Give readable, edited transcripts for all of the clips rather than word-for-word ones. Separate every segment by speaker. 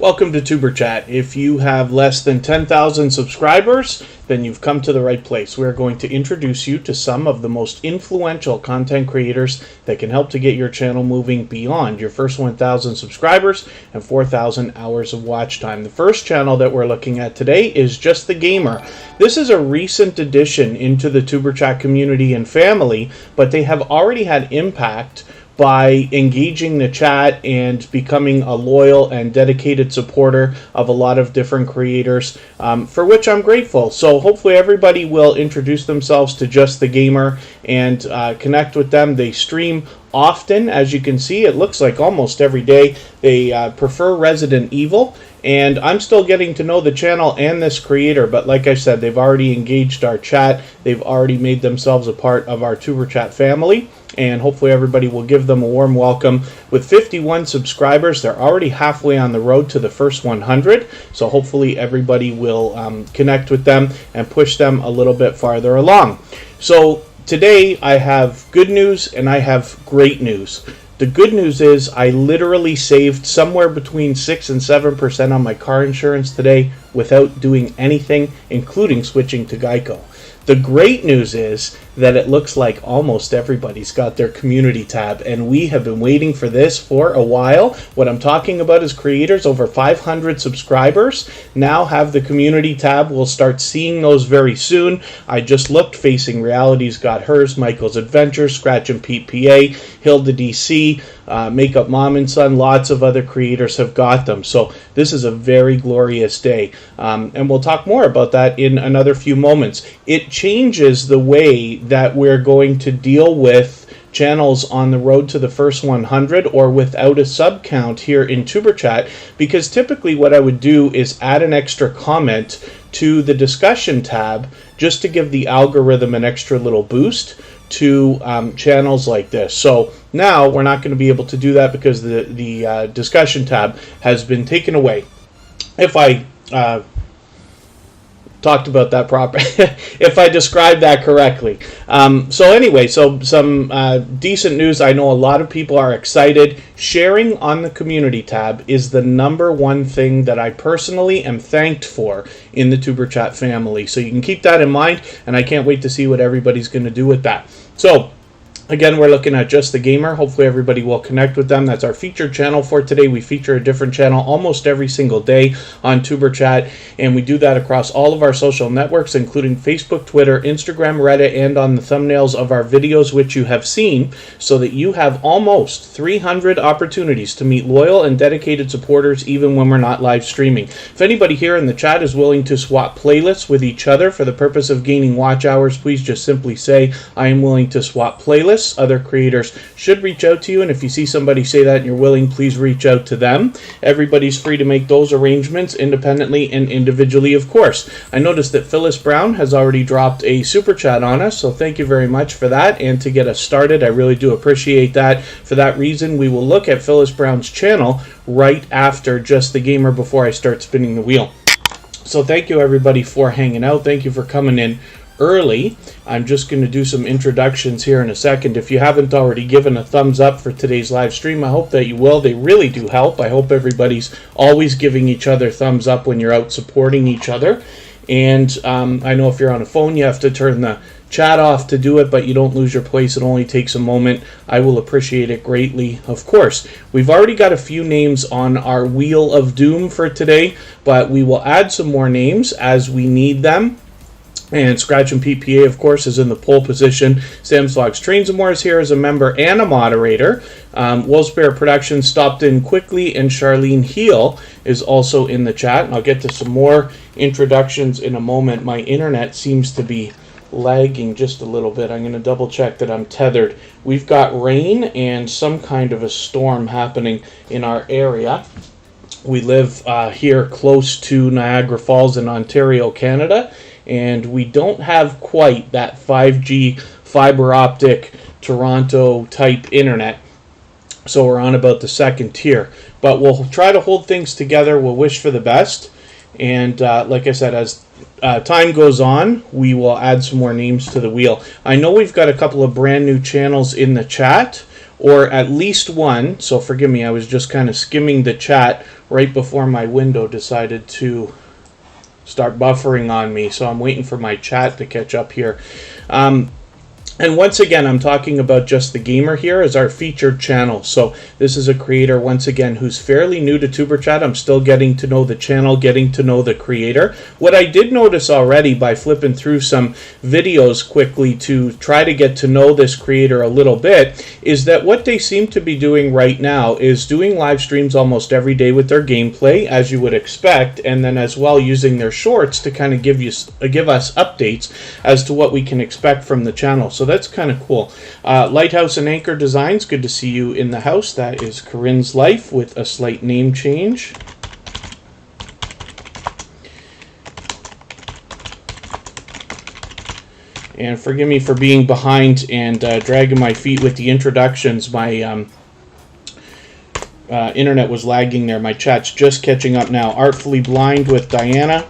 Speaker 1: Welcome to Superchat. If you have less than 10,000 subscribers, then you've come to the right place. We're going to introduce you to some of the most influential content creators that can help to get your channel moving beyond your first 1,000 subscribers and 4,000 hours of watch time. The first channel that we're looking at today is Just the Gamer. This is a recent addition into the Superchat community and family, but they have already had impact by engaging the chat and becoming a loyal and dedicated supporter of a lot of different creators, for which I'm grateful. So hopefully everybody will introduce themselves to Just the Gamer and connect with them. They stream often, as you can see. It looks like almost every day. They prefer Resident Evil, and I'm still getting to know the channel and this creator, but like I said, they've already engaged our chat. They've already made themselves a part of our Superchat family, and hopefully everybody will give them a warm welcome. With 51 subscribers, they're already halfway on the road to the first 100, so hopefully everybody will connect with them and push them a little bit farther along. So today I have good news and I have great news. The good news is I literally saved somewhere between 6 and 7% on my car insurance today without doing anything, including switching to Geico. The great news is that it looks like almost everybody's got their community tab, and we have been waiting for this for a while. What I'm talking about is creators over 500 subscribers now have the community tab. We'll start seeing those very soon. I just looked. Facing Reality's got hers, Michael's Adventures, Scratch and Pete PA, Hilda DC, Makeup Mom and Son, lots of other creators have got them. So this is a very glorious day, and we'll talk more about that in another few moments. It changes the way that we're going to deal with channels on the road to the first 100 or without a sub count here in Superchat, because typically what I would do is add an extra comment to the discussion tab just to give the algorithm an extra little boost to channels like this. So now we're not going to be able to do that because the discussion tab has been taken away. If I talked about that proper if I described that correctly. So anyway, so some decent news. I know a lot of people are excited. Sharing on the community tab is the #1 thing that I personally am thanked for in the Superchat family. So you can keep that in mind, and I can't wait to see what everybody's going to do with that. So again, we're looking at Just the Gamer. Hopefully everybody will connect with them. That's our featured channel for today. We feature a different channel almost every single day on Superchat, and we do that across all of our social networks, including Facebook, Twitter, Instagram, Reddit, and on the thumbnails of our videos, which you have seen, so that you have almost 300 opportunities to meet loyal and dedicated supporters even when we're not live streaming. If anybody here in the chat is willing to swap playlists with each other for the purpose of gaining watch hours, please just simply say, I am willing to swap playlists. Other creators should reach out to you, and if you see somebody say that and you're willing, please reach out to them. Everybody's free to make those arrangements independently and individually, of course. I noticed that Phyllis Brown has already dropped a super chat on us, so thank you very much for that. And to get us started, I really do appreciate that. For that reason, we will look at Phyllis Brown's channel right after Just the Gamer before I start spinning the wheel. So thank you everybody for hanging out. Thank you for coming in early. I'm just going to do some introductions here in a second. If you haven't already given a thumbs up for today's live stream, I hope that you will. They really do help. I hope everybody's always giving each other thumbs up when you're out supporting each other. And I know if you're on a phone, you have to turn the chat off to do it, but you don't lose your place. It only takes a moment. I will appreciate it greatly, of course. We've already got a few names on our Wheel of Doom for today, but we will add some more names as we need them. And Scratch and PPA, of course, is in the pole position. Sam's Vlogs Trains and More is here as a member and a moderator. Wolfsbear Productions stopped in quickly, and Charlene Heel is also in the chat. And I'll get to some more introductions in a moment. My internet seems to be lagging just a little bit. I'm going to double check that I'm tethered. We've got rain and some kind of a storm happening in our area. We live here close to Niagara Falls in Ontario, Canada, and we don't have quite that 5G fiber optic Toronto type internet, so we're on about the second tier, but we'll try to hold things together. We'll wish for the best, and like I said, as time goes on, we will add some more names to the wheel. I know we've got a couple of brand new channels in the chat. or at least one. So forgive me, I was just kind of skimming the chat right before my window decided to start buffering on me. So I'm waiting for my chat to catch up here. And once again, I'm talking about Just the Gamer here as our featured channel. So this is a creator, once again, who's fairly new to Superchat. I'm still getting to know the channel, getting to know the creator. What I did notice already by flipping through some videos quickly to try to get to know this creator a little bit is that what they seem to be doing right now is doing live streams almost every day with their gameplay, as you would expect, and then as well using their shorts to kind of give us updates as to what we can expect from the channel. So that's kind of cool. Lighthouse and Anchor Designs, good to see you in the house. That is Corinne's Life with a slight name change. And forgive me for being behind and dragging my feet with the introductions. My internet was lagging there. My chat's just catching up now. Artfully Blind with Diana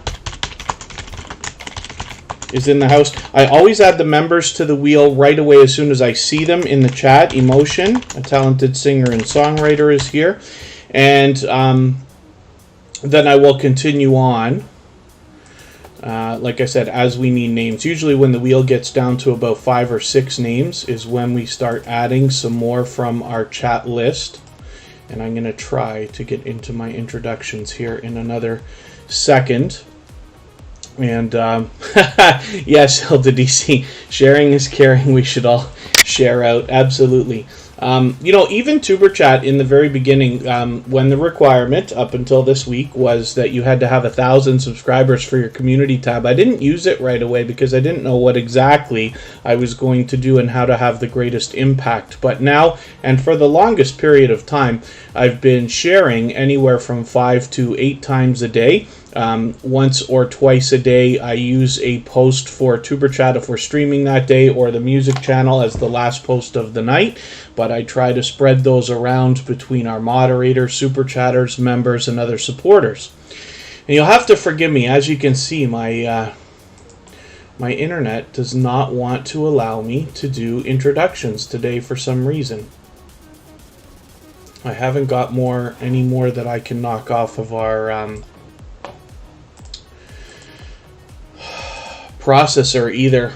Speaker 1: is in the house. I always add the members to the wheel right away as soon as I see them in the chat. Emotion, a talented singer and songwriter, is here. And then I will continue on. Like I said, as we need names. Usually when the wheel gets down to about 5 or 6 names is when we start adding some more from our chat list. And I'm going to try to get into my introductions here in another second. And yes, Hilda DC, sharing is caring. We should all share out. Absolutely. You know, even Superchat in the very beginning, when the requirement up until this week was that you had to have 1,000 subscribers for your community tab, I didn't use it right away because I didn't know what exactly I was going to do and how to have the greatest impact. But now, and for the longest period of time, I've been sharing anywhere from 5 to 8 times a day. Once or twice a day, I use a post for Superchat if we're streaming that day, or the music channel as the last post of the night. But I try to spread those around between our moderators, Superchatters, members, and other supporters. And you'll have to forgive me. As you can see, my internet does not want to allow me to do introductions today for some reason. I haven't got any more that I can knock off of our processor either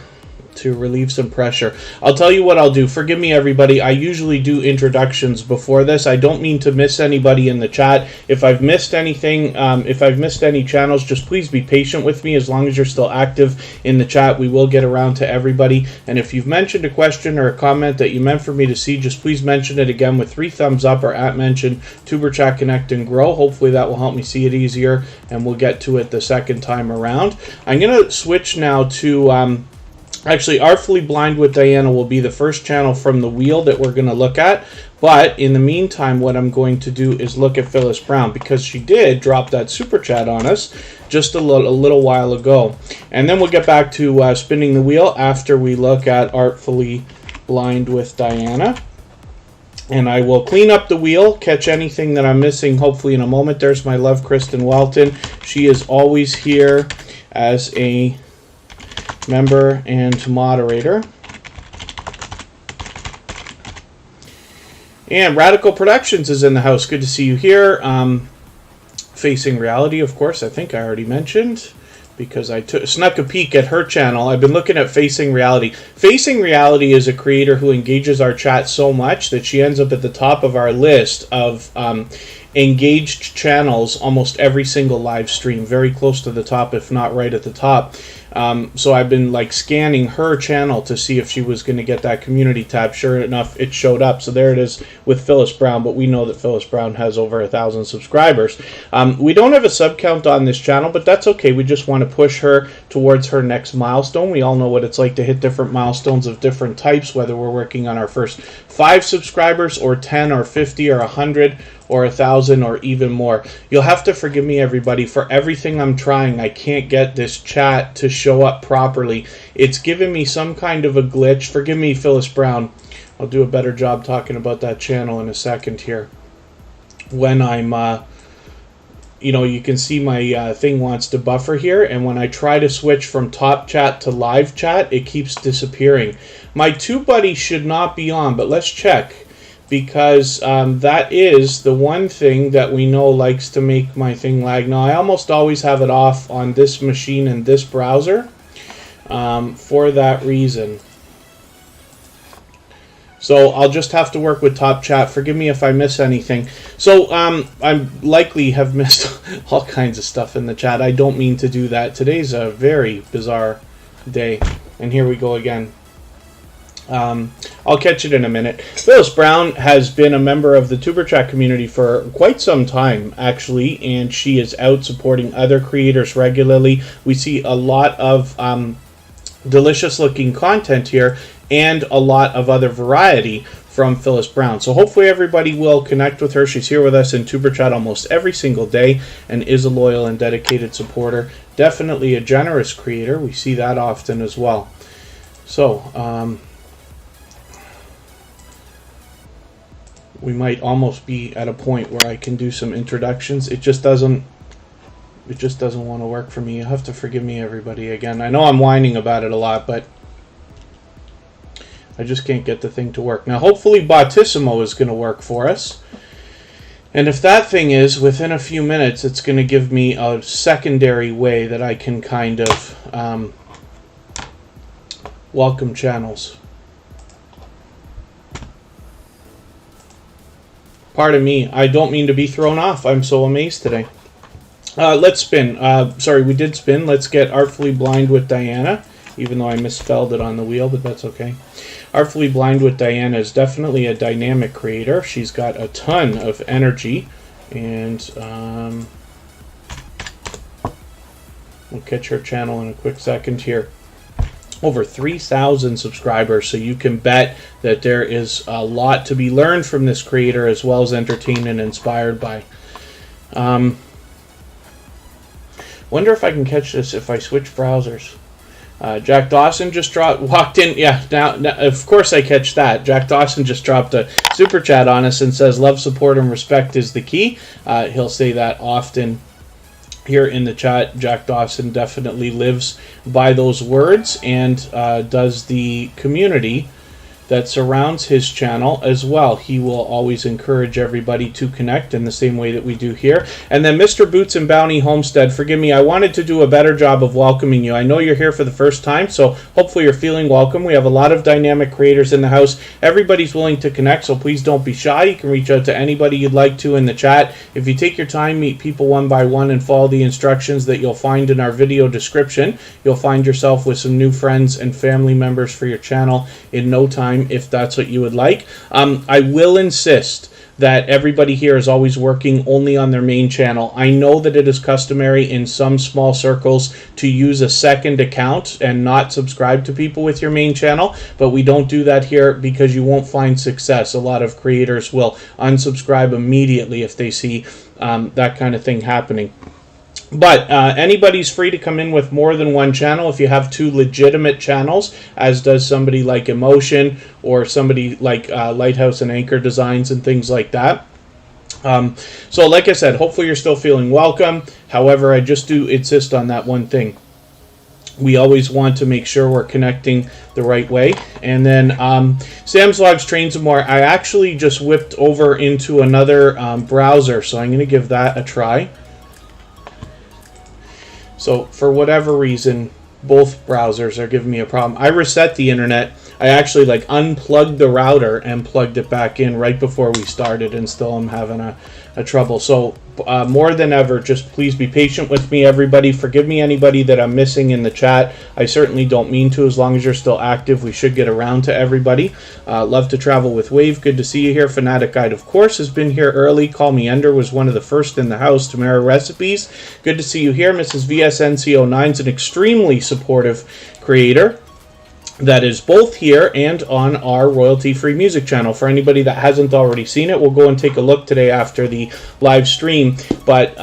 Speaker 1: to relieve some pressure. I'll tell you what I'll do. Forgive me, everybody. I usually do introductions before this. I don't mean to miss anybody in the chat. If I've missed anything, if I've missed any channels, just please be patient with me. As long as you're still active in the chat, we will get around to everybody. And if you've mentioned a question or a comment that you meant for me to see, just please mention it again with 3 thumbs up or @mention Tuberchat Connect and Grow. Hopefully that will help me see it easier, and we'll get to it the second time around. I'm going to switch now to actually, Artfully Blind with Diana will be the first channel from the wheel that we're going to look at. But in the meantime, what I'm going to do is look at Phyllis Brown, because she did drop that super chat on us just a little while ago. And then we'll get back to spinning the wheel after we look at Artfully Blind with Diana. And I will clean up the wheel, catch anything that I'm missing hopefully in a moment. There's my love, Kristen Welton. She is always here as a member and moderator. And Radical Productions is in the house. Good to see you here. Facing Reality, of course, I think I already mentioned, because I snuck a peek at her channel. I've been looking at Facing Reality. Facing Reality is a creator who engages our chat so much that she ends up at the top of our list of engaged channels almost every single live stream, very close to the top, if not right at the top. So I've been like scanning her channel to see if she was going to get that community tab. Sure enough, it showed up. So there it is with Phyllis Brown, but we know that Phyllis Brown has over 1,000 subscribers. We don't have a sub count on this channel, but that's okay. We just want to push her towards her next milestone. We all know what it's like to hit different milestones of different types, whether we're working on our first 5 subscribers or 10 or 50 or 100 or 1,000 or even more. You'll have to forgive me, everybody, for everything I'm trying. I can't get this chat to show up properly. It's giving me some kind of a glitch. Forgive me, Phyllis Brown. I'll do a better job talking about that channel in a second here. When I'm, you know, you can see my thing wants to buffer here, and when I try to switch from top chat to live chat, it keeps disappearing. My TubeBuddy should not be on, but let's check. because that is the one thing that we know likes to make my thing lag. Now, I almost always have it off on this machine and this browser for that reason. So I'll just have to work with Top Chat. Forgive me if I miss anything. So I likely have missed all kinds of stuff in the chat. I don't mean to do that. Today's a very bizarre day. And here we go again. I'll catch it in a minute. Phyllis Brown has been a member of the Superchat community for quite some time, actually, and she is out supporting other creators regularly. We see a lot of delicious-looking content here and a lot of other variety from Phyllis Brown. So hopefully everybody will connect with her. She's here with us in Superchat almost every single day and is a loyal and dedicated supporter. Definitely a generous creator. We see that often as well. So, we might almost be at a point where I can do some introductions. It just doesn't want to work for me. You have to forgive me, everybody, again. I know I'm whining about it a lot, but I just can't get the thing to work. Now, hopefully Bottissimo is going to work for us. And if that thing is, within a few minutes, it's going to give me a secondary way that I can kind of welcome channels. Pardon me, I don't mean to be thrown off. I'm so amazed today. Let's spin. Sorry, we did spin. Let's get Artfully Blind with Diana, even though I misspelled it on the wheel, but that's okay. Artfully Blind with Diana is definitely a dynamic creator. She's got a ton of energy, and we'll catch her channel in a quick second here. Over 3,000 subscribers, so you can bet that there is a lot to be learned from this creator, as well as entertained and inspired by. Wonder if I can catch this if I switch browsers. Jack Dawson just walked in. Yeah, now of course I catch that. Jack Dawson just dropped a super chat on us and says, "Love, support, and respect is the key." He'll say that often here in the chat. Jack Dawson definitely lives by those words and does the community that surrounds his channel as well. He will always encourage everybody to connect in the same way that we do here. And then Mr. Boots and Bounty Homestead, forgive me, I wanted to do a better job of welcoming you. I know you're here for the first time, so hopefully you're feeling welcome. We have a lot of dynamic creators in the house. Everybody's willing to connect, so please don't be shy. You can reach out to anybody you'd like to in the chat. If you take your time, meet people one by one, and follow the instructions that you'll find in our video description, you'll find yourself with some new friends and family members for your channel in no time, if that's what you would like. I will insist that everybody here is always working only on their main channel. I know that it is customary in some small circles to use a second account and not subscribe to people with your main channel, but we don't do that here because you won't find success. A lot of creators will unsubscribe immediately if they see that kind of thing happening. But anybody's free to come in with more than one channel if you have two legitimate channels, as does somebody like Emotion or somebody like Lighthouse and Anchor Designs and things like that. So like I said, hopefully you're still feeling welcome. However, I just do insist on that one thing. We always want to make sure we're connecting the right way. And then Sam's Logs, Trains, and More. I actually just whipped over into another browser, so I'm going to give that a try. So for whatever reason, both browsers are giving me a problem. I reset the internet. I actually unplugged the router and plugged it back in right before we started, and still I'm having a trouble. So more than ever, just please be patient with me, everybody. Forgive me, anybody that I'm missing in the chat. I certainly don't mean to. As long as you're still active, we should get around to everybody. Love to Travel with Wave. Good to see you here. Fanatic Guide, of course, has been here early. Call Me Ender was one of the first in the house. Tamara Recipes, good to see you here. Mrs. VSNCO9 is an extremely supportive creator that is both here and on our royalty-free music channel. For anybody that hasn't already seen it, we'll go and take a look today after the live stream. But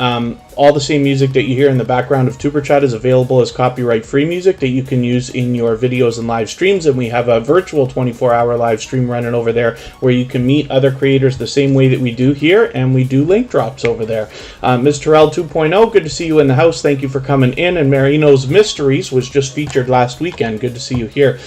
Speaker 1: all the same music that you hear in the background of Superchat is available as copyright-free music that you can use in your videos and live streams. And we have a virtual 24-hour live stream running over there where you can meet other creators the same way that we do here, and we do link drops over there. Ms. Terrell 2.0, good to see you in the house. Thank you for coming in. And Marino's Mysteries was just featured last weekend. Good to see you here.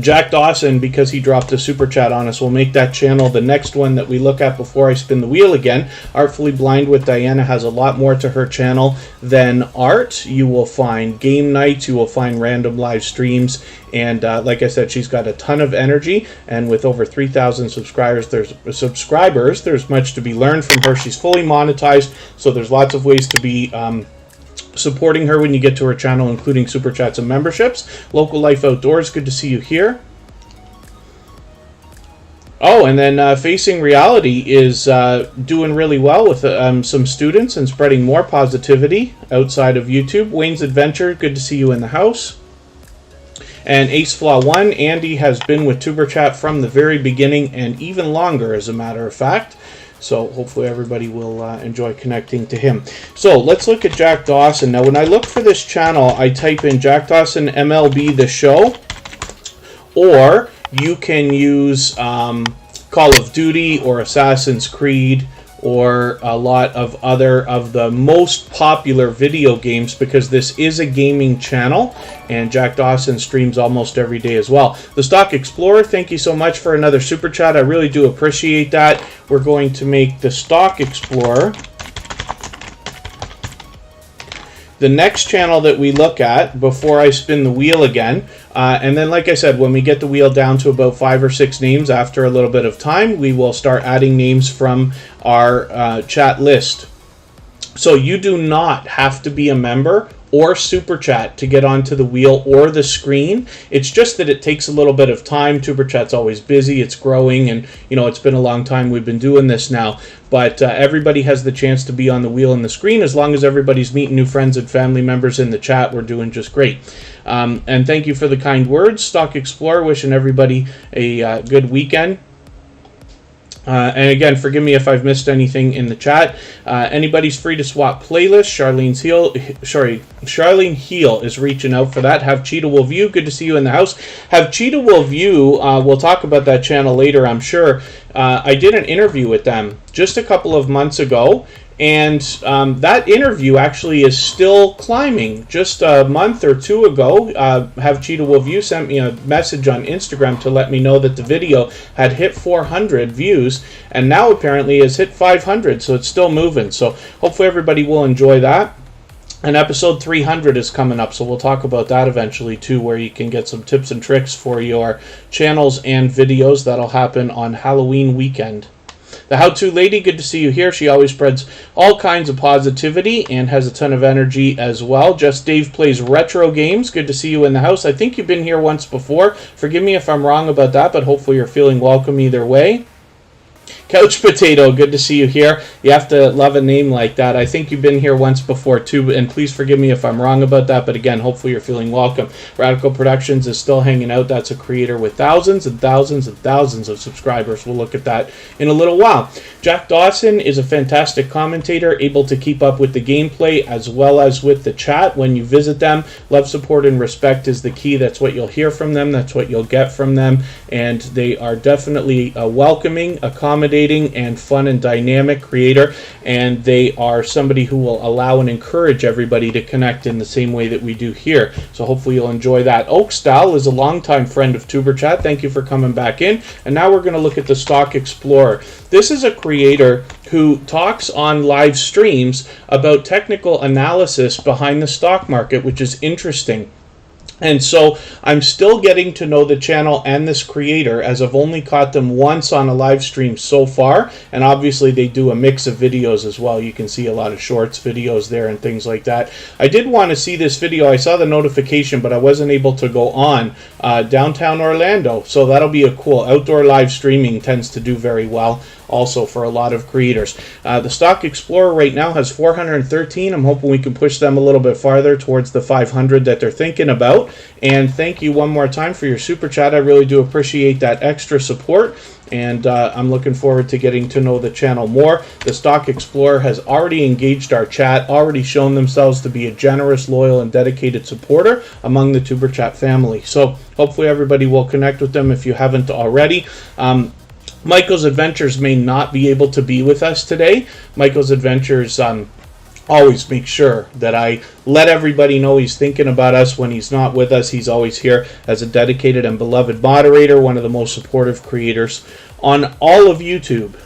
Speaker 1: Jack Dawson, because he dropped a super chat on us, will make that channel the next one that we look at before I spin the wheel again. Artfully Blind with Diana has a lot more to her channel than art. You will find game nights, you will find random live streams, and like I said, she's got a ton of energy, and with over 3,000 subscribers, there's much to be learned from her. She's fully monetized, so there's lots of ways to be supporting her when you get to her channel, including super chats and memberships. Local Life Outdoors, good to see you here. Oh, and then Facing Reality is doing really well with some students and spreading more positivity outside of YouTube. Wayne's Adventure, good to see you in the house. And Ace Flaw 1, Andy has been with Superchat from the very beginning and even longer, as a matter of fact. So hopefully everybody will enjoy connecting to him. So let's look at Jack Dawson. Now when I look for this channel, I type in Jack Dawson MLB The Show, or you can use Call of Duty or Assassin's Creed or a lot of other of the most popular video games, because this is a gaming channel, and Jack Dawson streams almost every day as well. The Stock Explorer, thank you so much for another super chat. I really do appreciate that. We're going to make the Stock Explorer the next channel that we look at before I spin the wheel again. And then, like I said, when we get the wheel down to about 5 or 6 names after a little bit of time, we will start adding names from our chat list. So you do not have to be a member or super chat to get onto the wheel or the screen. It's just that it takes a little bit of time. Super chat's always busy, it's growing, and you know, it's been a long time we've been doing this now. But everybody has the chance to be on the wheel and the screen. As long as everybody's meeting new friends and family members in the chat, we're doing just great. And thank you for the kind words. Stock Explorer, wishing everybody a good weekend. And again, forgive me if I've missed anything in the chat. Anybody's free to swap playlists. Charlene Heel is reaching out for that. Have Cheetah Will View, good to see you in the house. Have Cheetah Will View, we'll talk about that channel later, I'm sure. I did an interview with them just a couple of months ago, and that interview actually is still climbing. Just a month or two ago, Have Cheetah Will View sent me a message on Instagram to let me know that the video had hit 400 views, and now apparently has hit 500, so it's still moving. So hopefully everybody will enjoy that. And episode 300 is coming up, so we'll talk about that eventually too, where you can get some tips and tricks for your channels and videos. That'll happen on Halloween weekend. The How-To Lady, good to see you here. She always spreads all kinds of positivity and has a ton of energy as well. Just Dave Plays Retro Games, good to see you in the house. I think you've been here once before. Forgive me if I'm wrong about that, but hopefully you're feeling welcome either way. Couch Potato, good to see you here. You have to love a name like that. I think you've been here once before too, and please forgive me if I'm wrong about that, but again, hopefully you're feeling welcome. Radical Productions is still hanging out. That's a creator with thousands and thousands and thousands of subscribers. We'll look at that in a little while. Jack Dawson is a fantastic commentator, able to keep up with the gameplay as well as with the chat when you visit them. Love, support, and respect is the key. That's what you'll hear from them. That's what you'll get from them. And they are definitely a welcoming, accommodating, and fun and dynamic creator, and they are somebody who will allow and encourage everybody to connect in the same way that we do here. So hopefully you'll enjoy that. Oakstyle is a longtime friend of TuberChat. Thank you for coming back in. And now we're going to look at the Stock Explorer. This is a creator who talks on live streams about technical analysis behind the stock market, which is interesting. And so I'm still getting to know the channel and this creator, as I've only caught them once on a live stream so far. And obviously they do a mix of videos as well. You can see a lot of shorts videos there and things like that. I did want to see this video. I saw the notification, but I wasn't able to go on downtown Orlando. So that'll be a cool outdoor live streaming, tends to do very well also for a lot of creators. The Stock Explorer right now has 413. I'm hoping we can push them a little bit farther towards the 500 that they're thinking about. And thank you one more time for your super chat. I really do appreciate that extra support, and I'm looking forward to getting to know the channel more. The Stock Explorer has already engaged our chat, already shown themselves to be a generous, loyal, and dedicated supporter among the TuberChat family. So hopefully everybody will connect with them if you haven't already. Michael's Adventures may not be able to be with us today. Michael's Adventures always make sure that I let everybody know he's thinking about us when he's not with us. He's always here as a dedicated and beloved moderator, one of the most supportive creators on all of YouTube.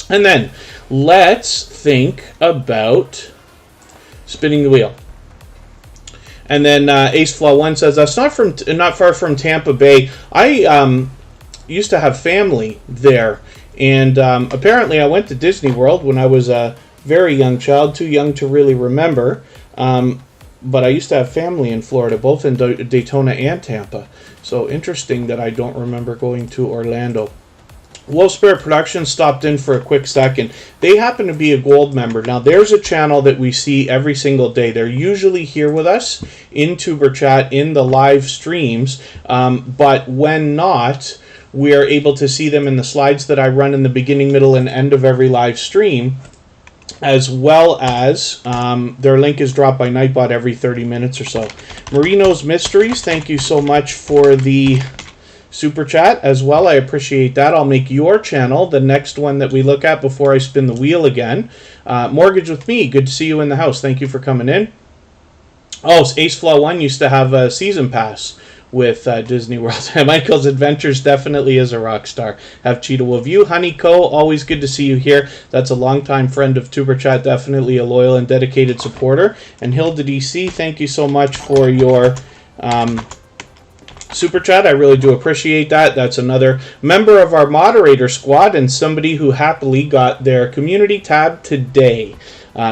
Speaker 1: And then let's think about spinning the wheel. And then AceFlaw1 says, that's not far from Tampa Bay. I used to have family there. And apparently I went to Disney World when I was a very young child, too young to really remember. But I used to have family in Florida, both in Daytona and Tampa. So interesting that I don't remember going to Orlando. Wolf Spirit Productions stopped in for a quick second. They happen to be a gold member. Now, there's a channel that we see every single day. They're usually here with us in Tuber Chat, in the live streams. But when not, we are able to see them in the slides that I run in the beginning, middle, and end of every live stream, as well as their link is dropped by Nightbot every 30 minutes or so. Mourinho's Mysteries, thank you so much for the super chat as well. I appreciate that. I'll make your channel the next one that we look at before I spin the wheel again. Mortgage with Me, good to see you in the house. Thank you for coming in. Oh, AceFlaw1 used to have a season pass with Disney World. Michael's Adventures definitely is a rock star. Have Cheetah Will View. Honey Co, always good to see you here. That's a longtime friend of Tuber Chat, definitely a loyal and dedicated supporter. And Hilda DC, thank you so much for your super chat. I really do appreciate that. That's another member of our moderator squad and somebody who happily got their community tab today.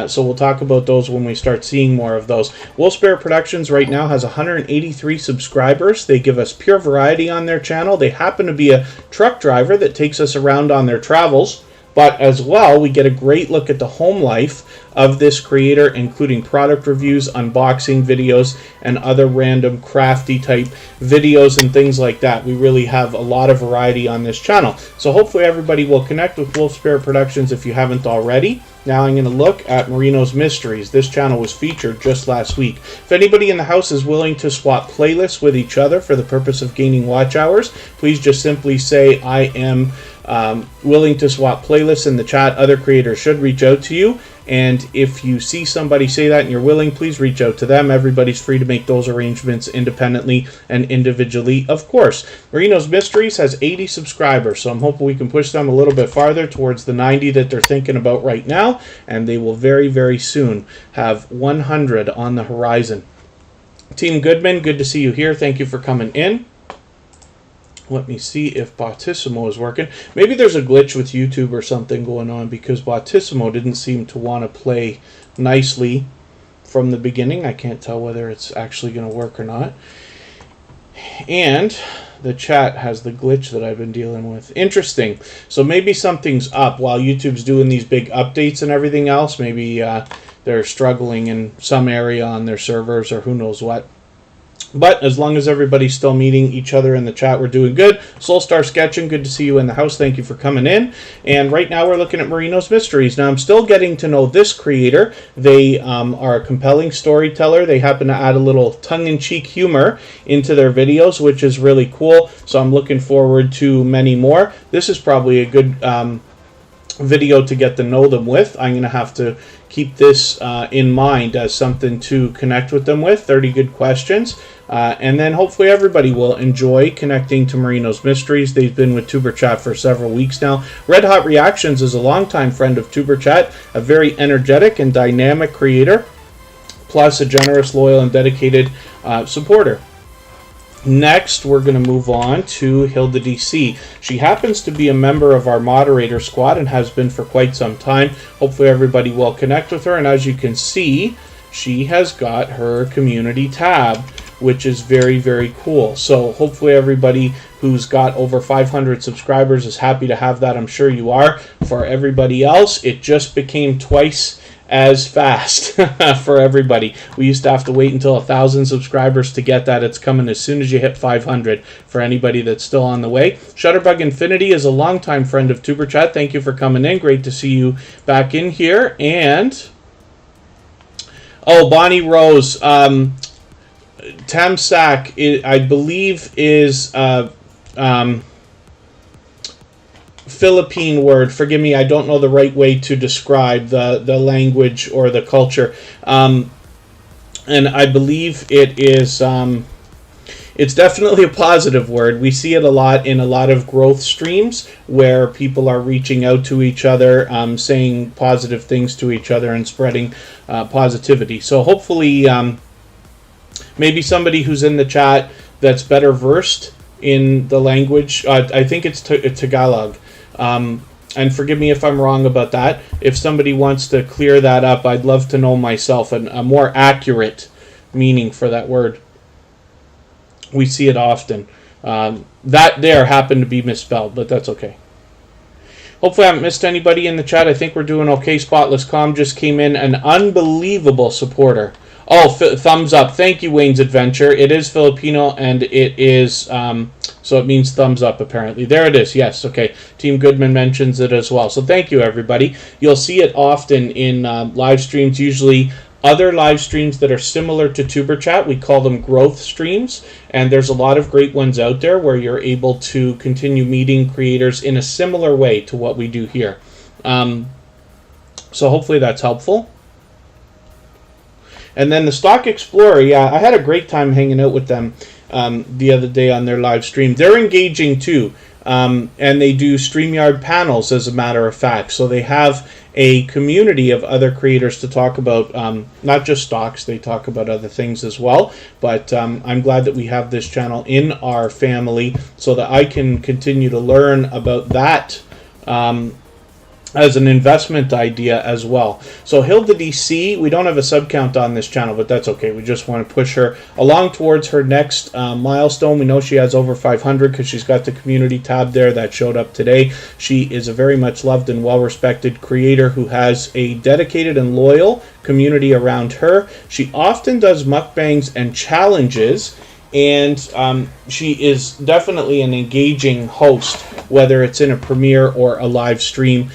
Speaker 1: So we'll talk about those when we start seeing more of those. Wolf Spirit Productions right now has 183 subscribers. They give us pure variety on their channel. They happen to be a truck driver that takes us around on their travels. But as well, we get a great look at the home life of this creator, including product reviews, unboxing videos, and other random crafty type videos and things like that. We really have a lot of variety on this channel. So hopefully everybody will connect with Wolf Spirit Productions if you haven't already. Now I'm going to look at Mourinho's Mysteries. This channel was featured just last week. If anybody in the house is willing to swap playlists with each other for the purpose of gaining watch hours, please just simply say, I am willing to swap playlists in the chat. Other creators should reach out to you. And if you see somebody say that and you're willing, please reach out to them. Everybody's free to make those arrangements independently and individually, of course. Mourinho's Mysteries has 80 subscribers, so I'm hoping we can push them a little bit farther towards the 90 that they're thinking about right now, and they will very, very soon have 100 on the horizon. Team Goodman, good to see you here. Thank you for coming in. Let me see if Bottissimo is working. Maybe there's a glitch with YouTube or something going on because Bottissimo didn't seem to want to play nicely from the beginning. I can't tell whether it's actually going to work or not. And the chat has the glitch that I've been dealing with. Interesting. So maybe something's up while YouTube's doing these big updates and everything else. Maybe they're struggling in some area on their servers or who knows what. But as long as everybody's still meeting each other in the chat, we're doing good. Soulstar Sketching, good to see you in the house. Thank you for coming in. And right now we're looking at Mourinho's Mysteries. Now I'm still getting to know this creator. They are a compelling storyteller. They happen to add a little tongue-in-cheek humor into their videos, which is really cool. So I'm looking forward to many more. This is probably a good video to get to know them with. I'm going to have to keep this in mind as something to connect with them with. 30 good questions. And then hopefully everybody will enjoy connecting to Mourinho's Mysteries. They've been with Tuber Chat for several weeks now. Red Hot Reactions is a longtime friend of Tuber Chat, a very energetic and dynamic creator, plus a generous, loyal, and dedicated supporter. Next, we're going to move on to Hilda DC. She happens to be a member of our moderator squad and has been for quite some time. Hopefully everybody will connect with her. And as you can see, she has got her community tab, which is very, very cool. So hopefully everybody who's got over 500 subscribers is happy to have that. I'm sure you are. For everybody else, it just became twice as fast for everybody. We used to have to wait until 1,000 subscribers to get that. It's coming as soon as you hit 500 for anybody that's still on the way. Shutterbug Infinity is a longtime friend of Tuber Chat. Thank you for coming in. Great to see you back in here. And oh, Bonnie Rose, Tamsack, I believe, is Philippine word. Forgive me, I don't know the right way to describe the language or the culture. And I believe it is... it's definitely a positive word. We see it a lot in a lot of growth streams where people are reaching out to each other, saying positive things to each other and spreading positivity. So hopefully maybe somebody who's in the chat that's better versed in the language, I think it's Tagalog. And forgive me if I'm wrong about that. If somebody wants to clear that up, I'd love to know myself a more accurate meaning for that word. We see it often. That there happened to be misspelled, but that's okay. Hopefully I haven't missed anybody in the chat. I think we're doing okay. Spotless Com just came in. An unbelievable supporter. Oh, thumbs up. Thank you, Wayne's Adventure. It is Filipino, and it is... so it means thumbs up, apparently. There it is. Yes, okay. Team Goodman mentions it as well. So thank you, everybody. You'll see it often in live streams, usually... Other live streams that are similar to Superchat, we call them growth streams, and there's a lot of great ones out there where you're able to continue meeting creators in a similar way to what we do here. So hopefully that's helpful. And then the Stock Explorer, yeah, I had a great time hanging out with them the other day on their live stream. They're engaging too, and they do StreamYard panels, as a matter of fact. So they have a community of other creators to talk about, not just stocks, they talk about other things as well. But I'm glad that we have this channel in our family so that I can continue to learn about that as an investment idea as well. So Hilda DC, we don't have a sub count on this channel, but that's okay. We just want to push her along towards her next milestone. We know she has over 500 because she's got the community tab there that showed up today. She is a very much loved and well-respected creator who has a dedicated and loyal community around her. She often does mukbangs and challenges, and she is definitely an engaging host, whether it's in a premiere or a live stream.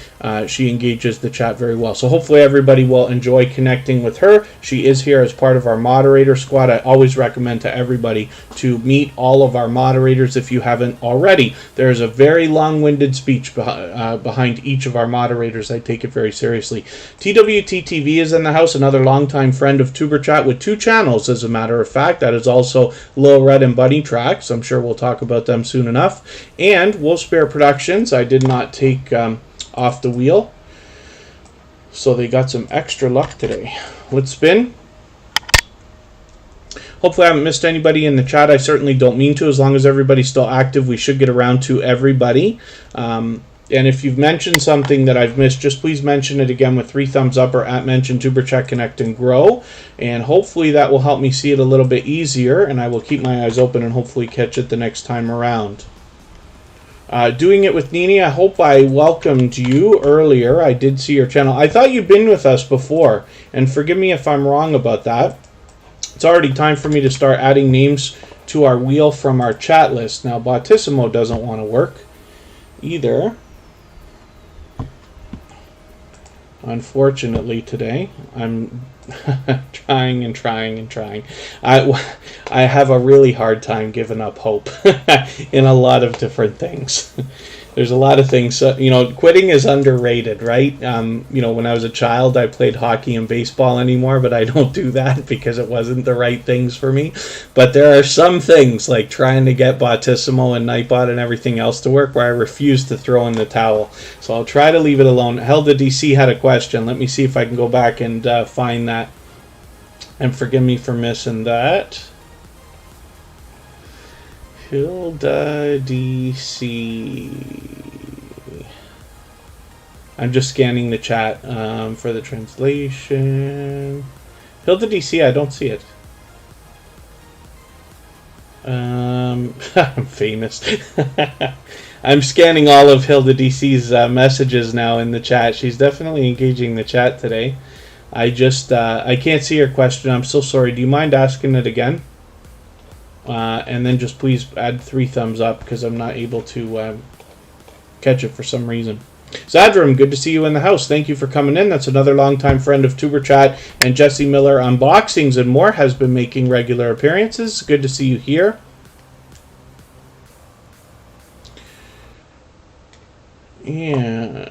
Speaker 1: She engages the chat very well. So hopefully everybody will enjoy connecting with her. She is here as part of our moderator squad. I always recommend to everybody to meet all of our moderators if you haven't already. There's a very long-winded speech behind each of our moderators. I take it very seriously. TWTTV is in the house, another longtime friend of TuberChat with 2 channels, as a matter of fact. That is also Lil Red and Bunny Tracks. I'm sure we'll talk about them soon enough. And Wolf Spare Productions, I did not take off the wheel, so they got some extra luck today. Let's spin. Hopefully I haven't missed anybody in the chat. I certainly don't mean to. As long as everybody's still active, we should get around to everybody. And if you've mentioned something that I've missed, just please mention it again with 3 thumbs up or at mention TuberChat Connect and Grow. And hopefully that will help me see it a little bit easier, and I will keep my eyes open and hopefully catch it the next time around. Doing it with Nini, I hope I welcomed you earlier. I did see your channel. I thought you'd been with us before, and forgive me if I'm wrong about that. It's already time for me to start adding names to our wheel from our chat list. Now, Bautissimo doesn't want to work either, unfortunately, today. I'm trying and trying and trying. I have a really hard time giving up hope in a lot of different things. There's a lot of things, quitting is underrated, right? When I was a child, I played hockey and baseball anymore, but I don't do that because it wasn't the right things for me. But there are some things, like trying to get Bautissimo and Nightbot and everything else to work, where I refuse to throw in the towel. So I'll try to leave it alone. Helda DC had a question. Let me see if I can go back and find that. And forgive me for missing that. Hilda DC. I'm just scanning the chat for the translation. Hilda DC, I don't see it. I'm famous. I'm scanning all of Hilda DC's messages now in the chat. She's definitely engaging the chat today. I can't see her question. I'm so sorry. Do you mind asking it again? And then just please add 3 thumbs up because I'm not able to catch it for some reason. Zadram, good to see you in the house. Thank you for coming in. That's another longtime friend of TuberChat. And Jesse Miller Unboxings and More has been making regular appearances. Good to see you here. And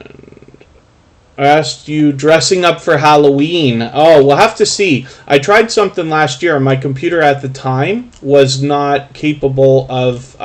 Speaker 1: I asked you dressing up for Halloween. Oh, we'll have to see. I tried something last year, and my computer at the time was not capable of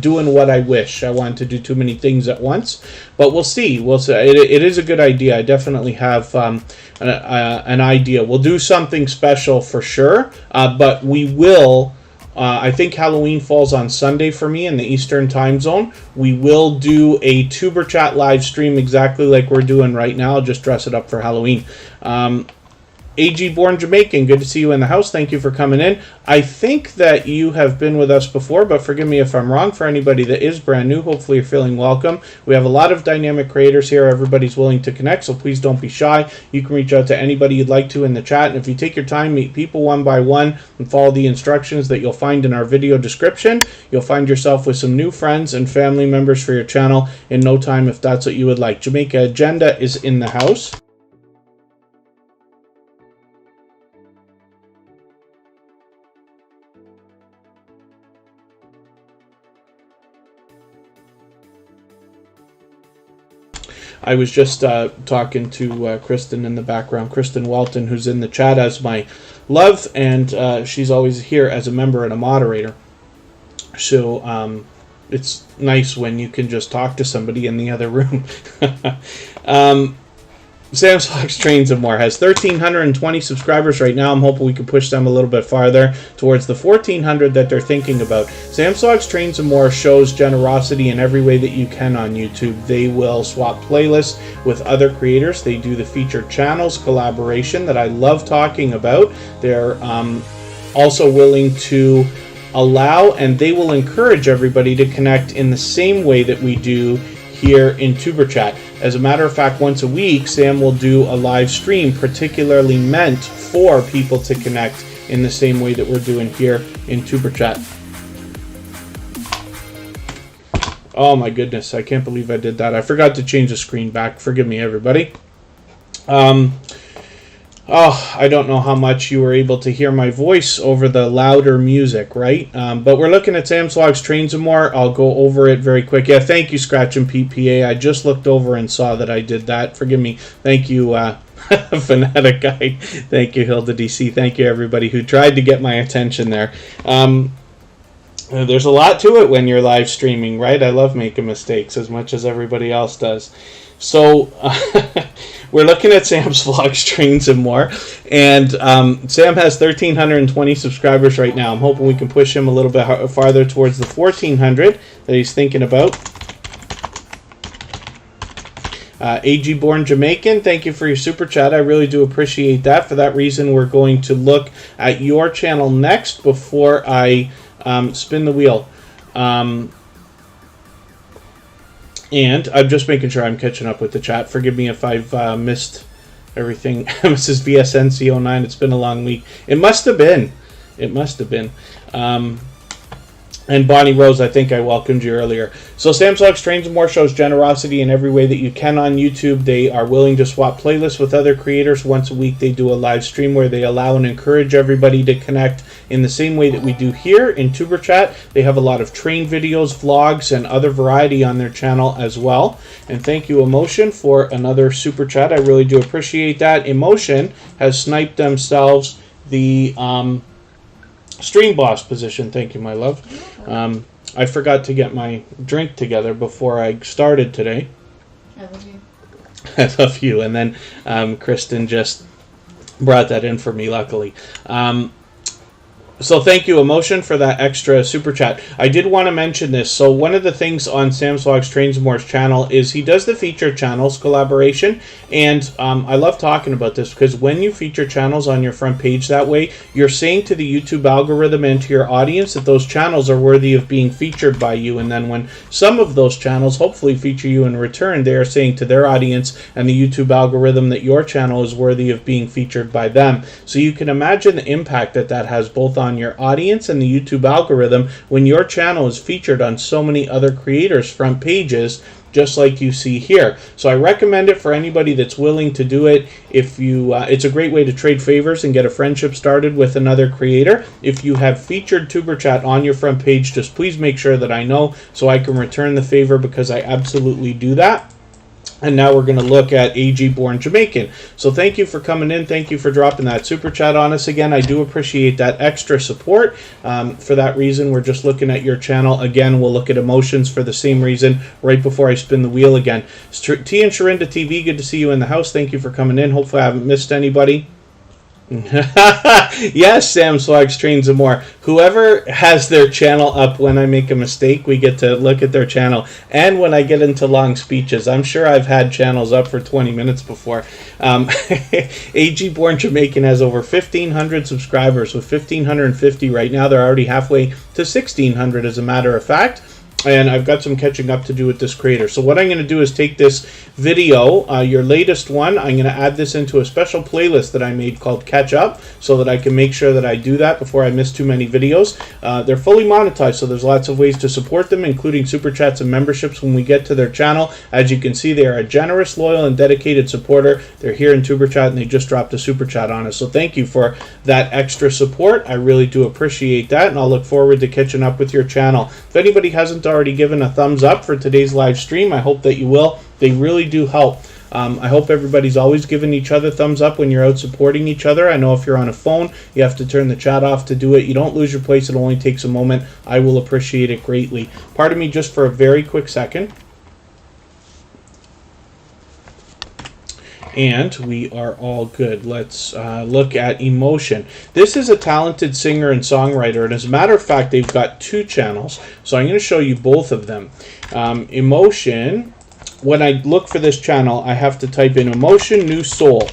Speaker 1: doing what I wish. I wanted to do too many things at once, but we'll see. We'll see. It is a good idea. I definitely have an idea. We'll do something special for sure, but we will. I think Halloween falls on Sunday for me in the Eastern time zone. We will do a Tuber Chat live stream exactly like we're doing right now. I'll just dress it up for Halloween. AG Born Jamaican, good to see you in the house. Thank you for coming in. I think that you have been with us before, but forgive me if I'm wrong. For anybody that is brand new, hopefully you're feeling welcome. We have a lot of dynamic creators here. Everybody's willing to connect, so please don't be shy. You can reach out to anybody you'd like to in the chat, and if you take your time, meet people one by one, and follow the instructions that you'll find in our video description, you'll find yourself with some new friends and family members for your channel in no time if that's what you would like. Jamaica Agenda is in the house. I was just talking to Kristen in the background, Kristen Welton, who's in the chat as my love, and she's always here as a member and a moderator. So it's nice when you can just talk to somebody in the other room. Sam Sox Trains and More has 1,320 subscribers right now. I'm hoping we can push them a little bit farther towards the 1,400 that they're thinking about. Sam Sox Trains and More shows generosity in every way that you can on YouTube. They will swap playlists with other creators. They do the featured channels collaboration that I love talking about. They're also willing to allow, and they will encourage everybody to connect in the same way that we do here in Tuber Chat. As a matter of fact, once a week, Sam will do a live stream particularly meant for people to connect in the same way that we're doing here in Tuber Chat. Oh my goodness, I can't believe I did that. I forgot to change the screen back. Forgive me, everybody. I don't know how much you were able to hear my voice over the louder music, right? But we're looking at Sam's Logs, Trains and More. I'll go over it very quick. Yeah, thank you, Scratch and PPA. I just looked over and saw that I did that. Forgive me. Thank you, Fanatic Guy. Thank you, Hilda DC. Thank you, everybody who tried to get my attention there. There's a lot to it when you're live streaming, right? I love making mistakes as much as everybody else does. So we're looking at Sam's Vlogs, Trains and More, and Sam has 1,320 subscribers right now. I'm hoping we can push him a little bit farther towards the 1,400 that he's thinking about. AG Born Jamaican, thank you for your super chat. I really do appreciate that. For that reason, we're going to look at your channel next before I spin the wheel. And I'm just making sure I'm catching up with the chat. Forgive me if I've missed everything. Mrs. VSNC09, it's been a long week. It must have been. It must have been. And Bonnie Rose, I think I welcomed you earlier. So Sam Sox Trains and More shows generosity in every way that you can on YouTube. They are willing to swap playlists with other creators. Once a week they do a live stream where they allow and encourage everybody to connect in the same way that we do here in Tuber Chat. They have a lot of train videos, vlogs, and other variety on their channel as well. And thank you, Emotion, for another super chat. I really do appreciate that. Emotion has sniped themselves the Stream Boss position. Thank you, my love. I forgot to get my drink together before I started today.
Speaker 2: I love you.
Speaker 1: I love you. And then Kristen just brought that in for me, luckily. So thank you, Emotion, for that extra super chat. I did want to mention this. So one of the things on Sam's Vlogs, Trains and More's channel is he does the feature channels collaboration. And I love talking about this because when you feature channels on your front page that way, you're saying to the YouTube algorithm and to your audience that those channels are worthy of being featured by you. And then when some of those channels hopefully feature you in return, they are saying to their audience and the YouTube algorithm that your channel is worthy of being featured by them. So you can imagine the impact that that has both on your audience and the YouTube algorithm when your channel is featured on so many other creators' front pages, just like you see here. So I recommend it for anybody that's willing to do it. If you, it's a great way to trade favors and get a friendship started with another creator. If you have featured Tuber Chat on your front page, just please make sure that I know so I can return the favor, because I absolutely do that. And now we're going to look at AG Born Jamaican. So thank you for coming in. Thank you for dropping that super chat on us again. I do appreciate that extra support. For that reason, we're just looking at your channel. Again, we'll look at emotions for the same reason right before I spin the wheel again. T and Sharinda TV, good to see you in the house. Thank you for coming in. Hopefully I haven't missed anybody. Yes, Sam Swags trains and more. Whoever has their channel up when I make a mistake, we get to look at their channel. And when I get into long speeches, I'm sure I've had channels up for 20 minutes before. AG Born Jamaican has over 1,500 subscribers with 1,550 right now. They're already halfway to 1,600 as a matter of fact. And I've got some catching up to do with this creator. So what I'm going to do is take this video, your latest one, I'm going to add this into a special playlist that I made called Catch Up, so that I can make sure that I do that before I miss too many videos. They're fully monetized, so there's lots of ways to support them, including super chats and memberships when we get to their channel. As you can see, they are a generous, loyal, and dedicated supporter. They're here in Tuber Chat, and they just dropped a super chat on us. So thank you for that extra support. I really do appreciate that, and I'll look forward to catching up with your channel. If anybody hasn't already given a thumbs up for today's live stream, I hope that you will. They really do help. I hope everybody's always giving each other thumbs up when you're out supporting each other. I know if you're on a phone, you have to turn the chat off to do it. You don't lose your place. It only takes a moment. I will appreciate it greatly. Pardon me just for a very quick second. And we are all good. Let's look at Emotion. This is a talented singer and songwriter, and as a matter of fact, they've got 2 channels. So I'm going to show you both of them. Emotion, when I look for this channel, I have to type in Emotion New Soul.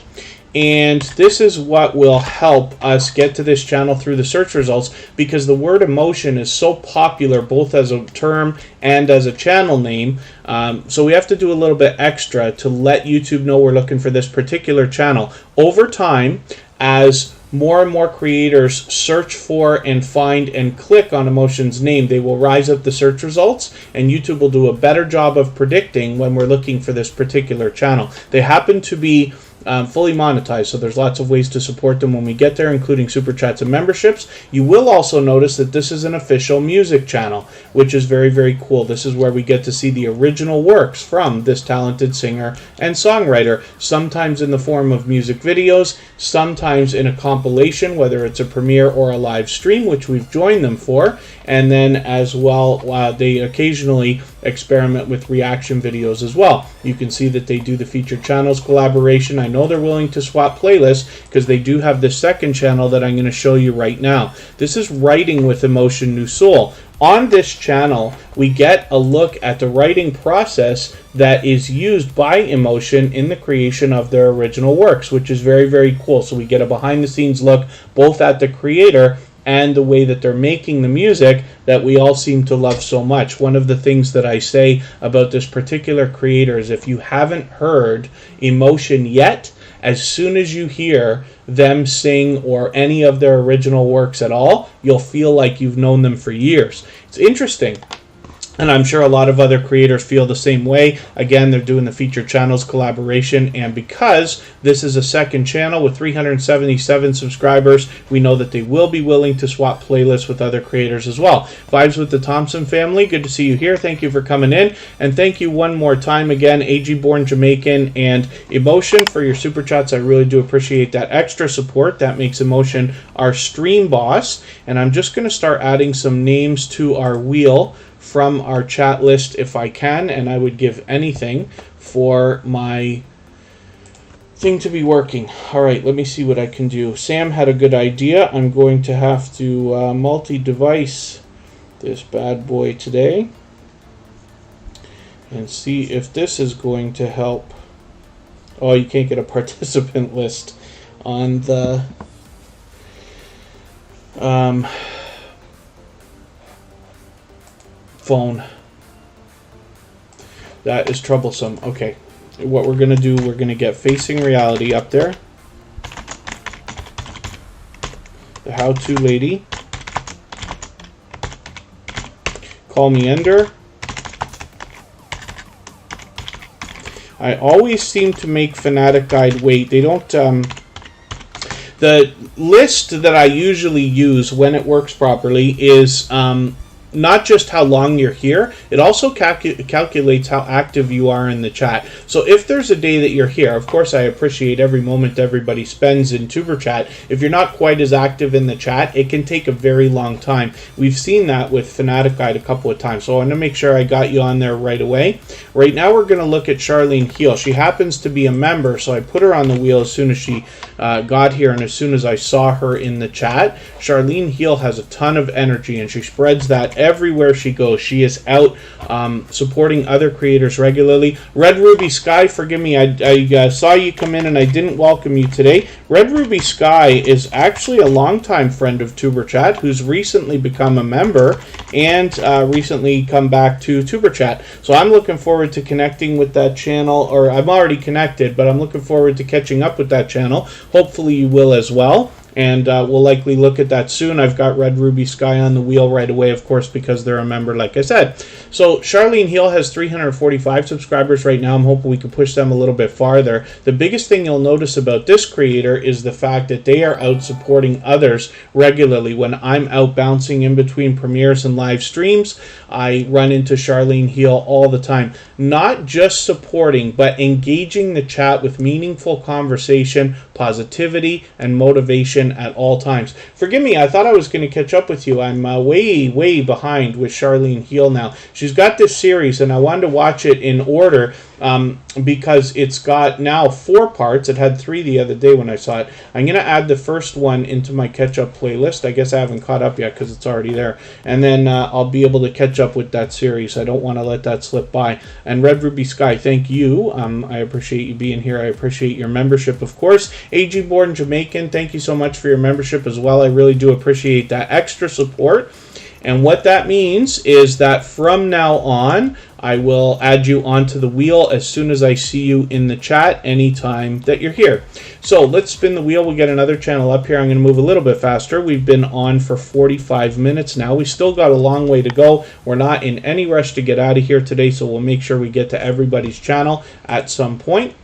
Speaker 1: And this is what will help us get to this channel through the search results, because the word emotion is so popular both as a term and as a channel name. So we have to do a little bit extra to let YouTube know we're looking for this particular channel. Over time, as more and more creators search for and find and click on Emotion's name, they will rise up the search results, and YouTube will do a better job of predicting when we're looking for this particular channel. They happen to be fully monetized, so there's lots of ways to support them when we get there, including super chats and memberships. You will also notice that this is an official music channel, which is very, very cool. This is where we get to see the original works from this talented singer and songwriter, sometimes in the form of music videos, sometimes in a compilation, whether it's a premiere or a live stream, which we've joined them for, and then as well, they occasionally experiment with reaction videos as well. You can see that they do the featured channels collaboration. I know they're willing to swap playlists because they do have the second channel that I'm going to show you right now. This is Writing with Emotion New Soul. On this channel, we get a look at the writing process that is used by Emotion in the creation of their original works, which is very, very cool. So we get a behind-the-scenes look both at the creator and the way that they're making the music that we all seem to love so much. One of the things that I say about this particular creator is if you haven't heard Emotion yet, as soon as you hear them sing or any of their original works at all, you'll feel like you've known them for years. It's interesting. And I'm sure a lot of other creators feel the same way. Again, they're doing the featured channels collaboration, and because this is a second channel with 377 subscribers, we know that they will be willing to swap playlists with other creators as well. Vibes with the Thompson family, good to see you here. Thank you for coming in, and thank you one more time again, AG Born Jamaican and Emotion, for your super chats. I really do appreciate that extra support. That makes Emotion our stream boss, and I'm just going to start adding some names to our wheel from our chat list if I can, and I would give anything for my thing to be working. Alright, let me see what I can do. Sam had a good idea. I'm going to have to multi-device this bad boy today and see if this is going to help. Oh, you can't get a participant list on the phone. That is troublesome. Okay, what we're gonna do, we're gonna get Facing Reality up there, the how-to lady, Call Me Ender. I always seem to make Fanatic Guide wait. They don't the list that I usually use when it works properly is not just how long you're here, it also calculates how active you are in the chat. So if there's a day that you're here, of course I appreciate every moment everybody spends in Tuber Chat. If you're not quite as active in the chat, it can take a very long time. We've seen that with Fanatic Guide a couple of times, so I want to make sure I got you on there right away. Right now we're going to look at Charlene Heel. She happens to be a member, so I put her on the wheel as soon as she got here and as soon as I saw her in the chat. Charlene Heel has a ton of energy and she spreads that everywhere she goes. She is out supporting other creators regularly. Red Ruby Sky, forgive me, I saw you come in and I didn't welcome you today. Red Ruby Sky is actually a longtime friend of Tuber Chat who's recently become a member and recently come back to Tuber Chat. So I'm looking forward to connecting with that channel, or I'm already connected, but I'm looking forward to catching up with that channel. Hopefully you will as well. And we'll likely look at that soon. I've got Red Ruby Sky on the wheel right away, of course, because they're a member, like I said. So Charlene Heel has 345 subscribers right now. I'm hoping we can push them a little bit farther. The biggest thing you'll notice about this creator is the fact that they are out supporting others regularly. When I'm out bouncing in between premieres and live streams, I run into Charlene Heel all the time. Not just supporting, but engaging the chat with meaningful conversation, positivity, and motivation at all times. Forgive me, I thought I was going to catch up with you. I'm way behind with Charlene Heel now. She's got this series, and I wanted to watch it in order because it's got now 4 parts. It had 3 the other day when I saw it. I'm going to add the first one into my catch-up playlist. I guess I haven't caught up yet because it's already there. And then I'll be able to catch up with that series. I don't want to let that slip by. And Red Ruby Sky, thank you. I appreciate you being here. I appreciate your membership, of course. AG Born Jamaican, thank you so much for your membership as well. I really do appreciate that extra support. And what that means is that from now on, I will add you onto the wheel as soon as I see you in the chat anytime that you're here. So let's spin the wheel. We'll get another channel up here. I'm going to move a little bit faster. We've been on for 45 minutes now. We still got a long way to go. We're not in any rush to get out of here today, so we'll make sure we get to everybody's channel at some point.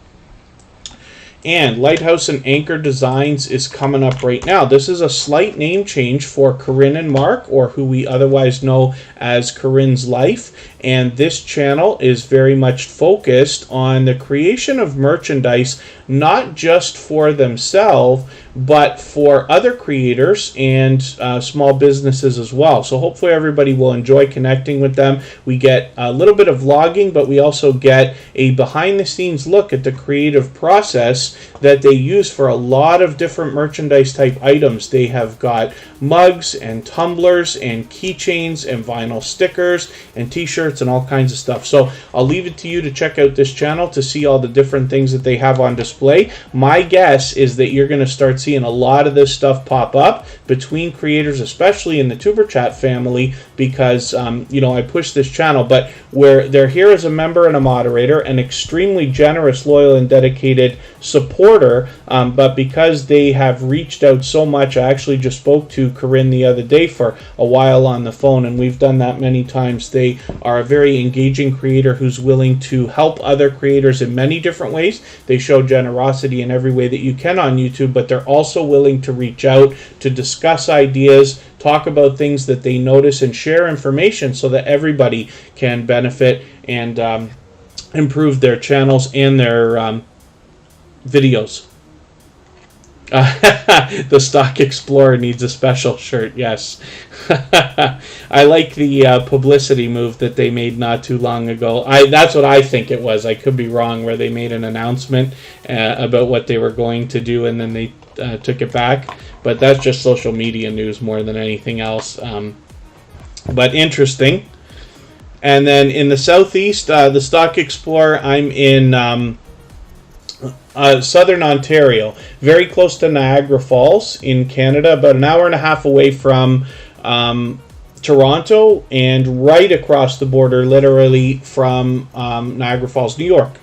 Speaker 1: And Lighthouse and Anchor Designs is coming up right now. This is a slight name change for Corinne and Mark, or who we otherwise know as Corinne's Life. And this channel is very much focused on the creation of merchandise, not just for themselves, but for other creators and small businesses as well. So hopefully everybody will enjoy connecting with them. We get a little bit of vlogging, but we also get a behind-the-scenes look at the creative process that they use for a lot of different merchandise type items. They have got mugs and tumblers and keychains and vinyl stickers and t-shirts and all kinds of stuff. So I'll leave it to you to check out this channel to see all the different things that they have on display. My guess is that you're going to start seeing a lot of this stuff pop up between creators, especially in the Tuber Chat family, because you know, I push this channel, but where they're here as a member and a moderator, an extremely generous, loyal, and dedicated supporter, but because they have reached out so much, I actually just spoke to Corinne the other day for a while on the phone, and we've done that many times. They are a very engaging creator who's willing to help other creators in many different ways. They show generosity in every way that you can on YouTube, but they're also willing to reach out to discuss ideas, talk about things that they notice, and share information so that everybody can benefit and improve their channels and their videos. The Stock Explorer needs a special shirt, yes. I like the publicity move that they made not too long ago. That's what I think it was. I could be wrong, where they made an announcement about what they were going to do and then they took it back. But that's just social media news more than anything else. But interesting. And then in the southeast, the Stock Explorer, I'm in southern Ontario, very close to Niagara Falls in Canada, about an hour and a half away from Toronto, and right across the border, literally, from Niagara Falls, New York.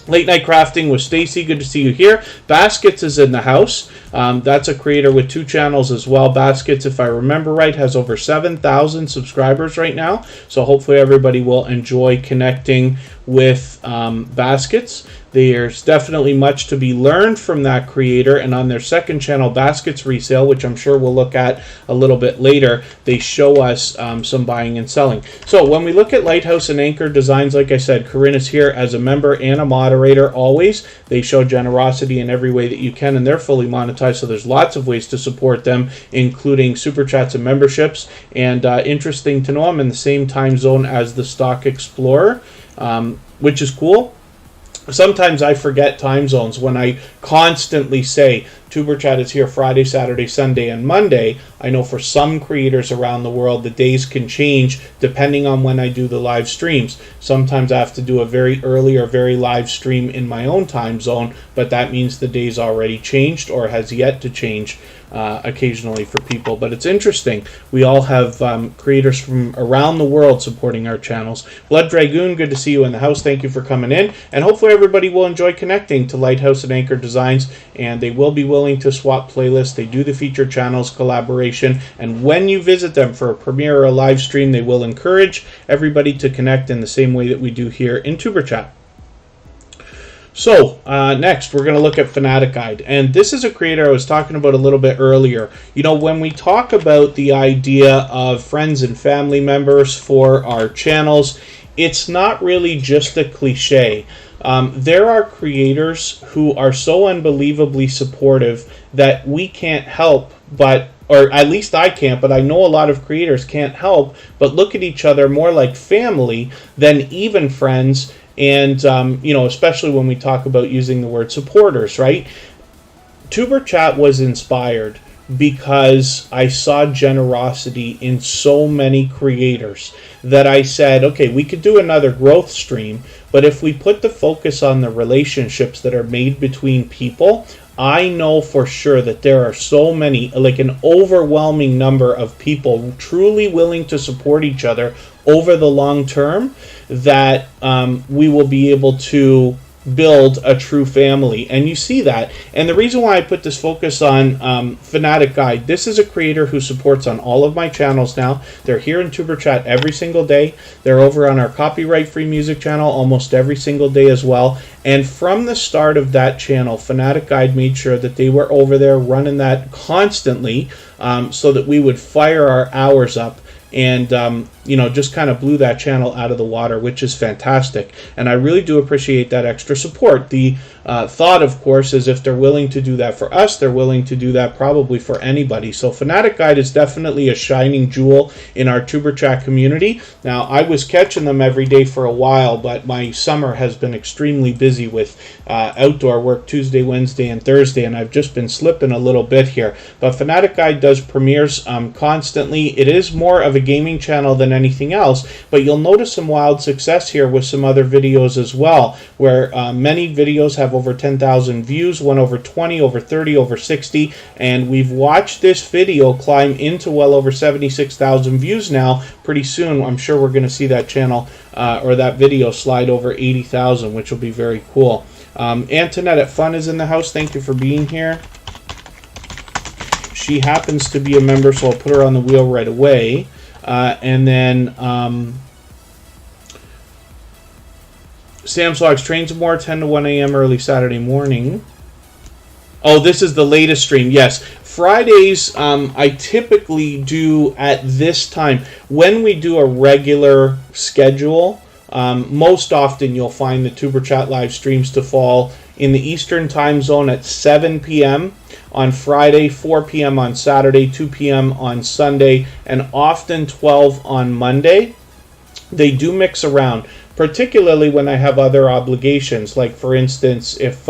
Speaker 1: Late Night Crafting with Stacy, good to see you here. Baskets is in the house. That's a creator with 2 channels as well. Baskets, if I remember right, has over 7,000 subscribers right now. So hopefully everybody will enjoy connecting with baskets. There's definitely much to be learned from that creator, and on their second channel, Baskets Resale, which I'm sure we'll look at a little bit later, they show us some buying and selling. So when we look at Lighthouse and Anchor Designs, like I said, Corinne is here as a member and a moderator always. They show generosity in every way that you can, and they're fully monetized, so there's lots of ways to support them, including super chats and memberships. And interesting to know, I'm in the same time zone as the Stock Explorer, which is cool. Sometimes I forget time zones when I constantly say Tuber Chat is here Friday, Saturday, Sunday, and Monday. I know for some creators around the world, the days can change depending on when I do the live streams. Sometimes I have to do a very early or very live stream in my own time zone, but that means the day's already changed or has yet to change occasionally for people. But it's interesting. We all have creators from around the world supporting our channels. Blood Dragoon, good to see you in the house. Thank you for coming in. And hopefully everybody will enjoy connecting to Lighthouse and Anchor Designs, and they will be willing to swap playlists. They do the featured channels collaboration, and when you visit them for a premiere or a live stream, they will encourage everybody to connect in the same way that we do here in Tuber Chat. So next we're going to look at Fanatic Guide, and this is a creator I was talking about a little bit earlier. You know, when we talk about the idea of friends and family members for our channels, it's not really just a cliche. There are creators who are so unbelievably supportive that we can't help but, or at least I can't, but I know a lot of creators can't help but look at each other more like family than even friends. And, you know, especially when we talk about using the word supporters, right? Tuber Chat was inspired because I saw generosity in so many creators that I said, okay, we could do another growth stream, but if we put the focus on the relationships that are made between people, I know for sure that there are so many, like an overwhelming number of people truly willing to support each other over the long term, that we will be able to build a true family. And you see that. And the reason why I put this focus on Fanatic Guide, this is a creator who supports on all of my channels now. They're here in Tuber Chat every single day. They're over on our copyright-free music channel almost every single day as well. And from the start of that channel, Fanatic Guide made sure that they were over there running that constantly, so that we would fire our hours up. And, you know, just kind of blew that channel out of the water, which is fantastic. And I really do appreciate that extra support. The thought, of course, is if they're willing to do that for us, they're willing to do that probably for anybody. So Fanatic Guide is definitely a shining jewel in our Tuber Chat community. Now, I was catching them every day for a while, but my summer has been extremely busy with outdoor work Tuesday, Wednesday, and Thursday, and I've just been slipping a little bit here. But Fanatic Guide does premieres constantly. It is more of a gaming channel than anything else, but you'll notice some wild success here with some other videos as well, where many videos have over 10,000 views, one over 20, over 30, over 60, and we've watched this video climb into well over 76,000 views now. Pretty soon, I'm sure we're going to see that channel or that video slide over 80,000, which will be very cool. Antoinette at Fun is in the house. Thank you for being here. She happens to be a member, so I'll put her on the wheel right away. And then Sam Slogs trains more 10 to 1 a.m. early Saturday morning. Oh, this is the latest stream. Yes. Fridays, I typically do at this time. When we do a regular schedule, most often you'll find the Tuber Chat live streams to fall in the Eastern time zone at 7 p.m. on Friday, 4 p.m. on Saturday, 2 p.m. on Sunday, and often 12 on Monday. They do mix around, particularly when I have other obligations. Like, for instance, if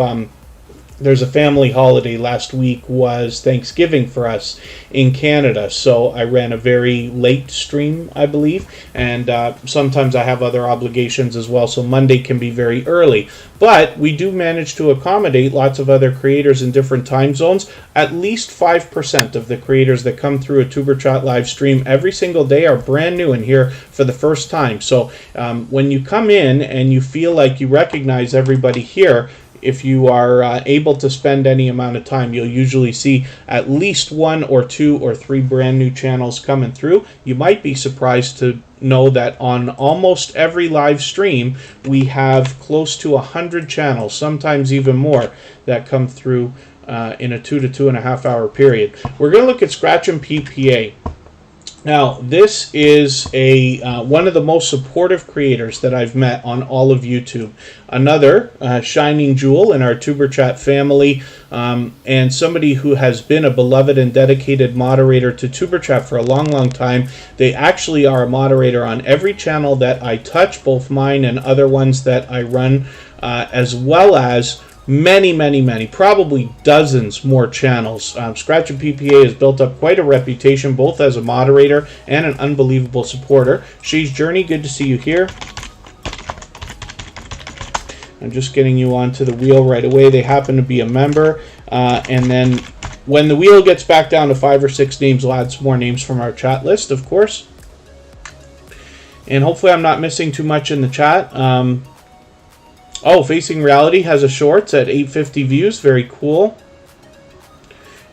Speaker 1: there's a family holiday, last week was Thanksgiving for us in Canada, so I ran a very late stream, I believe, and sometimes I have other obligations as well, so Monday can be very early. But we do manage to accommodate lots of other creators in different time zones. At least 5% of the creators that come through a Tuber Chat live stream every single day are brand new and here for the first time. So when you come in and you feel like you recognize everybody here, if you are able to spend any amount of time, you'll usually see at least 1 or 2 or 3 brand new channels coming through. You might be surprised to know that on almost every live stream, we have close to 100 channels, sometimes even more, that come through in a 2 to 2.5 hour period. We're going to look at Scratch and PPA. Now, this is one of the most supportive creators that I've met on all of YouTube. Another shining jewel in our TuberChat family, and somebody who has been a beloved and dedicated moderator to TuberChat for a long, long time. They actually are a moderator on every channel that I touch, both mine and other ones that I run, as well as many, probably dozens more channels. Scratch and PPA has built up quite a reputation, both as a moderator and an unbelievable supporter. She's Journey, good to see you here. I'm just getting you onto the wheel right away. They happen to be a member, and then when the wheel gets back down to 5 or 6 names, we'll add some more names from our chat list, of course. And hopefully I'm not missing too much in the chat. Oh, Facing Reality has a shorts at 850 views. Very cool.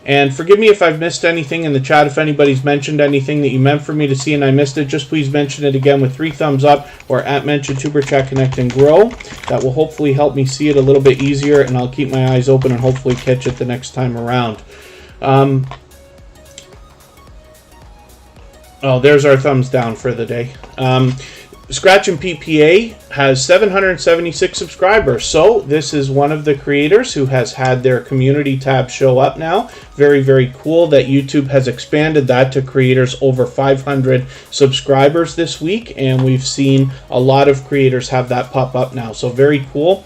Speaker 1: And forgive me if I've missed anything in the chat. If anybody's mentioned anything that you meant for me to see and I missed it, just please mention it again with 3 thumbs up or at mention TuberChat Connect and Grow. That will hopefully help me see it a little bit easier, and I'll keep my eyes open and hopefully catch it the next time around. Oh, there's our thumbs down for the day. Scratch and PPA has 776 subscribers, so this is one of the creators who has had their community tab show up now. Very, very cool that YouTube has expanded that to creators over 500 subscribers this week, and we've seen a lot of creators have that pop up now, so very cool.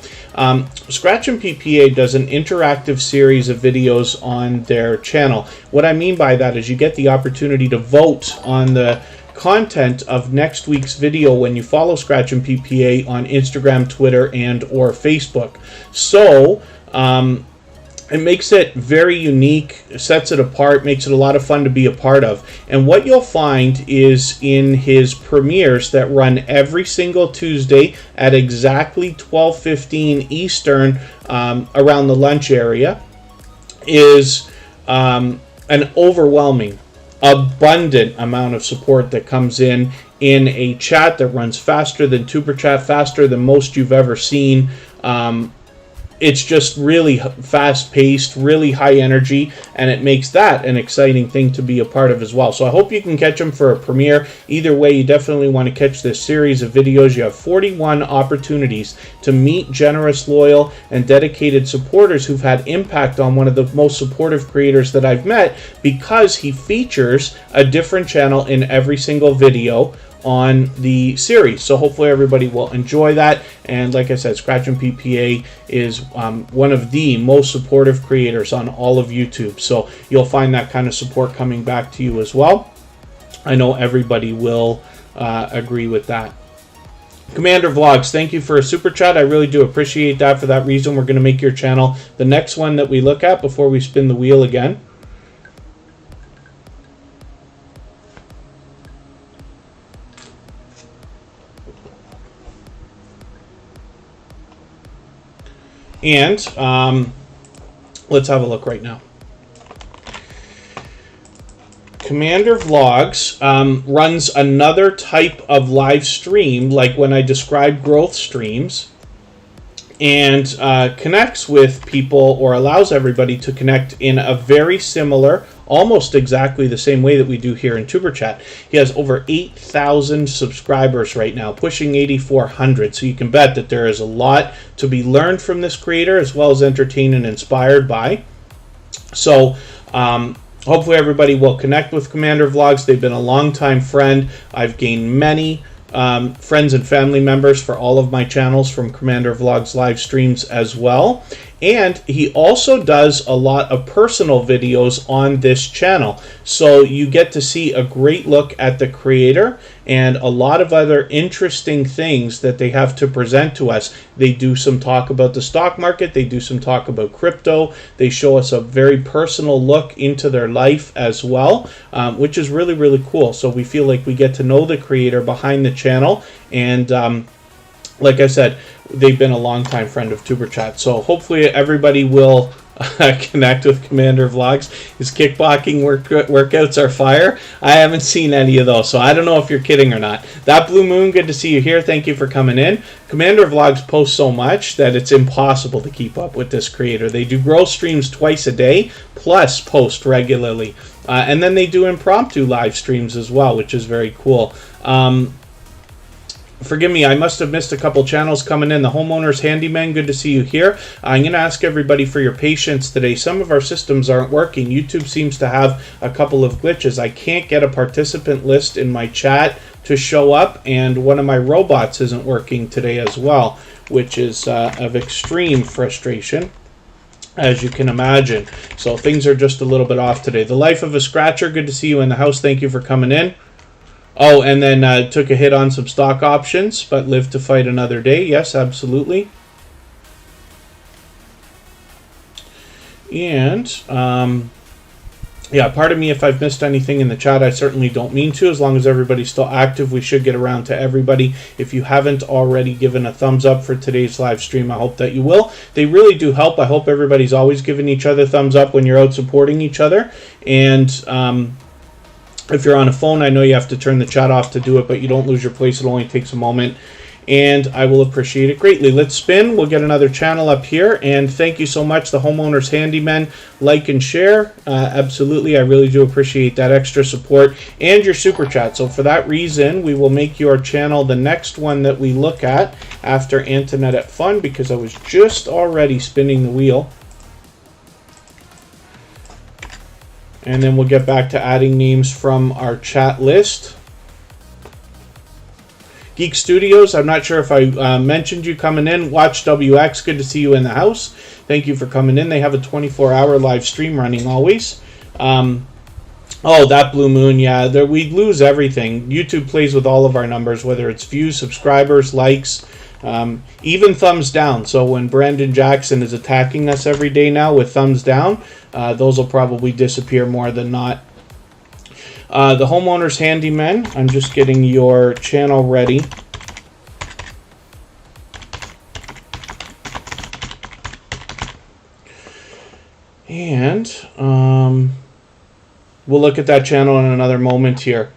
Speaker 1: Scratch and PPA does an interactive series of videos on their channel. What I mean by that is you get the opportunity to vote on the content of next week's video when you follow Scratch and PPA on Instagram, Twitter, and or Facebook. So it makes it very unique, sets it apart, makes it a lot of fun to be a part of. And what you'll find is in his premieres that run every single Tuesday at exactly 12:15 Eastern around the lunch area is an overwhelming, abundant amount of support that comes in a chat that runs faster than TuberChat, faster than most you've ever seen. It's just really fast-paced, really high energy, and it makes that an exciting thing to be a part of as well. So I hope you can catch them for a premiere. Either way, you definitely want to catch this series of videos. You have 41 opportunities to meet generous, loyal, and dedicated supporters who've had impact on one of the most supportive creators that I've met, because he features a different channel in every single video on the series. So hopefully everybody will enjoy that. And like I said, Scratch and PPA is one of the most supportive creators on all of YouTube. So you'll find that kind of support coming back to you as well. I know everybody will agree with that. Commander Vlogs, thank you for a super chat. I really do appreciate that. For that reason, we're going to make your channel the next one that we look at before we spin the wheel again. And let's have a look right now. Commander Vlogs runs another type of live stream, like when I describe growth streams, and connects with people, or allows everybody to connect in a very similar, almost exactly the same way that we do here in TuberChat. He has over 8,000 subscribers right now, pushing 8,400. So you can bet that there is a lot to be learned from this creator, as well as entertained and inspired by. So hopefully everybody will connect with Commander Vlogs. They've been a long-time friend. I've gained many friends and family members for all of my channels from Commander Vlogs live streams as well. And he also does a lot of personal videos on this channel. So you get to see a great look at the creator and a lot of other interesting things that they have to present to us. They do some talk about the stock market. They do some talk about crypto. They show us a very personal look into their life as well, which is really, really cool. So we feel like we get to know the creator behind the channel, and like I said, they've been a longtime friend of Superchat. So hopefully everybody will connect with Commander Vlogs. His kickboxing workouts are fire. I haven't seen any of those, so I don't know if you're kidding or not. That Blue Moon, good to see you here. Thank you for coming in. Commander Vlogs posts so much that it's impossible to keep up with this creator. They do grow streams twice a day, plus post regularly. And then they do impromptu live streams as well, which is very cool. Forgive me, I must have missed a couple channels coming in. The Homeowner's Handyman, good to see you here. I'm going to ask everybody for your patience today. Some of our systems aren't working. YouTube seems to have a couple of glitches. I can't get a participant list in my chat to show up, and one of my robots isn't working today as well, which is of extreme frustration, as you can imagine. So things are just a little bit off today. The Life of a Scratcher, good to see you in the house. Thank you for coming in. Oh, and then took a hit on some stock options, but live to fight another day. Yes, absolutely. And, yeah, pardon me if I've missed anything in the chat. I certainly don't mean to. As long as everybody's still active, we should get around to everybody. If you haven't already given a thumbs up for today's live stream, I hope that you will. They really do help. I hope everybody's always giving each other thumbs up when you're out supporting each other. And, if you're on a phone, I know you have to turn the chat off to do it, but you don't lose your place. It only takes a moment, and I will appreciate it greatly. Let's spin. We'll get another channel up here, and thank you so much, the Homeowner's Handyman. Like and share. Absolutely, I really do appreciate that extra support and your super chat. So for that reason, we will make your channel the next one that we look at after Antoinette at Fun, because I was just already spinning the wheel. And then we'll get back to adding names from our chat list. Geek Studios, I'm not sure if I mentioned you coming in. Watch WX, good to see you in the house. Thank you for coming in. They have a 24-hour live stream running always. Oh, that Blue Moon, yeah. We lose everything. YouTube plays with all of our numbers, whether it's views, subscribers, likes, even thumbs down. So when Brandon Jackson is attacking us every day now with thumbs down, those will probably disappear more than not. The Homeowner's Handyman, I'm just getting your channel ready. And we'll look at that channel in another moment here.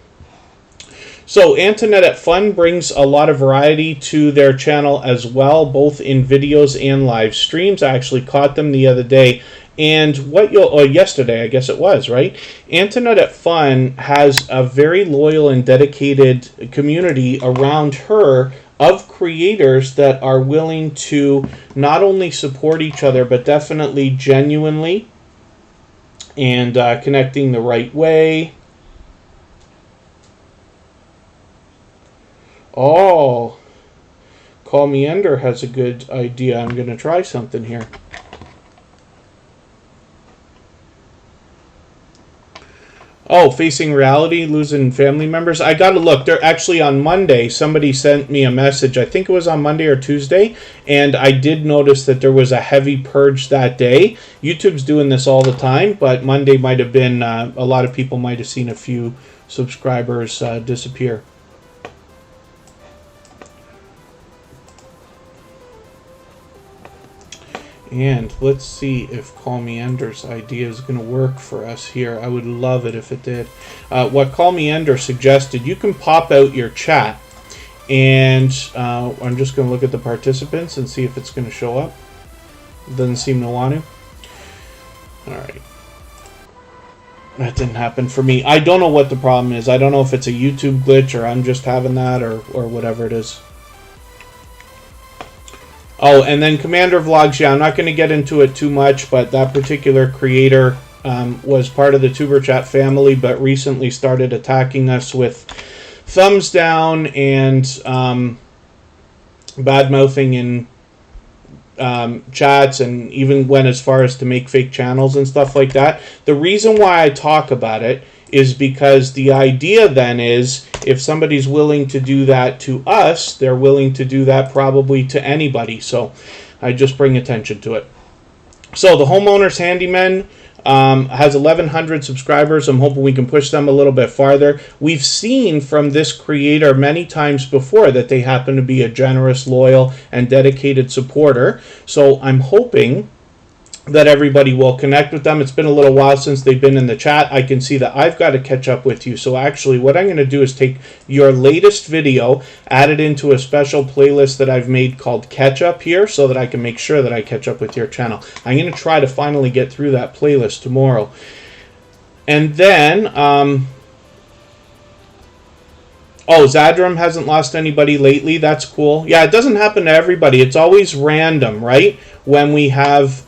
Speaker 1: So Antoinette at Fun brings a lot of variety to their channel as well, both in videos and live streams. I actually caught them the other day. And what yesterday, I guess it was, right? Antoinette at Fun has a very loyal and dedicated community around her of creators that are willing to not only support each other, but definitely genuinely and connecting the right way. Oh, Call Me Ender has a good idea. I'm going to try something here. Oh, facing reality, losing family members. I got to look. They're actually on Monday. Somebody sent me a message. I think it was on Monday or Tuesday. And I did notice that there was a heavy purge that day. YouTube's doing this all the time. But Monday might have been, a lot of people might have seen a few subscribers disappear. And let's see if Call Me Ender's idea is going to work for us here. I would love it if it did. What Call Me Ender suggested, you can pop out your chat. And I'm just going to look at the participants and see if it's going to show up. It doesn't seem to want to. Alright. That didn't happen for me. I don't know what the problem is. I don't know if it's a YouTube glitch or I'm just having that or whatever it is. Oh, and then Commander Vlogs, yeah, I'm not going to get into it too much, but that particular creator was part of the Superchat family, but recently started attacking us with thumbs down and bad-mouthing in chats, and even went as far as to make fake channels and stuff like that. The reason why I talk about it is because the idea then is if somebody's willing to do that to us, they're willing to do that probably to anybody. So I just bring attention to it. So the Homeowner's Handyman, has 1,100 subscribers. I'm hoping we can push them a little bit farther. We've seen from this creator many times before that they happen to be a generous, loyal, and dedicated supporter. So I'm hoping that everybody will connect with them. It's been a little while since they've been in the chat. I can see that I've got to catch up with you. So actually what I'm going to do is take your latest video, add it into a special playlist that I've made called Catch Up here so that I can make sure that I catch up with your channel. I'm going to try to finally get through that playlist tomorrow. And then, oh, Zadram hasn't lost anybody lately. That's cool. Yeah, it doesn't happen to everybody. It's always random, right? When we have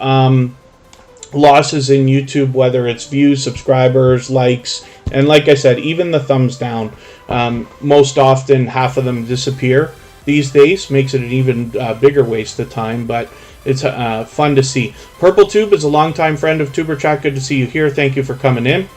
Speaker 1: losses in YouTube, whether it's views, subscribers, likes, and like I said, even the thumbs down, most often half of them disappear these days. Makes it an even bigger waste of time, but it's fun to see. Purple Tube is a longtime friend of Superchat. Good to see you here. Thank you for coming in.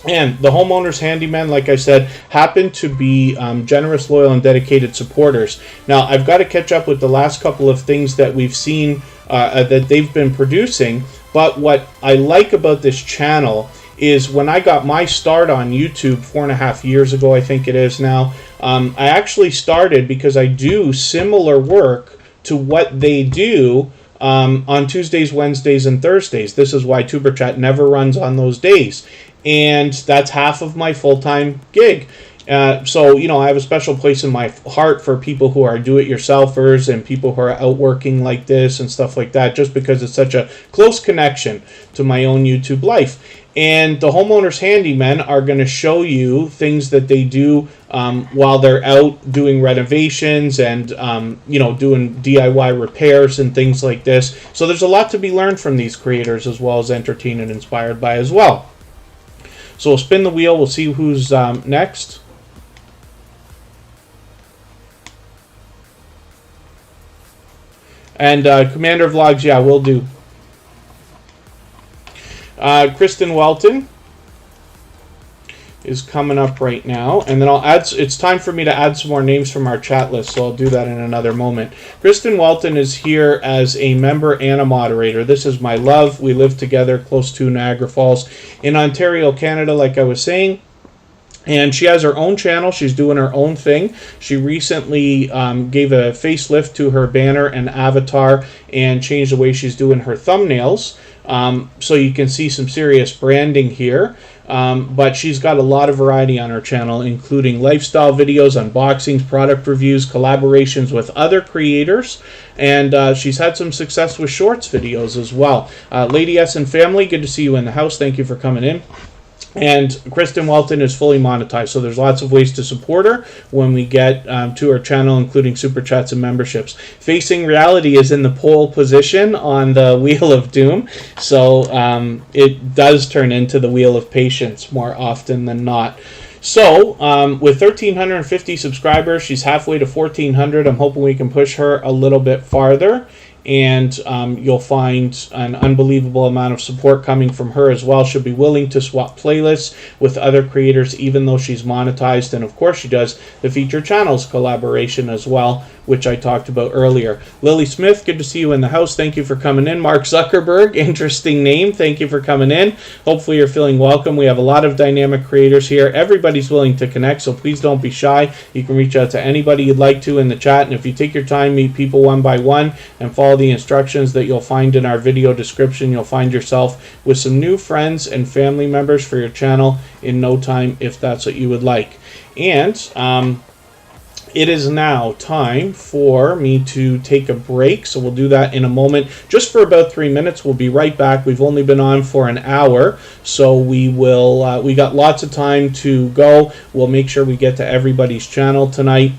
Speaker 1: And the homeowners handyman, like I said, happen to be generous, loyal, and dedicated supporters. Now, I've got to catch up with the last couple of things that we've seen that they've been producing. But what I like about this channel is when I got my start on YouTube 4.5 years ago, I think it is now, I actually started because I do similar work to what they do on Tuesdays, Wednesdays, and Thursdays. This is why Superchat never runs on those days. And that's half of my full-time gig. So, you know, I have a special place in my heart for people who are do-it-yourselfers and people who are out working like this and stuff like that, just because it's such a close connection to my own YouTube life. And the homeowners handymen are going to show you things that they do while they're out doing renovations and, you know, doing DIY repairs and things like this. So there's a lot to be learned from these creators, as well as entertained and inspired by as well. So we'll spin the wheel. We'll see who's next. And Commander Vlogs, yeah, we'll do. Kristen Welton is coming up right now, and then I'll add. It's time for me to add some more names from our chat list, so I'll do that in another moment. Kristen Welton is here as a member and a moderator. This is my love. We live together close to Niagara Falls in Ontario, Canada, like I was saying. And she has her own channel. She's doing her own thing. She recently gave a facelift to her banner and avatar and changed the way she's doing her thumbnails. So you can see some serious branding here. But she's got a lot of variety on her channel, including lifestyle videos, unboxings, product reviews, collaborations with other creators, and she's had some success with shorts videos as well. Lady S and family, good to see you in the house. Thank you for coming in. And Kristen Welton is fully monetized, so there's lots of ways to support her when we get to her channel, including super chats and memberships. Facing Reality is in the pole position on the Wheel of Doom, so it does turn into the Wheel of Patience more often than not. So, with 1,350 subscribers, she's halfway to 1,400. I'm hoping we can push her a little bit farther. And you'll find an unbelievable amount of support coming from her as well. She'll be willing to swap playlists with other creators, even though she's monetized. And of course, she does the feature channels collaboration as well, which I talked about earlier. Lily Smith, good to see you in the house. Thank you for coming in. Mark Zuckerberg, interesting name. Thank you for coming in. Hopefully you're feeling welcome. We have a lot of dynamic creators here. Everybody's willing to connect, so please don't be shy. You can reach out to anybody you'd like to in the chat. And if you take your time, meet people one by one, and follow the instructions that you'll find in our video description, you'll find yourself with some new friends and family members for your channel in no time, if that's what you would like. And it is now time for me to take a break, so we'll do that in a moment, just for about 3 minutes. We'll be right back. We've only been on for an hour, so we got lots of time to go. We'll make sure we get to everybody's channel tonight,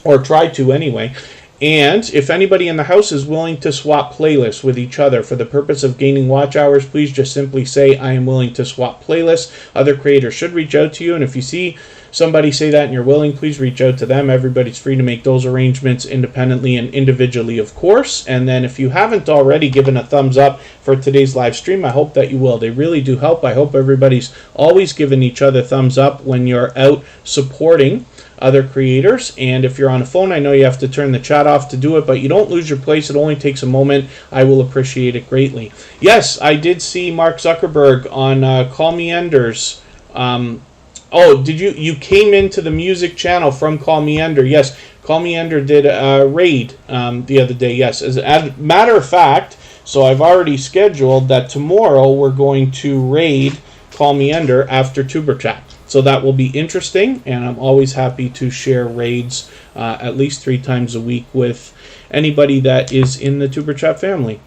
Speaker 1: or try to anyway. And if anybody in the house is willing to swap playlists with each other for the purpose of gaining watch hours, please just simply say, I am willing to swap playlists. Other creators should reach out to you, and if you see somebody say that and you're willing, please reach out to them. Everybody's free to make those arrangements independently and individually, of course. And then if you haven't already given a thumbs up for today's live stream, I hope that you will. They really do help. I hope everybody's always giving each other thumbs up when you're out supporting other creators. And if you're on a phone, I know you have to turn the chat off to do it, but you don't lose your place. It only takes a moment. I will appreciate it greatly. Yes, I did see Mark Zuckerberg on Call Me Enders. Oh, did you came into the music channel from Call Me Ender? Yes, Call Me Ender did a raid the other day. Yes, as a matter of fact, so I've already scheduled that tomorrow we're going to raid Call Me Ender after Superchat. So that will be interesting, and I'm always happy to share raids at least 3 times a week with anybody that is in the Superchat family.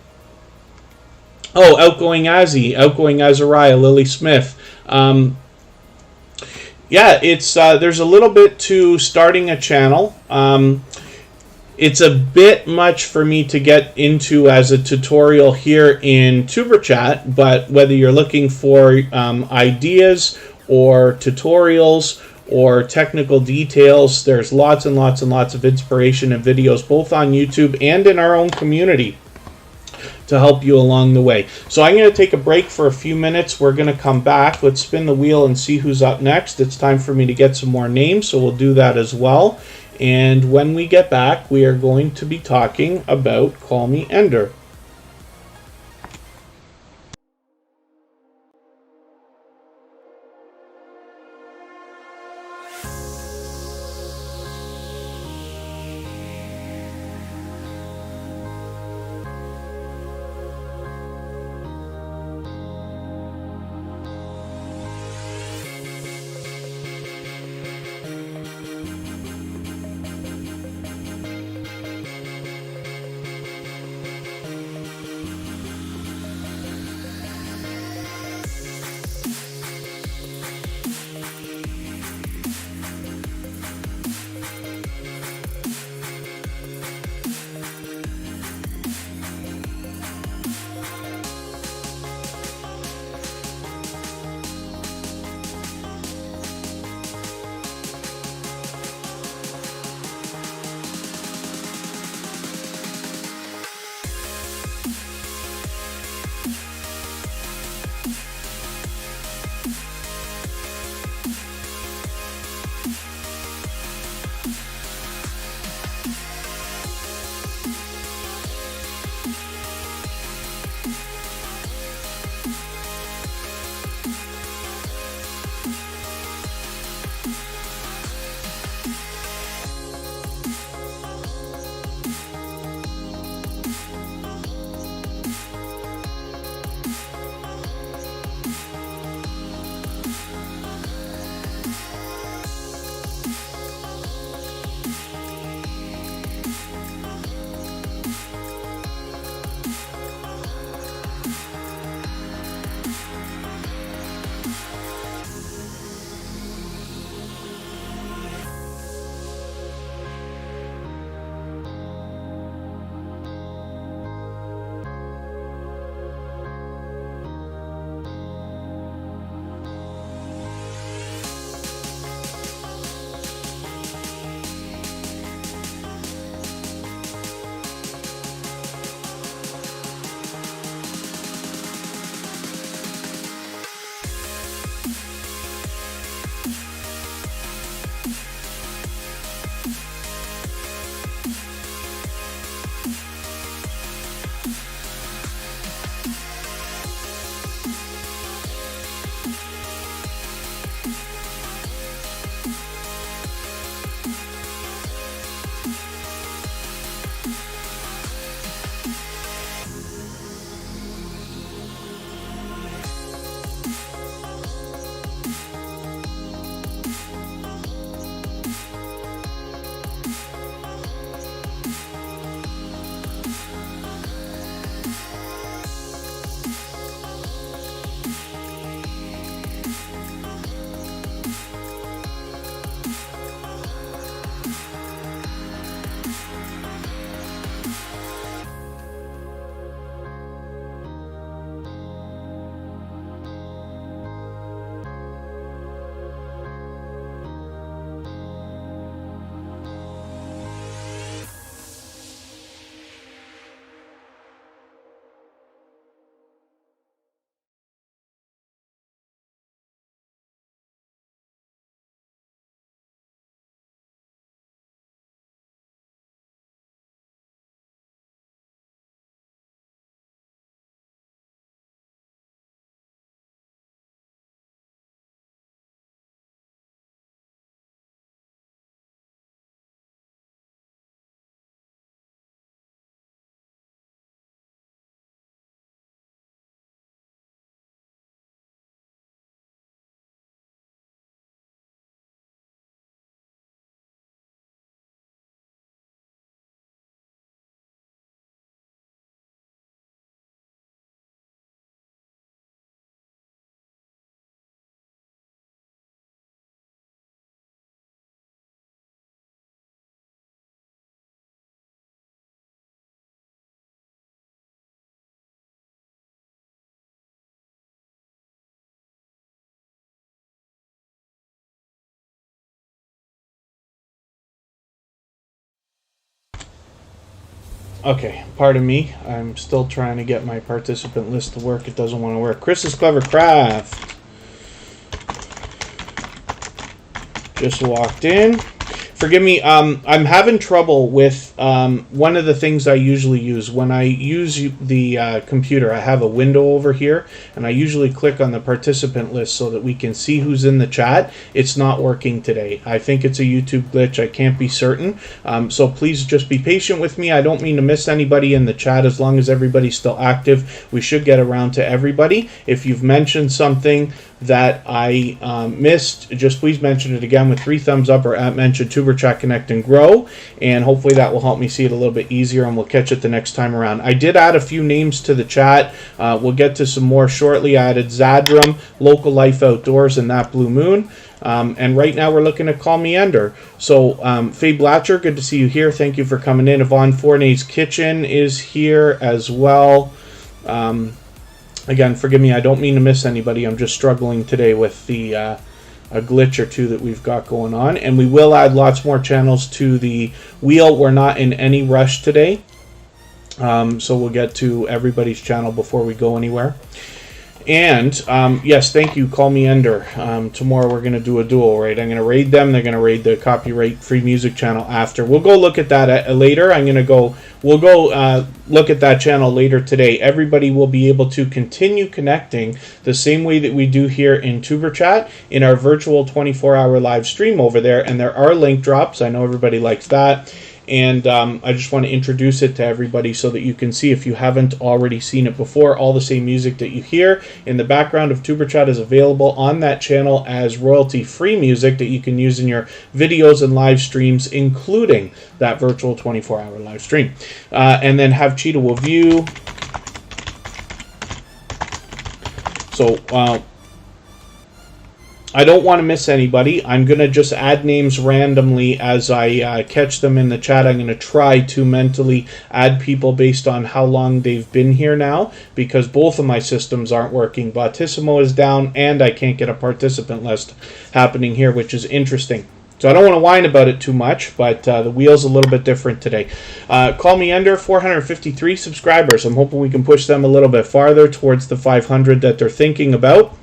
Speaker 1: Oh, Outgoing Azariah, Lily Smith. Yeah, it's there's a little bit to starting a channel. It's a bit much for me to get into as a tutorial here in Superchat, but whether you're looking for ideas or tutorials or technical details, there's lots and lots and lots of inspiration and videos both on YouTube and in our own community to help you along the way. So I'm going to take a break for a few minutes. We're going to come back. Let's spin the wheel and see who's up next. It's time for me to get some more names, so we'll do that as well. And when we get back, we are going to be talking about Call Me Ender. Okay, pardon me. I'm still trying to get my participant list to work. It doesn't want to work. Chris's Clever Craft just walked in. Forgive me, I'm having trouble with one of the things I usually use. When I use the computer, I have a window over here, and I usually click on the participant list so that we can see who's in the chat. It's not working today. I think it's a YouTube glitch. I can't be certain. So please just be patient with me. I don't mean to miss anybody in the chat. As long as everybody's still active, we should get around to everybody. If you've mentioned something that I missed, just please mention it again with 3 thumbs up or at mention Superchat Connect and Grow, and hopefully that will help me see it a little bit easier, and we'll catch it the next time around. I did add a few names to the chat. We'll get to some more shortly. I added Zadrum, Local Life Outdoors, and That Blue Moon. And right now we're looking at Call Me Ender. So Faye Blatcher, good to see you here. Thank you for coming in. Yvonne Fournet's Kitchen is here as well. Again, forgive me, I don't mean to miss anybody. I'm just struggling today with the a glitch or two that we've got going on. And we will add lots more channels to the wheel. We're not in any rush today. So we'll get to everybody's channel before we go anywhere. And, yes, thank you, Call Me Ender. Tomorrow we're going to do a duel raid. I'm going to raid them. They're going to raid the copyright-free music channel after. We'll go look at that later. We'll go look at that channel later today. Everybody will be able to continue connecting the same way that we do here in TuberChat in our virtual 24-hour live stream over there. And there are link drops. I know everybody likes that. And I just want to introduce it to everybody so that you can see, if you haven't already seen it before, all the same music that you hear in the background of TuberChat is available on that channel as royalty-free music that you can use in your videos and live streams, including that virtual 24-hour live stream. And then Have Cheetah Will View. So I don't want to miss anybody. I'm going to just add names randomly as I catch them in the chat. I'm going to try to mentally add people based on how long they've been here now, because both of my systems aren't working. Bautissimo is down, and I can't get a participant list happening here, which is interesting. So I don't want to whine about it too much, but the wheel's a little bit different today. Call Me Ender, 453 subscribers. I'm hoping we can push them a little bit farther towards the 500 that they're thinking about.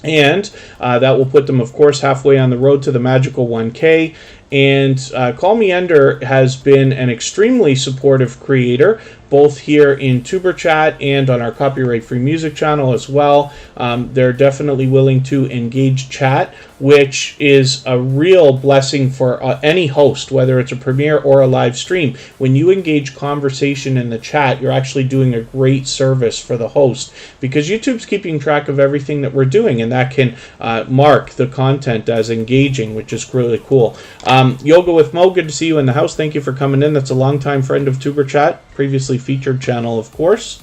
Speaker 1: And that will put them, of course, halfway on the road to the magical 1K. And Call Me Ender has been an extremely supportive creator, both here in TuberChat and on our copyright-free music channel as well. They're definitely willing to engage chat, which is a real blessing for any host, whether it's a premiere or a live stream. When you engage conversation in the chat, you're actually doing a great service for the host, because YouTube's keeping track of everything that we're doing, and that can mark the content as engaging, which is really cool. Yoga with Mo, good to see you in the house. Thank you for coming in. That's a longtime friend of TuberChat, previously featured channel, of course.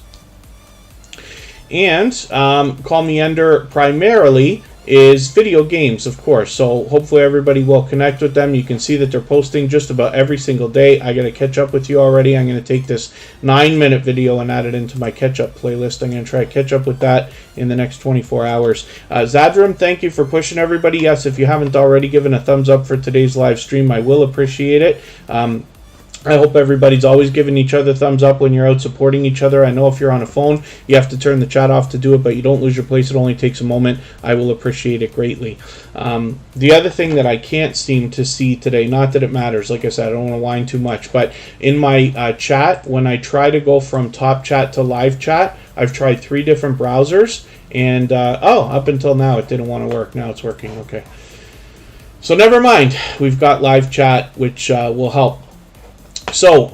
Speaker 1: And Call Me Ender primarily is video games, of course. So hopefully everybody will connect with them. You can see that they're posting just about every single day. I got to catch up with you already. I'm going to take this 9-minute video and add it into my catch-up playlist. I'm going to try to catch up with that in the next 24 hours. Zadrum, thank you for pushing everybody. Yes, if you haven't already given a thumbs up for today's live stream, I will appreciate it. I hope everybody's always giving each other thumbs up when you're out supporting each other. I know if you're on a phone, you have to turn the chat off to do it, but you don't lose your place. It only takes a moment. I will appreciate it greatly. The other thing that I can't seem to see today, not that it matters, like I said, I don't want to whine too much, but in my chat, when I try to go from top chat to live chat, I've tried 3 different browsers, and up until now it didn't want to work. Now it's working. Okay. So never mind. We've got live chat, which will help. So,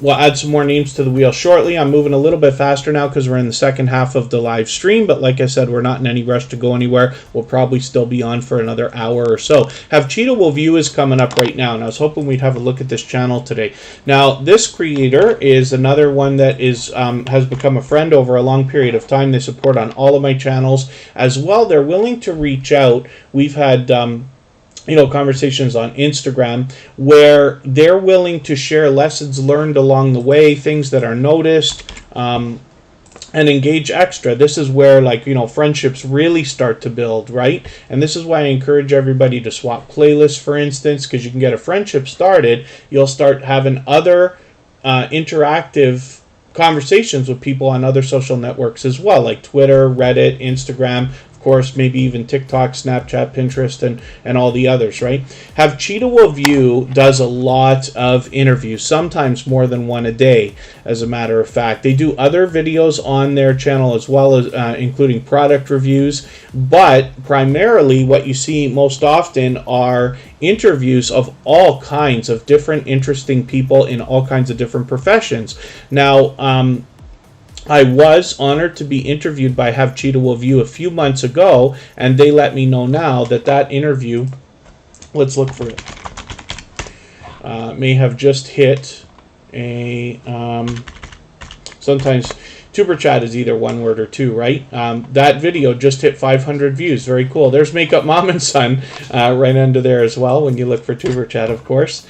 Speaker 1: we'll add some more names to the wheel shortly. I'm moving a little bit faster now because we're in the second half of the live stream. But like I said, we're not in any rush to go anywhere. We'll probably still be on for another hour or so. Have Cheetah Will View is coming up right now. And I was hoping we'd have a look at this channel today. Now, this creator is another one that is has become a friend over a long period of time. They support on all of my channels as well. They're willing to reach out. We've had conversations on Instagram where they're willing to share lessons learned along the way, things that are noticed, and engage extra. This is where, friendships really start to build, right? And this is why I encourage everybody to swap playlists, for instance, because you can get a friendship started. You'll start having other interactive conversations with people on other social networks as well, like Twitter, Reddit, Instagram, of course, maybe even TikTok, Snapchat, Pinterest, and all the others, right? Have Cheetah Will View does a lot of interviews, sometimes more than one a day, as a matter of fact. They do other videos on their channel as well, as including product reviews, but primarily what you see most often are interviews of all kinds of different interesting people in all kinds of different professions. Now, I was honored to be interviewed by Have Cheetah Will View a few months ago, and they let me know now that that interview, let's look for it, may have just hit a, sometimes Superchat is either one word or two, right? That video just hit 500 views. Very cool. There's Makeup Mom and Son right under there as well when you look for Superchat, of course.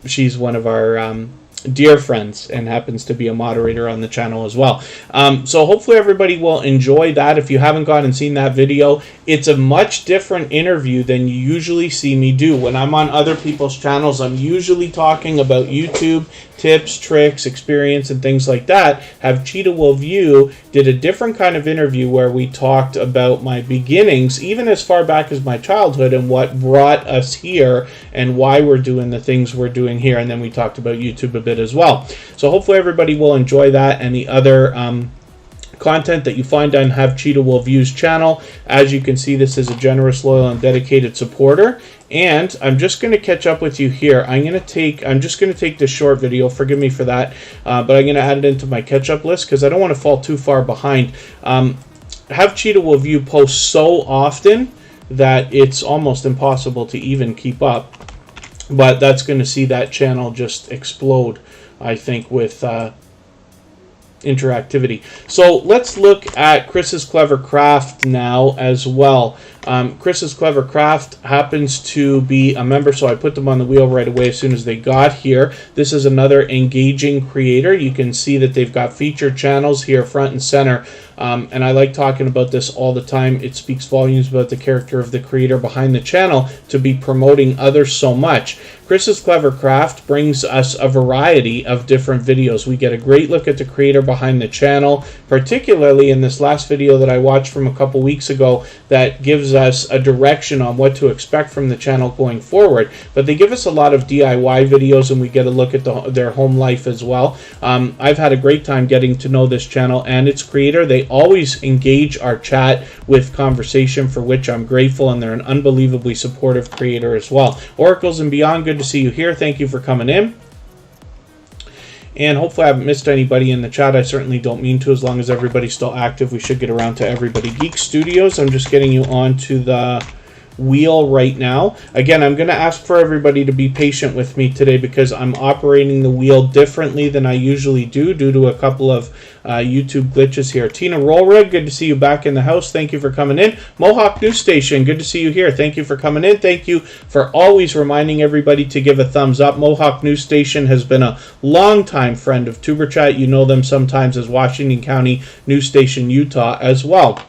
Speaker 1: She's one of our dear friends and happens to be a moderator on the channel as well. So hopefully everybody will enjoy that. If you haven't gone and seen that video, it's a much different interview than you usually see me do. When I'm on other people's channels, I'm usually talking about YouTube tips, tricks, experience, and things like that. Have Cheetah Will View did a different kind of interview where we talked about my beginnings, even as far back as my childhood, and what brought us here and why we're doing the things we're doing here. And then we talked about YouTube a bit as well. So hopefully everybody will enjoy that and the other content that you find on Have Cheetah Will View's channel. As you can see, this is a generous, loyal, and dedicated supporter. And I'm just going to catch up with you here. I'm just going to take this short video. Forgive me for that, but I'm going to add it into my catch-up list because I don't want to fall too far behind. Have Cheetah Will View posts so often that it's almost impossible to even keep up. But that's going to see that channel just explode, I think, with interactivity. So let's look at Chris's Clever Craft now as well. Chris's Clever Craft happens to be a member, so I put them on the wheel right away as soon as they got here. This is another engaging creator. You can see that they've got featured channels here front and center. And I like talking about this all the time. It speaks volumes about the character of the creator behind the channel to be promoting others so much. Chris's Clever Craft brings us a variety of different videos. We get a great look at the creator behind the channel, particularly in this last video that I watched from a couple weeks ago that gives us a direction on what to expect from the channel going forward. But they give us a lot of DIY videos and we get a look at their home life as well. I've had a great time getting to know this channel and its creator. They always engage our chat with conversation, for which I'm grateful, and they're an unbelievably supportive creator as well. Oracles and Beyond, good to see you here. Thank you for coming in. And hopefully I haven't missed anybody in the chat. I certainly don't mean to. As long as everybody's still active, we should get around to everybody. Geek Studios, I'm just getting you onto the wheel right now. Again, I'm going to ask for everybody to be patient with me today because I'm operating the wheel differently than I usually do due to a couple of YouTube glitches here. Tina Rollred, good to see you back in the house. Thank you for coming in. Mohawk News Station, good to see you here. Thank you for coming in. Thank you for always reminding everybody to give a thumbs up. Mohawk News Station has been a longtime friend of TuberChat. You know them sometimes as Washington County News Station, Utah as well.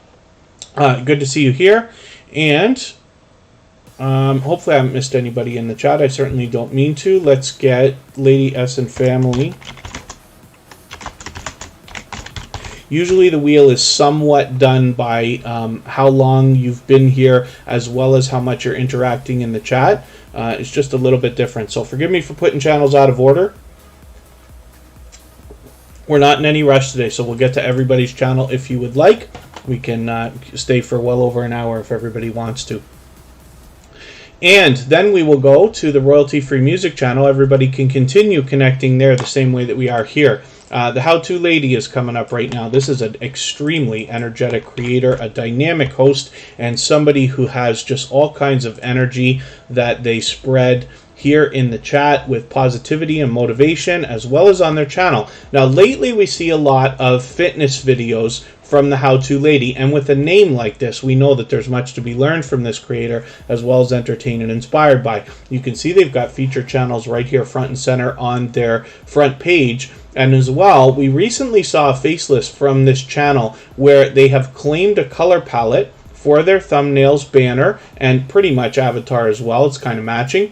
Speaker 1: Good to see you here. And hopefully I haven't missed anybody in the chat. I certainly don't mean to. Let's get Lady S and family. Usually the wheel is somewhat done by how long you've been here as well as how much you're interacting in the chat. It's just a little bit different. So forgive me for putting channels out of order. We're not in any rush today, so we'll get to everybody's channel if you would like. We can stay for well over an hour if everybody wants to. And then we will go to the royalty-free music channel. Everybody can continue connecting there the same way that we are here. The How-To Lady is coming up right now. This is an extremely energetic creator, a dynamic host, and somebody who has just all kinds of energy that they spread here in the chat with positivity and motivation, as well as on their channel. Now, lately we see a lot of fitness videos from the How-To Lady, and with a name like this, we know that there's much to be learned from this creator, as well as entertained and inspired by. You can see they've got featured channels right here front and center on their front page. And as well, we recently saw a facelist from this channel where they have claimed a color palette for their thumbnails, banner, and pretty much avatar as well. It's kind of matching.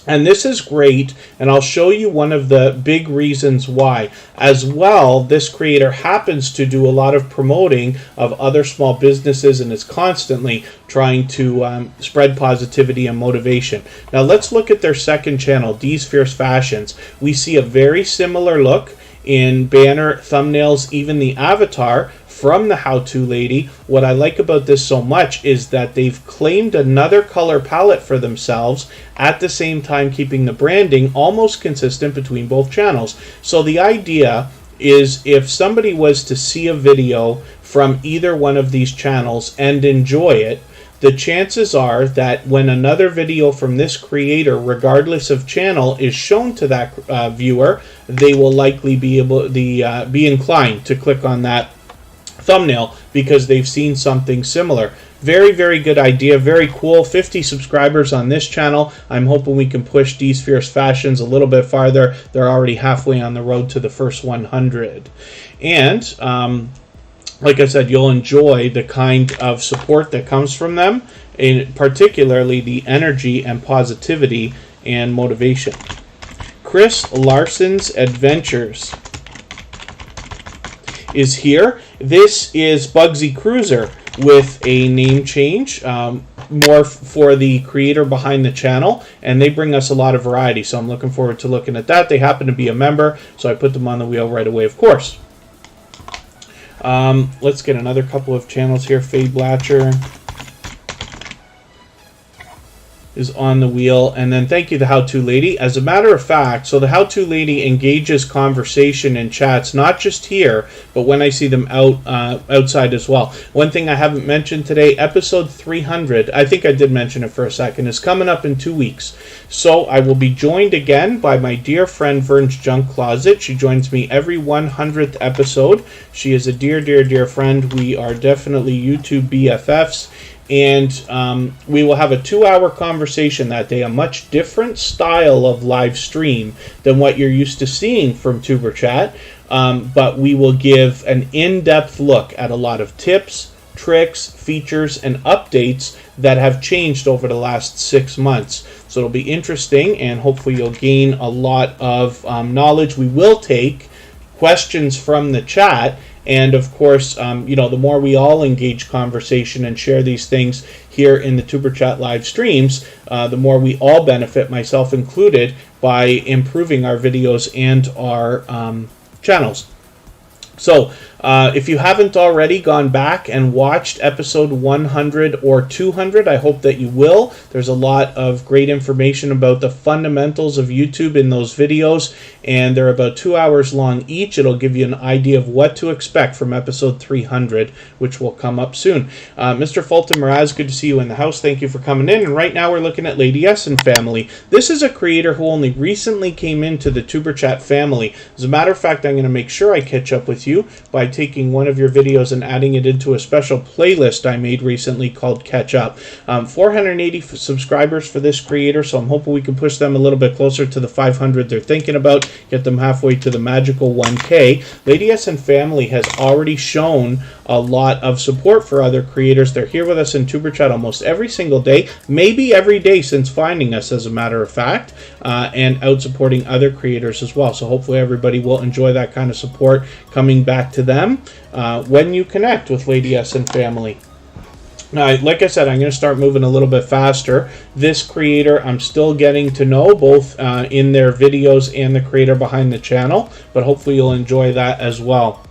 Speaker 1: And this is great, and I'll show you one of the big reasons why. As well, this creator happens to do a lot of promoting of other small businesses and is constantly trying to spread positivity and motivation. Now let's look at their second channel, D's Fierce Fashions. We see a very similar look in banner, thumbnails, even the avatar from the how-to lady. What I like about this so much is that they've claimed another color palette for themselves, at the same time keeping the branding almost consistent between both channels. So the idea is, if somebody was to see a video from either one of these channels and enjoy it, the chances are that when another video from this creator, regardless of channel, is shown to that viewer, they will likely be inclined to click on that thumbnail because they've seen something similar. Very, very good idea. Very cool. 50 subscribers on this channel. I'm hoping we can push D's Fierce Fashions a little bit farther. They're already halfway on the road to the first 100. And like I said, you'll enjoy the kind of support that comes from them, and particularly the energy and positivity and motivation. Chris Larson's Adventures is here. This is Bugsy Cruiser with a name change, more for the creator behind the channel, and they bring us a lot of variety, so I'm looking forward to looking at that. They happen to be a member, so I put them on the wheel right away, of course. Let's get another couple of channels here. Faye Blatcher is on the wheel, and then thank you, the how-to lady. As a matter of fact, so the how-to lady engages conversation in chats, not just here, but when I see them outside as well. One thing I haven't mentioned today, episode 300, I think I did mention it for a second, is coming up in 2 weeks. So I will be joined again by my dear friend Vern's Junk Closet. She joins me every 100th episode. She is a dear, dear, dear friend. We are definitely YouTube BFFs. And we will have a 2-hour conversation that day, a much different style of live stream than what you're used to seeing from Superchat, but we will give an in-depth look at a lot of tips, tricks, features, and updates that have changed over the last 6 months. So it'll be interesting, and hopefully you'll gain a lot of knowledge. We will take questions from the chat. And of course, the more we all engage conversation and share these things here in the Superchat live streams, the more we all benefit, myself included, by improving our videos and our channels. So if you haven't already gone back and watched episode 100 or 200, I hope that you will. There's a lot of great information about the fundamentals of YouTube in those videos, and they're about 2 hours long each. It'll give you an idea of what to expect from episode 300, which will come up soon. Mr. Fulton Mraz, good to see you in the house. Thank you for coming in. And right now we're looking at Lady S and family. This is a creator who only recently came into the Superchat family. As a matter of fact, I'm going to make sure I catch up with you by taking one of your videos and adding it into a special playlist I made recently called Catch Up. 480 subscribers for this creator, so I'm hoping we can push them a little bit closer to the 500 they're thinking about, get them halfway to the magical 1K. Lady S and family has already shown a lot of support for other creators. They're here with us in Superchat almost every single day, maybe every day since finding us, as a matter of fact, and out supporting other creators as well. So hopefully everybody will enjoy that kind of support coming back to them when you connect with Lady S and family. Now, like I said, I'm going to start moving a little bit faster. This creator I'm still getting to know, both in their videos and the creator behind the channel, but hopefully you'll enjoy that as well.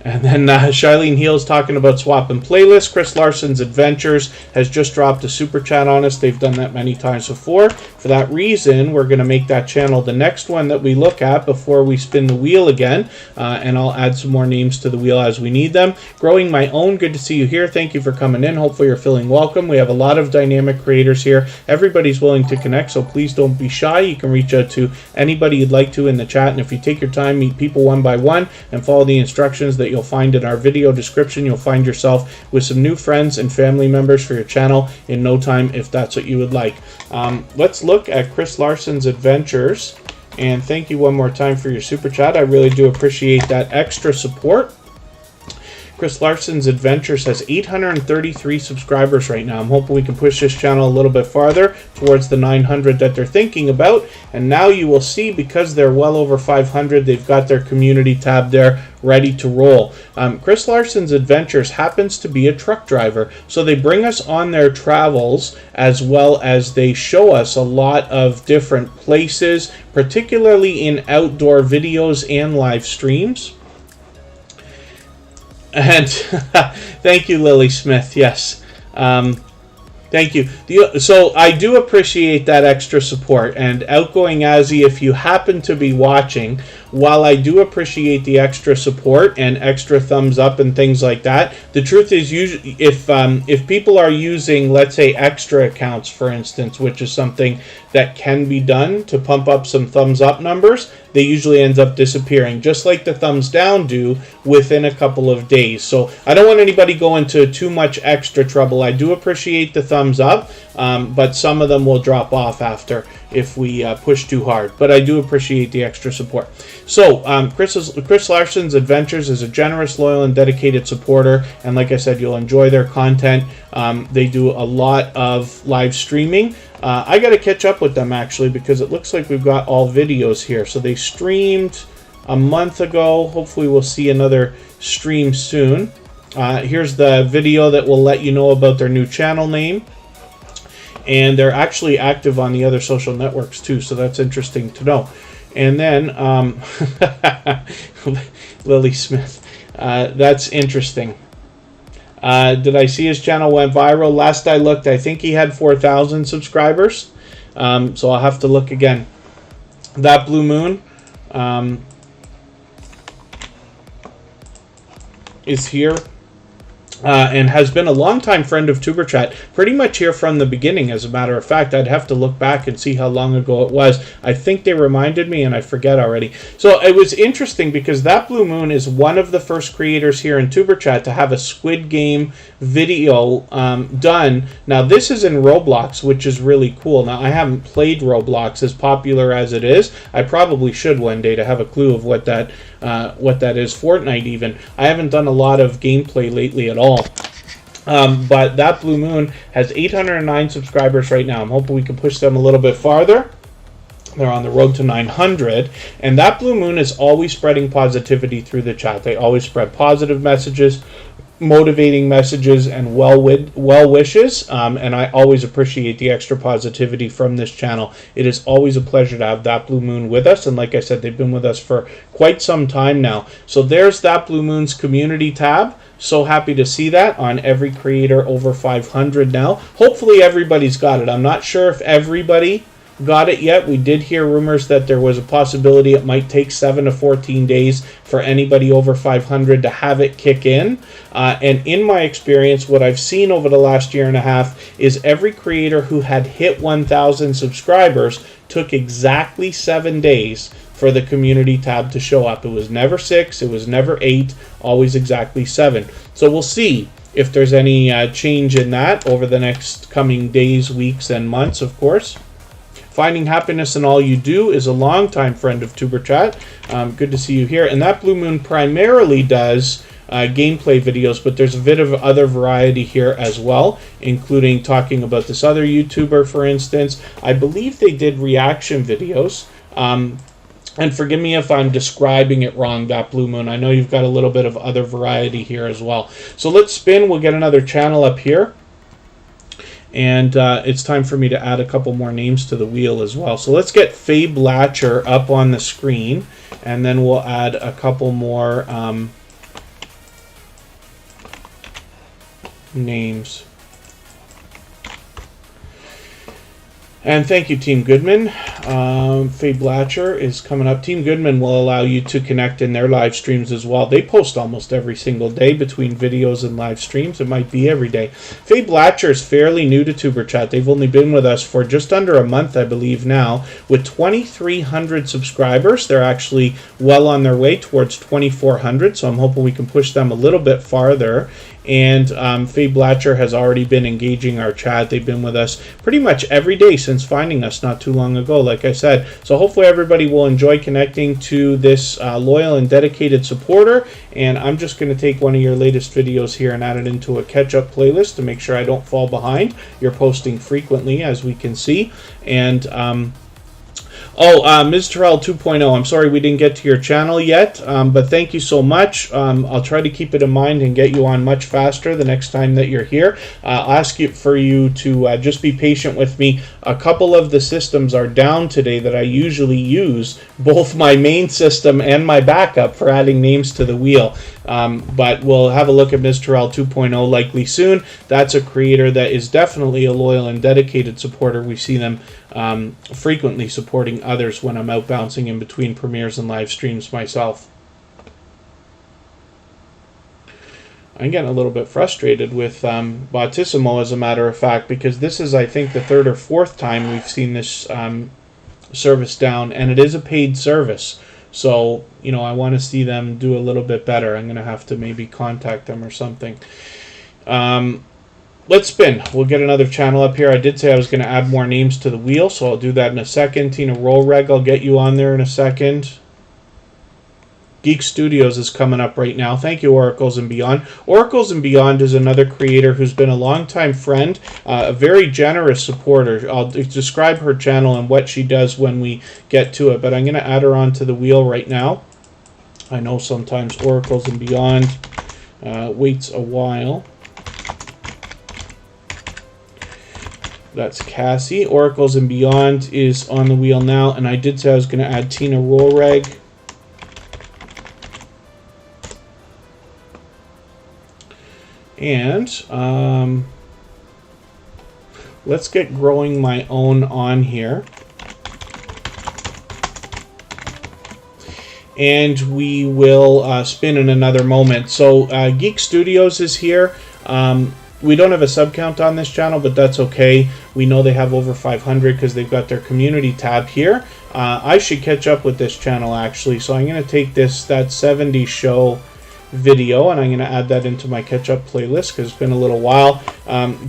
Speaker 1: And then Charlene Heels talking about swapping playlists. Chris Larson's Adventures has just dropped a super chat on us. They've done that many times before. For that reason, we're going to make that channel the next one that we look at before we spin the wheel again. And I'll add some more names to the wheel as we need them. Growing My Own, good to see you here. Thank you for coming in. Hopefully you're feeling welcome. We have a lot of dynamic creators here. Everybody's willing to connect, so please don't be shy. You can reach out to anybody you'd like to in the chat. And if you take your time, meet people one by one, and follow the instructions that you'll find in our video description, you'll find yourself with some new friends and family members for your channel in no time, if that's what you would like. Let's look at Chris Larson's Adventures, and thank you one more time for your super chat. I really do appreciate that extra support. Chris Larson's Adventures has 833 subscribers right now. I'm hoping we can push this channel a little bit farther towards the 900 that they're thinking about. And now you will see, because they're well over 500, they've got their community tab there ready to roll. Chris Larson's Adventures happens to be a truck driver, so they bring us on their travels as well as they show us a lot of different places, particularly in outdoor videos and live streams. And thank you, Lily Smith. Yes. Thank you. So I do appreciate that extra support. And Outgoing Azzy, if you happen to be watching, while I do appreciate the extra support and extra thumbs up and things like that, the truth is, usually, if people are using, let's say, extra accounts, for instance, which is something that can be done to pump up some thumbs up numbers, they usually end up disappearing, just like the thumbs down do within a couple of days. So I don't want anybody going to too much extra trouble. I do appreciate the thumbs up, but some of them will drop off after if we push too hard. But I do appreciate the extra support. So Chris Larson's Adventures is a generous, loyal, and dedicated supporter. And like I said, you'll enjoy their content. They do a lot of live streaming. I got to catch up with them, actually, because it looks like we've got all videos here. So they streamed a month ago. Hopefully we'll see another stream soon. Here's the video that will let you know about their new channel name. And they're actually active on the other social networks too, so that's interesting to know. And then Lily Smith, that's interesting. Did I see his channel went viral? Last I looked, I think he had 4,000 subscribers. So I'll have to look again. That Blue Moon is here. And has been a longtime friend of Superchat, pretty much here from the beginning, as a matter of fact. I'd have to look back and see how long ago it was. I think they reminded me, and I forget already. So it was interesting because That Blue Moon is one of the first creators here in Superchat to have a Squid Game video done. Now, this is in Roblox, which is really cool. Now, I haven't played Roblox, as popular as it is. I probably should one day to have a clue of what that is. Fortnite, even. I haven't done a lot of gameplay lately at all. But That Blue Moon has 809 subscribers right now. I'm hoping we can push them a little bit farther. They're on the road to 900. And That Blue Moon is always spreading positivity through the chat. They always spread positive messages, motivating messages, and well wishes. And I always appreciate the extra positivity from this channel. It is always a pleasure to have That Blue Moon with us. And like I said, they've been with us for quite some time now. So there's That Blue Moon's community tab. So happy to see that on every creator over 500 now. Hopefully everybody's got it. I'm not sure if everybody got it yet. We did hear rumors that there was a possibility it might take 7 to 14 days for anybody over 500 to have it kick in. And in my experience, what I've seen over the last year and a half is every creator who had hit 1,000 subscribers took exactly 7 days for the community tab to show up. It was never 6, it was never 8, always exactly 7. So we'll see if there's any change in that over the next coming days, weeks, and months, of course. Finding Happiness in All You Do is a longtime friend of Superchat. Good to see you here. And That Blue Moon primarily does gameplay videos, but there's a bit of other variety here as well, including talking about this other YouTuber, for instance. I believe they did reaction videos. And forgive me if I'm describing it wrong, That Blue Moon. I know you've got a little bit of other variety here as well. So let's spin. We'll get another channel up here. And it's time for me to add a couple more names to the wheel as well. So let's get Faye Blatcher up on the screen. And then we'll add a couple more names. And thank you, Team Goodman. Faye Blatcher is coming up. Team Goodman will allow you to connect in their live streams as well. They post almost every single day between videos and live streams. It might be every day. Faye Blatcher is fairly new to Superchat. They've only been with us for just under a month, I believe now. With 2,300 subscribers, they're actually well on their way towards 2,400. So I'm hoping we can push them a little bit farther. And Faye Blatcher has already been engaging our chat. They've been with us pretty much every day since finding us not too long ago, like I said. So hopefully everybody will enjoy connecting to this loyal and dedicated supporter. And I'm just going to take one of your latest videos here and add it into a catch-up playlist to make sure I don't fall behind. You're posting frequently, as we can see. And Ms. Terrell 2.0, I'm sorry we didn't get to your channel yet, but thank you so much. I'll try to keep it in mind and get you on much faster the next time that you're here. I'll ask you for you to just be patient with me. A couple of the systems are down today that I usually use, both my main system and my backup, for adding names to the wheel. But we'll have a look at Ms. Terrell 2.0 likely soon. That's a creator that is definitely a loyal and dedicated supporter. We see them frequently supporting others when I'm out bouncing in between premieres and live streams myself. I'm getting a little bit frustrated with Bautissimo, as a matter of fact, because this is, I think, the third or fourth time we've seen this service down, and it is a paid service. So, you know, I want to see them do a little bit better. I'm going to have to maybe contact them or something. Let's spin. We'll get another channel up here. I did say I was going to add more names to the wheel, so I'll do that in a second. Tina Rollreg, I'll get you on there in a second. Geek Studios is coming up right now. Thank you, Oracles and Beyond. Oracles and Beyond is another creator who's been a longtime friend, a very generous supporter. I'll describe her channel and what she does when we get to it, but I'm going to add her onto the wheel right now. I know sometimes Oracles and Beyond waits a while. That's Cassie. Oracles and Beyond is on the wheel now, and I did say I was going to add Tina Rollreg. And let's get growing my own on here. And we will spin in another moment. So Geek Studios is here. We don't have a sub count on this channel, but that's okay. We know they have over 500 because they've got their community tab here. I should catch up with this channel, actually. So I'm going to take that 70s show video and I'm going to add that into my catch-up playlist because it's been a little while.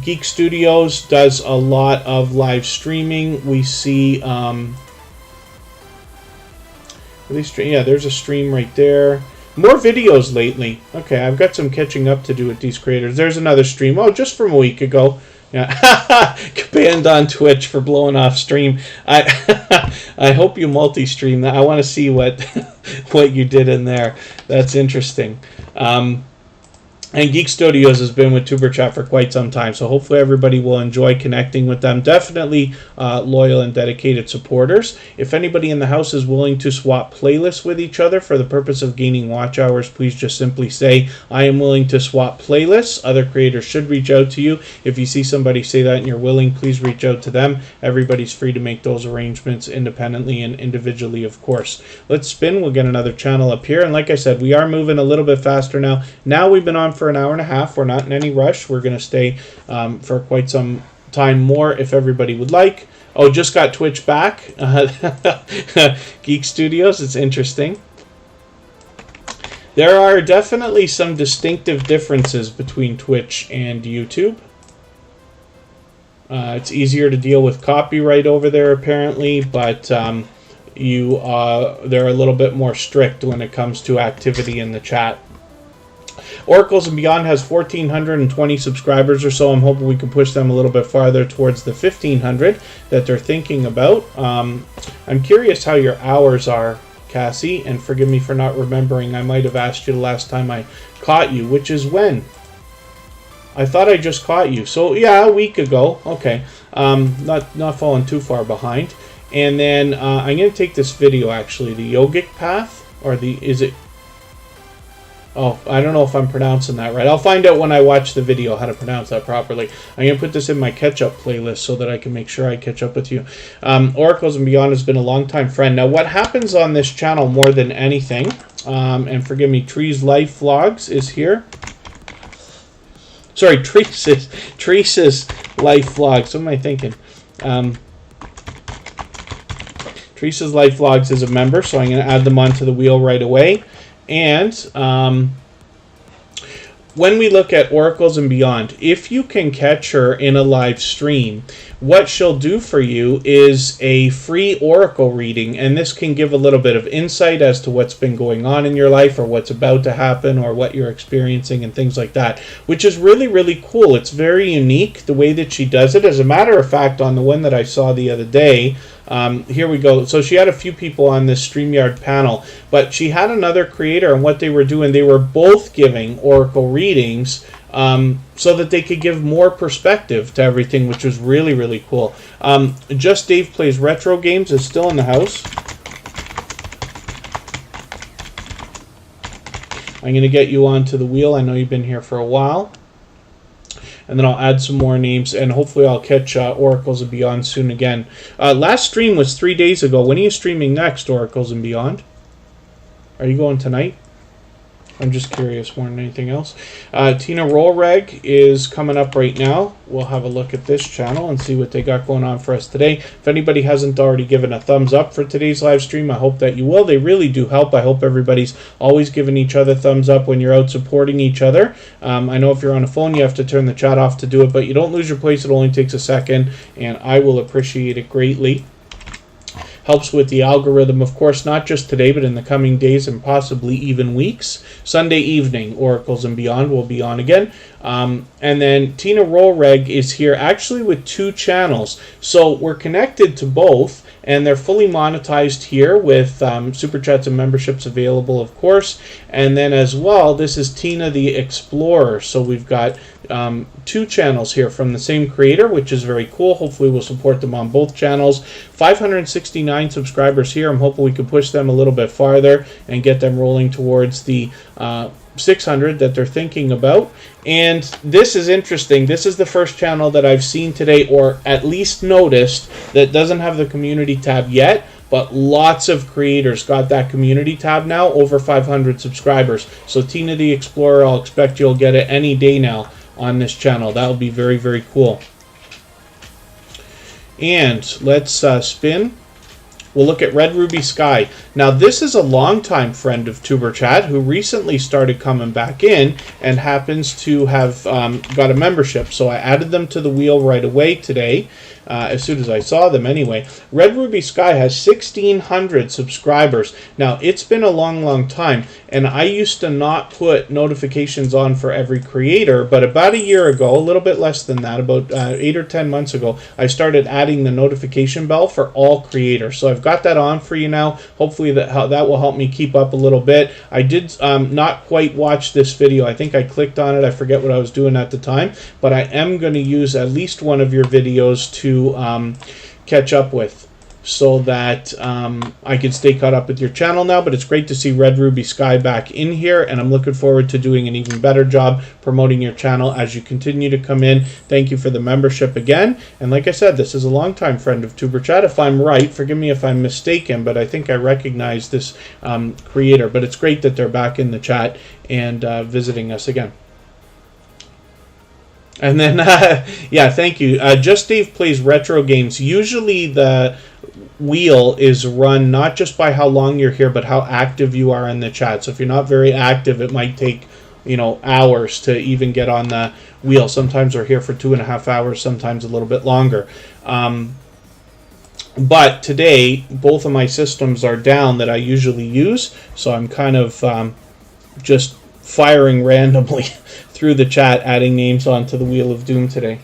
Speaker 1: Geek Studios does a lot of live streaming. We see... yeah, there's a stream right there. More videos lately. Okay, I've got some catching up to do with these creators. There's another stream. Oh, just from a week ago. Yeah, banned on Twitch for blowing off stream. I hope you multi-stream that. I want to see what what you did in there. That's interesting. And Geek Studios has been with Superchat for quite some time, so hopefully everybody will enjoy connecting with them. Definitely loyal and dedicated supporters. If anybody in the house is willing to swap playlists with each other for the purpose of gaining watch hours, please just simply say, I am willing to swap playlists. Other creators should reach out to you. If you see somebody say that and you're willing, please reach out to them. Everybody's free to make those arrangements independently and individually, of course. Let's spin. We'll get another channel up here. And like I said, we are moving a little bit faster now. Now we've been on for an hour and a half. We're not in any rush. We're going to stay for quite some time more if everybody would like. Oh, just got Twitch back. Geek Studios, it's interesting. There are definitely some distinctive differences between Twitch and YouTube. It's easier to deal with copyright over there apparently, but they're a little bit more strict when it comes to activity in the chat. Oracles and Beyond has 1,420 subscribers or so. I'm hoping we can push them a little bit farther towards the 1,500 that they're thinking about. I'm curious how your hours are, Cassie, and forgive me for not remembering. I might have asked you the last time I caught you, which is when? I thought I just caught you. So, yeah, a week ago. Okay. Not falling too far behind. And then I'm going to take this video, actually, the yogic path, or is it... Oh, I don't know if I'm pronouncing that right. I'll find out when I watch the video how to pronounce that properly. I'm going to put this in my catch-up playlist so that I can make sure I catch up with you. Oracles and Beyond has been a long-time friend. Now, what happens on this channel more than anything, and forgive me, Tree's Life Vlogs is here. Sorry, Teresa's Life Vlogs. What am I thinking? Teresa's Life Vlogs is a member, so I'm going to add them onto the wheel right away. And when we look at Oracles and Beyond, if you can catch her in a live stream, what she'll do for you is a free Oracle reading, and this can give a little bit of insight as to what's been going on in your life or what's about to happen or what you're experiencing and things like that, which is really, really cool. It's very unique the way that she does it. As a matter of fact, on the one that I saw the other day, here we go. So she had a few people on this StreamYard panel, but she had another creator, and what they were doing, they were both giving Oracle readings so that they could give more perspective to everything, which was really, really cool. Just Dave Plays Retro Games is still in the house. I'm going to get you onto the wheel. I know you've been here for a while. And then I'll add some more names, and hopefully I'll catch Oracles and Beyond soon again. Last stream was 3 days ago. When are you streaming next, Oracles and Beyond? Are you going tonight? I'm just curious more than anything else. Tina Rollreg is coming up right now. We'll have a look at this channel and see what they got going on for us today. If anybody hasn't already given a thumbs up for today's live stream, I hope that you will. They really do help. I hope everybody's always giving each other thumbs up when you're out supporting each other. I know if you're on a phone, you have to turn the chat off to do it, but you don't lose your place. It only takes a second, and I will appreciate it greatly. Helps with the algorithm, of course, not just today, but in the coming days and possibly even weeks. Sunday evening, Oracles and Beyond will be on again. And then Tina Rollreg is here actually with 2 channels. So we're connected to both, and they're fully monetized here with Super Chats and memberships available, of course. And then as well, this is Tina the Explorer. So we've got 2 channels here from the same creator, which is very cool. Hopefully we'll support them on both channels. 569 subscribers here. I'm hoping we can push them a little bit farther and get them rolling towards the 600 that they're thinking about. And this is interesting. This is the first channel that I've seen today, or at least noticed, that doesn't have the community tab yet, but lots of creators got that community tab now, over 500 subscribers. So Tina the Explorer, I'll expect you'll get it any day now on this channel. That would be very, very cool. And let's spin. We'll look at Red Ruby Sky. Now, this is a longtime friend of TuberChat who recently started coming back in and happens to have got a membership. So I added them to the wheel right away today, as soon as I saw them anyway. Red Ruby Sky has 1,600 subscribers. Now, it's been a long, long time, and I used to not put notifications on for every creator, but about a year ago, a little bit less than that, about 8 or 10 months ago, I started adding the notification bell for all creators. So I've got that on for you now. Hopefully that will help me keep up a little bit. I did not quite watch this video. I think I clicked on it. I forget what I was doing at the time, but I am going to use at least one of your videos to catch up with, so that I can stay caught up with your channel now. But it's great to see Red Ruby Sky back in here, and I'm looking forward to doing an even better job promoting your channel as you continue to come in. Thank you for the membership again. And like I said, this is a longtime friend of TuberChat. If I'm right, forgive me if I'm mistaken, but I think I recognize this creator. But it's great that they're back in the chat and visiting us again. And then, yeah, thank you. Just Dave Plays Retro Games. Usually the wheel is run not just by how long you're here, but how active you are in the chat. So if you're not very active, it might take, hours to even get on the wheel. Sometimes we're here for 2.5 hours, sometimes a little bit longer. But today, both of my systems are down that I usually use, so I'm kind of just firing randomly through the chat, adding names onto the Wheel of Doom today.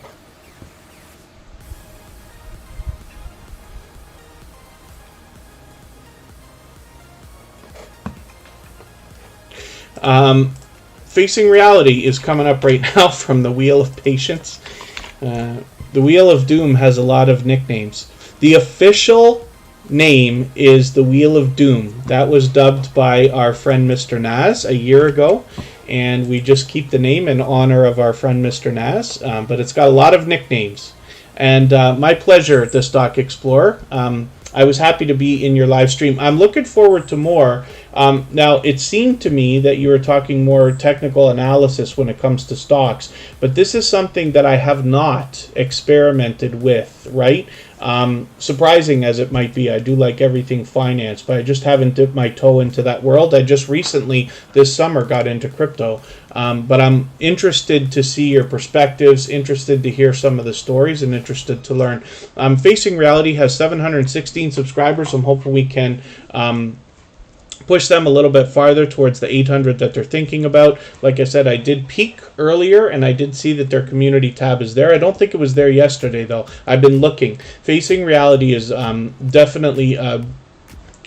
Speaker 1: Facing Reality is coming up right now from the Wheel of Patience. The Wheel of Doom has a lot of nicknames. The official name is the Wheel of Doom. That was dubbed by our friend Mr. Naz a year ago, and we just keep the name in honor of our friend Mr. Naz, but it's got a lot of nicknames. And my pleasure, the Stock Explorer. I was happy to be in your live stream. I'm looking forward to more. Now, it seemed to me that you were talking more technical analysis when it comes to stocks, but this is something that I have not experimented with, right? Surprising as it might be, I do like everything finance, but I just haven't dipped my toe into that world. I just recently, this summer, got into crypto. But I'm interested to see your perspectives, interested to hear some of the stories, and interested to learn. Facing Reality has 716 subscribers. I'm hoping we can push them a little bit farther towards the 800 that they're thinking about. Like I said, I did peek earlier, and I did see that their community tab is there. I don't think it was there yesterday, though. I've been looking. Facing Reality is definitely a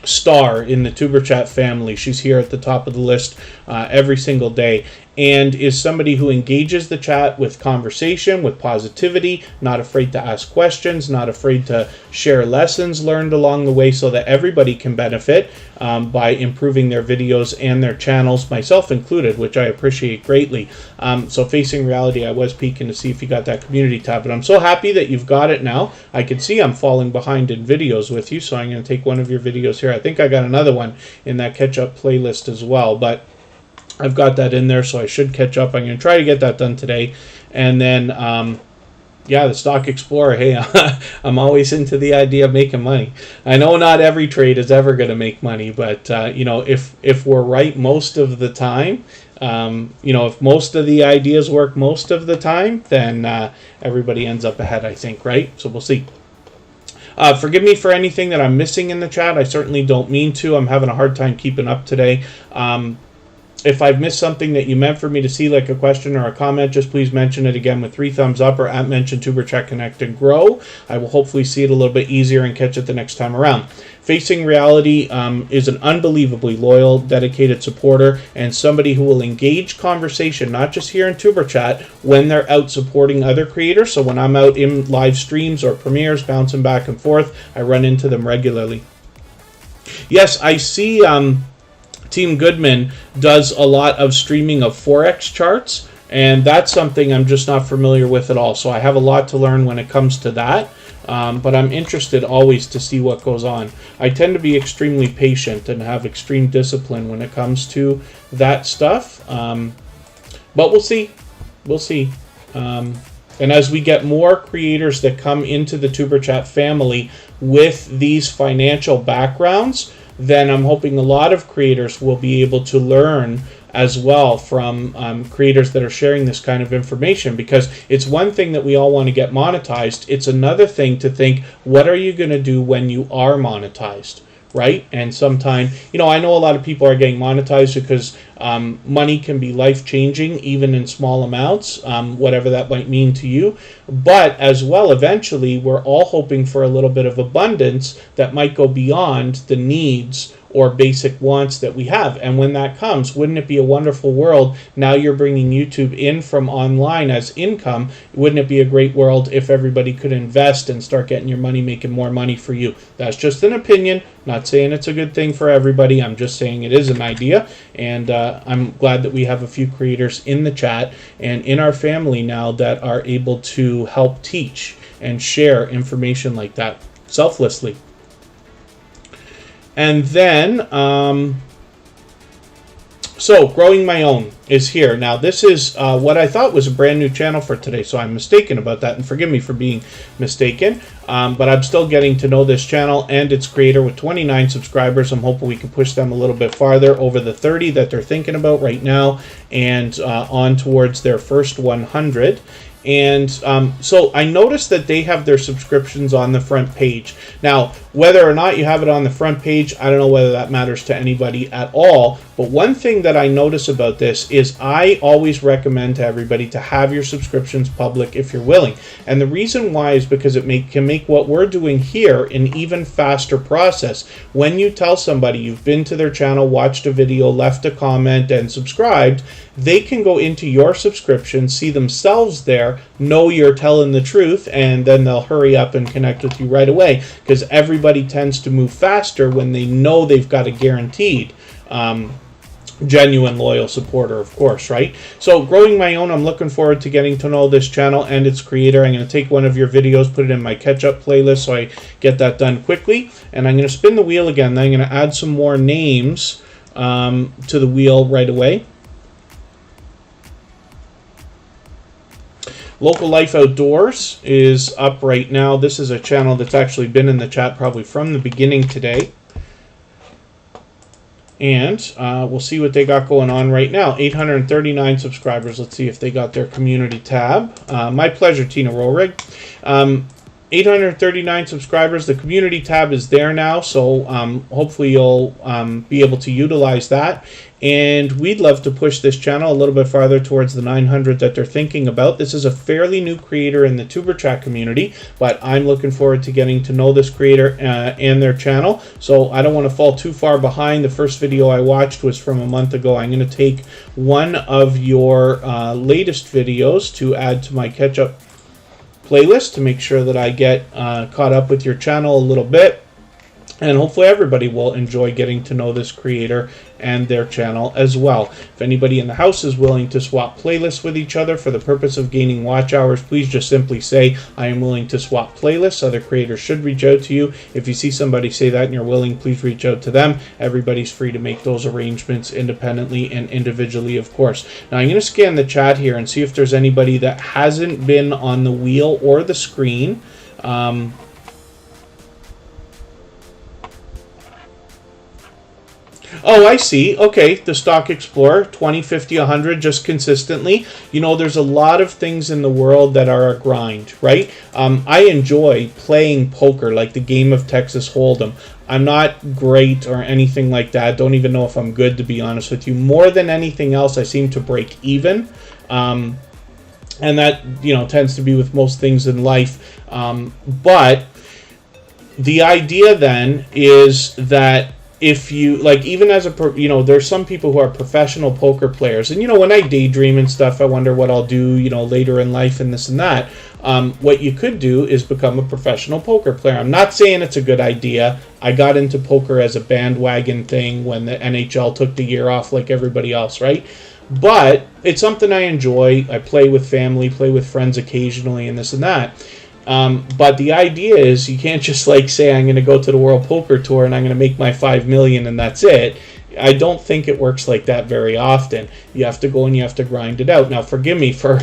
Speaker 1: star in the Tuber Chat family. She's here at the top of the list every single day, and is somebody who engages the chat with conversation, with positivity, not afraid to ask questions, not afraid to share lessons learned along the way so that everybody can benefit by improving their videos and their channels, myself included, which I appreciate greatly. So Facing Reality, I was peeking to see if you got that community tab, but I'm so happy that you've got it now. I can see I'm falling behind in videos with you, so I'm going to take one of your videos here. I think I got another one in that catch-up playlist as well, but I've got that in there, so I should catch up. I'm going to try to get that done today. And then, yeah, the Stock Explorer. Hey, I'm always into the idea of making money. I know not every trade is ever going to make money, but, you know, if we're right most of the time, you know, if most of the ideas work most of the time, then everybody ends up ahead, I think, right? So we'll see. Forgive me for anything that I'm missing in the chat. I certainly don't mean to. I'm having a hard time keeping up today. If I've missed something that you meant for me to see, like a question or a comment, just please mention it again with 3 thumbs up, or at mention Tuber Chat Connect and Grow. I will hopefully see it a little bit easier and catch it the next time around. Facing Reality is an unbelievably loyal, dedicated supporter, and somebody who will engage conversation, not just here in Tuber Chat, when they're out supporting other creators. So when I'm out in live streams or premieres, bouncing back and forth, I run into them regularly. Yes, I see Team Goodman does a lot of streaming of Forex charts, and that's something I'm just not familiar with at all. So I have a lot to learn when it comes to that, but I'm interested always to see what goes on. I tend to be extremely patient and have extreme discipline when it comes to that stuff, but we'll see. We'll see. And as we get more creators that come into the Tuber Chat family with these financial backgrounds, then I'm hoping a lot of creators will be able to learn as well from creators that are sharing this kind of information, because it's one thing that we all want to get monetized. It's another thing to think, what are you going to do when you are monetized, right? And sometime, you know, I know a lot of people are getting monetized because money can be life-changing, even in small amounts, whatever that might mean to you. But as well, eventually, we're all hoping for a little bit of abundance that might go beyond the needs or basic wants that we have. And when that comes, wouldn't it be a wonderful world? Now you're bringing YouTube in from online as income. Wouldn't it be a great world if everybody could invest and start getting your money, making more money for you? That's just an opinion. Not saying it's a good thing for everybody. I'm just saying it is an idea. And I'm glad that we have a few creators in the chat and in our family now that are able to help teach and share information like that selflessly. And then, so Growing My Own is here. Now, this is what I thought was a brand new channel for today, so I'm mistaken about that, and forgive me for being mistaken. But I'm still getting to know this channel and its creator with 29 subscribers. I'm hoping we can push them a little bit farther over the 30 that they're thinking about right now, and on towards their first 100. And so I noticed that they have their subscriptions on the front page. Now, whether or not you have it on the front page, I don't know whether that matters to anybody at all. But one thing that I notice about this is I always recommend to everybody to have your subscriptions public if you're willing. And the reason why is because it can make what we're doing here an even faster process. When you tell somebody you've been to their channel, watched a video, left a comment, and subscribed, they can go into your subscription, see themselves there, know you're telling the truth, and then they'll hurry up and connect with you right away, because everybody tends to move faster when they know they've got a guaranteed genuine loyal supporter, of course, right? So Growing My Own, I'm looking forward to getting to know this channel and its creator. I'm going to take one of your videos, put it in my catch-up playlist so I get that done quickly, and I'm going to spin the wheel again. Then I'm going to add some more names to the wheel right away. Local Life Outdoors is up right now. This is a channel that's actually been in the chat probably from the beginning today. And we'll see what they got going on right now. 839 subscribers. Let's see if they got their community tab. My pleasure, Tina Rohrig. 839 subscribers. The community tab is there now, so hopefully you'll be able to utilize that. And we'd love to push this channel a little bit farther towards the 900 that they're thinking about. This is a fairly new creator in the Superchat community, but I'm looking forward to getting to know this creator and their channel. So I don't want to fall too far behind. The first video I watched was from a month ago. I'm going to take one of your latest videos to add to my catch-up playlist to make sure that I get caught up with your channel a little bit. And hopefully everybody will enjoy getting to know this creator and their channel as well. If anybody in the house is willing to swap playlists with each other for the purpose of gaining watch hours, please just simply say, I am willing to swap playlists. Other creators should reach out to you. If you see somebody say that and you're willing, please reach out to them. Everybody's free to make those arrangements independently and individually, of course. Now I'm going to scan the chat here and see if there's anybody that hasn't been on the wheel or the screen. Oh, I see. Okay, the Stock Explorer, 20, 50, 100, just consistently. You know, there's a lot of things in the world that are a grind, right? I enjoy playing poker, like the game of Texas Hold'em. I'm not great or anything like that. Don't even know if I'm good, to be honest with you. More than anything else, I seem to break even. And that, you know, tends to be with most things in life. But the idea then is that if you, like, even as a, you know, there's some people who are professional poker players, and, you know, when I daydream and stuff, I wonder what I'll do, you know, later in life and this and that. What you could do is become a professional poker player. I'm not saying it's a good idea. I got into poker as a bandwagon thing when the NHL took the year off like everybody else, right? But it's something I enjoy. I play with family, play with friends occasionally and this and that. But the idea is you can't just like say I'm going to go to the World Poker Tour and I'm going to make my $5 million and that's it. I don't think it works like that very often. You have to go and you have to grind it out. Now, forgive me for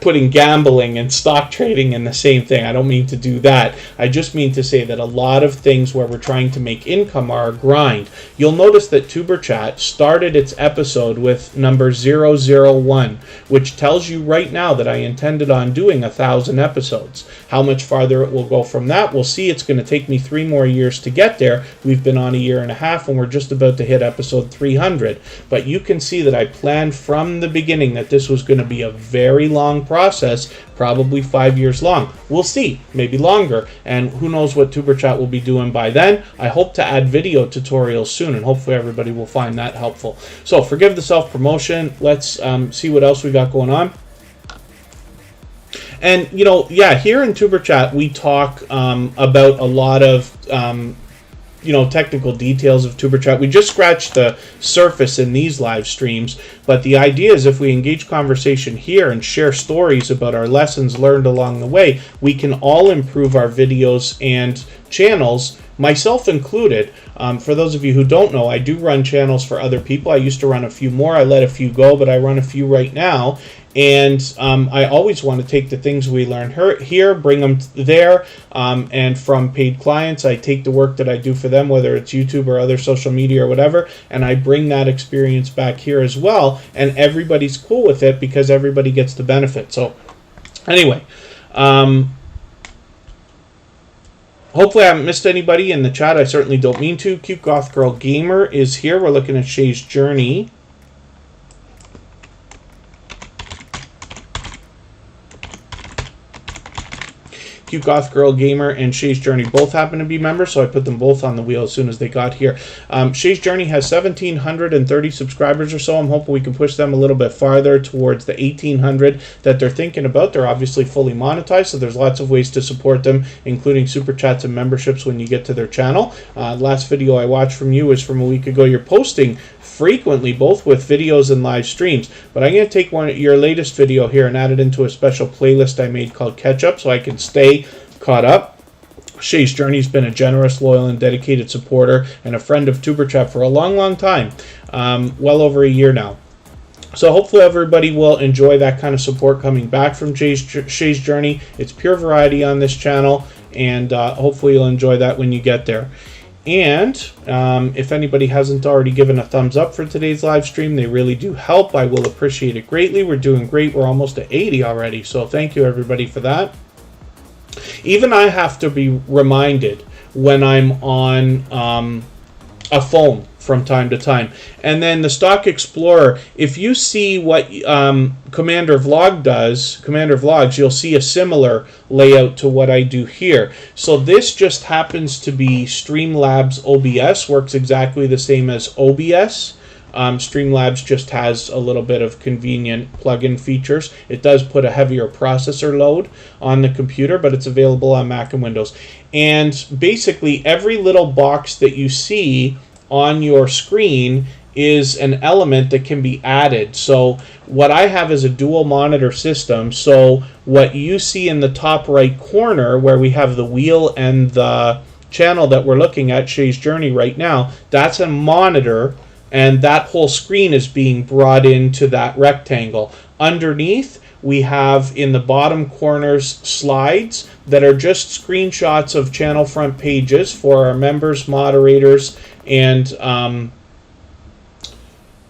Speaker 1: putting gambling and stock trading in the same thing. I don't mean to do that. I just mean to say that a lot of things where we're trying to make income are a grind. You'll notice that Superchat started its episode with number 001, which tells you right now that I intended on doing 1,000 episodes. How much farther it will go from that, we'll see. It's going to take me 3 more years to get there. We've been on 1.5 years, and we're just about to hit episode 300. But you can see that I planned from the beginning that this was going to be a very long process, probably 5 years long. We'll see, maybe longer, and who knows what Superchat will be doing by then. I hope to add video tutorials soon, and hopefully everybody will find that helpful. So forgive the self-promotion. Let's see what else we got going on. And, you know, yeah, here in Superchat we talk about a lot of you know, technical details of Superchat. We just scratched the surface in these live streams, but the idea is if we engage conversation here and share stories about our lessons learned along the way, we can all improve our videos and channels, myself included. For those of you who don't know, I do run channels for other people. I used to run a few more. I let a few go, but I run a few right now. And I always want to take the things we learn here, bring them there, and from paid clients, I take the work that I do for them, whether it's YouTube or other social media or whatever, and I bring that experience back here as well, and everybody's cool with it because everybody gets the benefit. So anyway, hopefully I haven't missed anybody in the chat. I certainly don't mean to. Cute Goth Girl Gamer is here. We're looking at Shay's Journey. Cute Goth Girl Gamer and Shay's Journey both happen to be members, so I put them both on the wheel as soon as they got here. Shay's Journey has 1,730 subscribers or so. I'm hoping we can push them a little bit farther towards the 1,800 that they're thinking about. They're obviously fully monetized, so there's lots of ways to support them, including super chats and memberships when you get to their channel. Last video I watched from you was from a week ago. You're posting frequently, both with videos and live streams, but I'm going to take your latest video here and add it into a special playlist I made called Catch Up so I can stay caught up. Shay's Journey's been a generous, loyal, and dedicated supporter and a friend of Superchat for a long, long time, well over a year now. So hopefully everybody will enjoy that kind of support coming back from Shay's Journey. It's pure variety on this channel, and hopefully you'll enjoy that when you get there. And if anybody hasn't already given a thumbs up for today's live stream, they really do help. I will appreciate it greatly. We're doing great. We're almost at 80 already, so thank you everybody for that. Even I have to be reminded when I'm on a phone from time to time. And then the Stock Explorer, if you see what Commander Vlogs, you'll see a similar layout to what I do here. So this just happens to be Streamlabs OBS, works exactly the same as OBS. Streamlabs just has a little bit of convenient plugin features. It does put a heavier processor load on the computer, but it's available on Mac and Windows. And basically every little box that you see on your screen is an element that can be added. So what I have is a dual monitor system. So what you see in the top right corner where we have the wheel and the channel that we're looking at, Shay's Journey right now, that's a monitor, and that whole screen is being brought into that rectangle. Underneath, we have in the bottom corners slides that are just screenshots of channel front pages for our members, moderators, and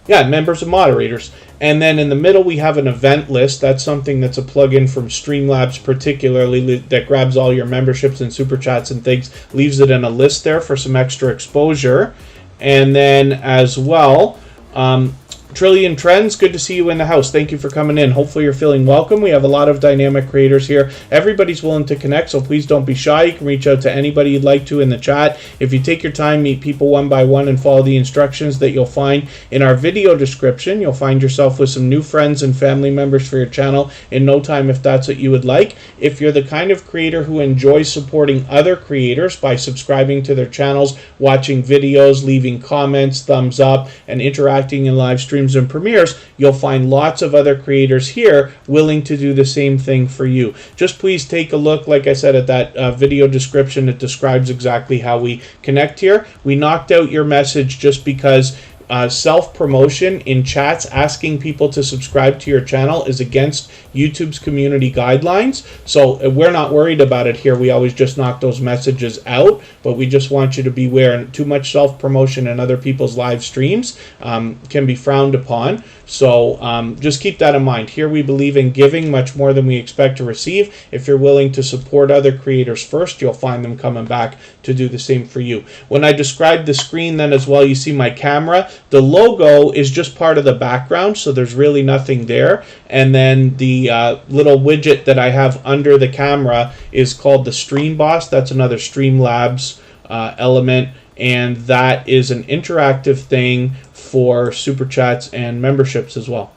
Speaker 1: members and moderators. And then in the middle we have an event list. That's something that's a plugin from Streamlabs particularly that grabs all your memberships and super chats and things, leaves it in a list there for some extra exposure. And then as well, Trillion Trends, good to see you in the house. Thank you for coming in. Hopefully you're feeling welcome. We have a lot of dynamic creators here. Everybody's willing to connect, so please don't be shy. You can reach out to anybody you'd like to in the chat. If you take your time, meet people one by one, and follow the instructions that you'll find in our video description, you'll find yourself with some new friends and family members for your channel in no time if that's what you would like. If you're the kind of creator who enjoys supporting other creators by subscribing to their channels, watching videos, leaving comments, thumbs up, and interacting in live streams and premieres, you'll find lots of other creators here willing to do the same thing for you. Just please take a look, like I said, at that video description. It describes exactly how we connect here. We knocked out your message just because self-promotion in chats asking people to subscribe to your channel is against YouTube's community guidelines. So we're not worried about it here. We always just knock those messages out, but we just want you to be aware. Too much self-promotion in other people's live streams can be frowned upon. So just keep that in mind. Here we believe in giving much more than we expect to receive. If you're willing to support other creators first, you'll find them coming back to do the same for you. When I describe the screen then as well, you see my camera. The logo is just part of the background, so there's really nothing there. And then the little widget that I have under the camera is called the Stream Boss. That's another Streamlabs element, and that is an interactive thing for super chats and memberships as well.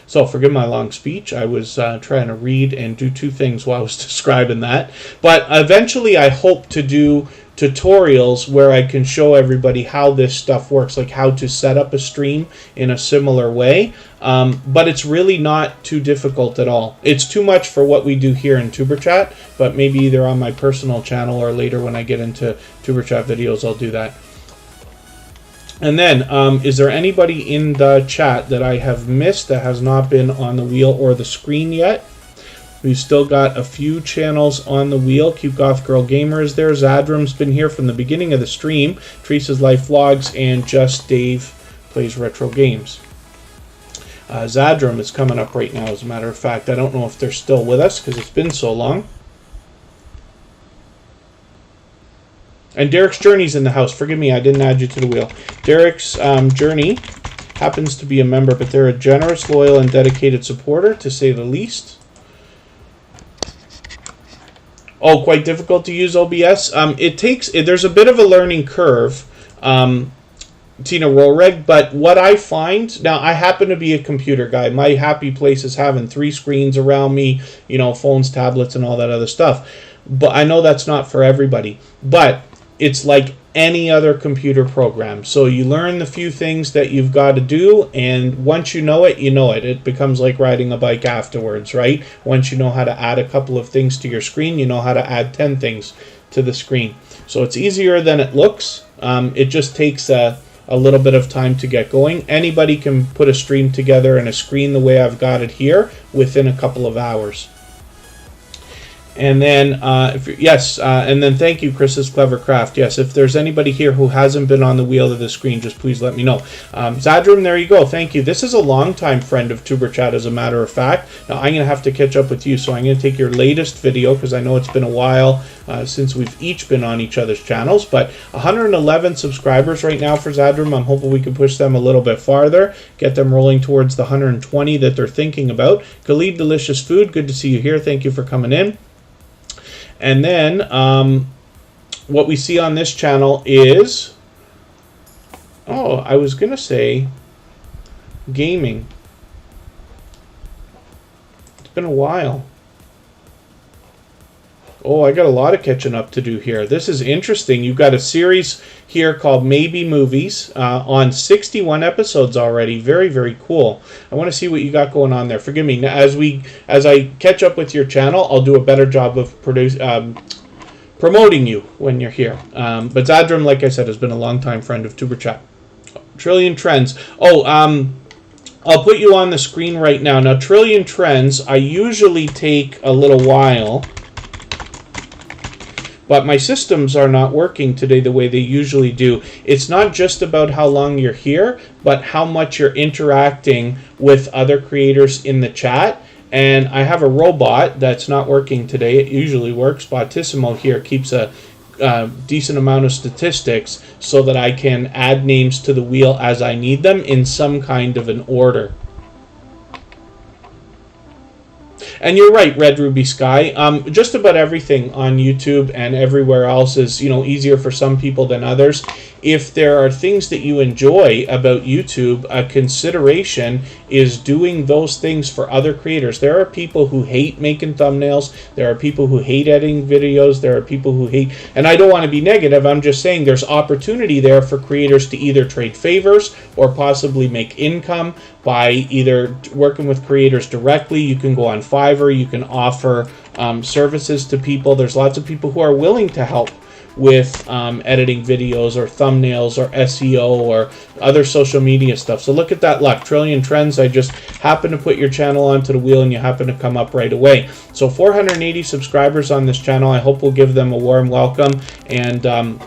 Speaker 1: So forgive my long speech. I was trying to read and do two things while I was describing that. But eventually I hope to do tutorials where I can show everybody how this stuff works, like how to set up a stream in a similar way. But it's really not too difficult at all. It's too much for what we do here in Superchat, but maybe either on my personal channel or later when I get into Superchat videos, I'll do that. And then, is there anybody in the chat that I have missed that has not been on the wheel or the screen yet? We've still got a few channels on the wheel. Cute Goth Girl Gamer is there. Zadram's been here from the beginning of the stream. Teresa's Life Vlogs, and Just Dave Plays Retro Games. Zadram is coming up right now, as a matter of fact. I don't know if they're still with us because it's been so long. And Derek's Journey's in the house. Forgive me, I didn't add you to the wheel. Derek's Journey happens to be a member, but they're a generous, loyal, and dedicated supporter, to say the least. Oh, quite difficult to use OBS. There's a bit of a learning curve, Tina Rolreg, but what I find, now I happen to be a computer guy. My happy place is having 3 screens around me, you know, phones, tablets, and all that other stuff. But I know that's not for everybody. But it's like any other computer program. So you learn the few things that you've got to do, and once you know it, you know it. It becomes like riding a bike afterwards, right? Once you know how to add a couple of things to your screen, you know how to add 10 things to the screen. So it's easier than it looks. It just takes a little bit of time to get going. Anybody can put a stream together and a screen the way I've got it here within a couple of hours. And then, and then thank you, Chris's Clever Craft. Yes, if there's anybody here who hasn't been on the wheel of the screen, just please let me know. Zadrum, there you go. Thank you. This is a longtime friend of Superchat, as a matter of fact. Now, I'm going to have to catch up with you, so I'm going to take your latest video, because I know it's been a while since we've each been on each other's channels. But 111 subscribers right now for Zadrum. I'm hoping we can push them a little bit farther, get them rolling towards the 120 that they're thinking about. Khalid Delicious Food, good to see you here. Thank you for coming in. And then what we see on this channel is, I was going to say gaming. It's been a while. I got a lot of catching up to do here. This is interesting. You've got a series here called Maybe Movies on 61 episodes already. Very, very cool. I want to see what you got going on there. Forgive me. As I catch up with your channel, I'll do a better job of promoting you when you're here. But Zadrum, like I said, has been a long-time friend of Tuberchat. Trillion Trends. I'll put you on the screen right now. Now, Trillion Trends, I usually take a little while, but my systems are not working today the way they usually do. It's not just about how long you're here, but how much you're interacting with other creators in the chat. And I have a robot that's not working today. It usually works. Botissimo here keeps a decent amount of statistics so that I can add names to the wheel as I need them in some kind of an order. And you're right, Red Ruby Sky. Just about everything on YouTube and everywhere else is, easier for some people than others. If there are things that you enjoy about YouTube, a consideration is doing those things for other creators. There are people who hate making thumbnails. There are people who hate editing videos. There are people who hate, and I don't want to be negative. I'm just saying there's opportunity there for creators to either trade favors or possibly make income by either working with creators directly. You can go on Fiverr. You can offer services to people. There's lots of people who are willing to help with editing videos or thumbnails or SEO or other social media stuff. So look at that luck. Trillion Trends, I just happen to put your channel onto the wheel and you happen to come up right away. So 480 subscribers on this channel. I hope we'll give them a warm welcome and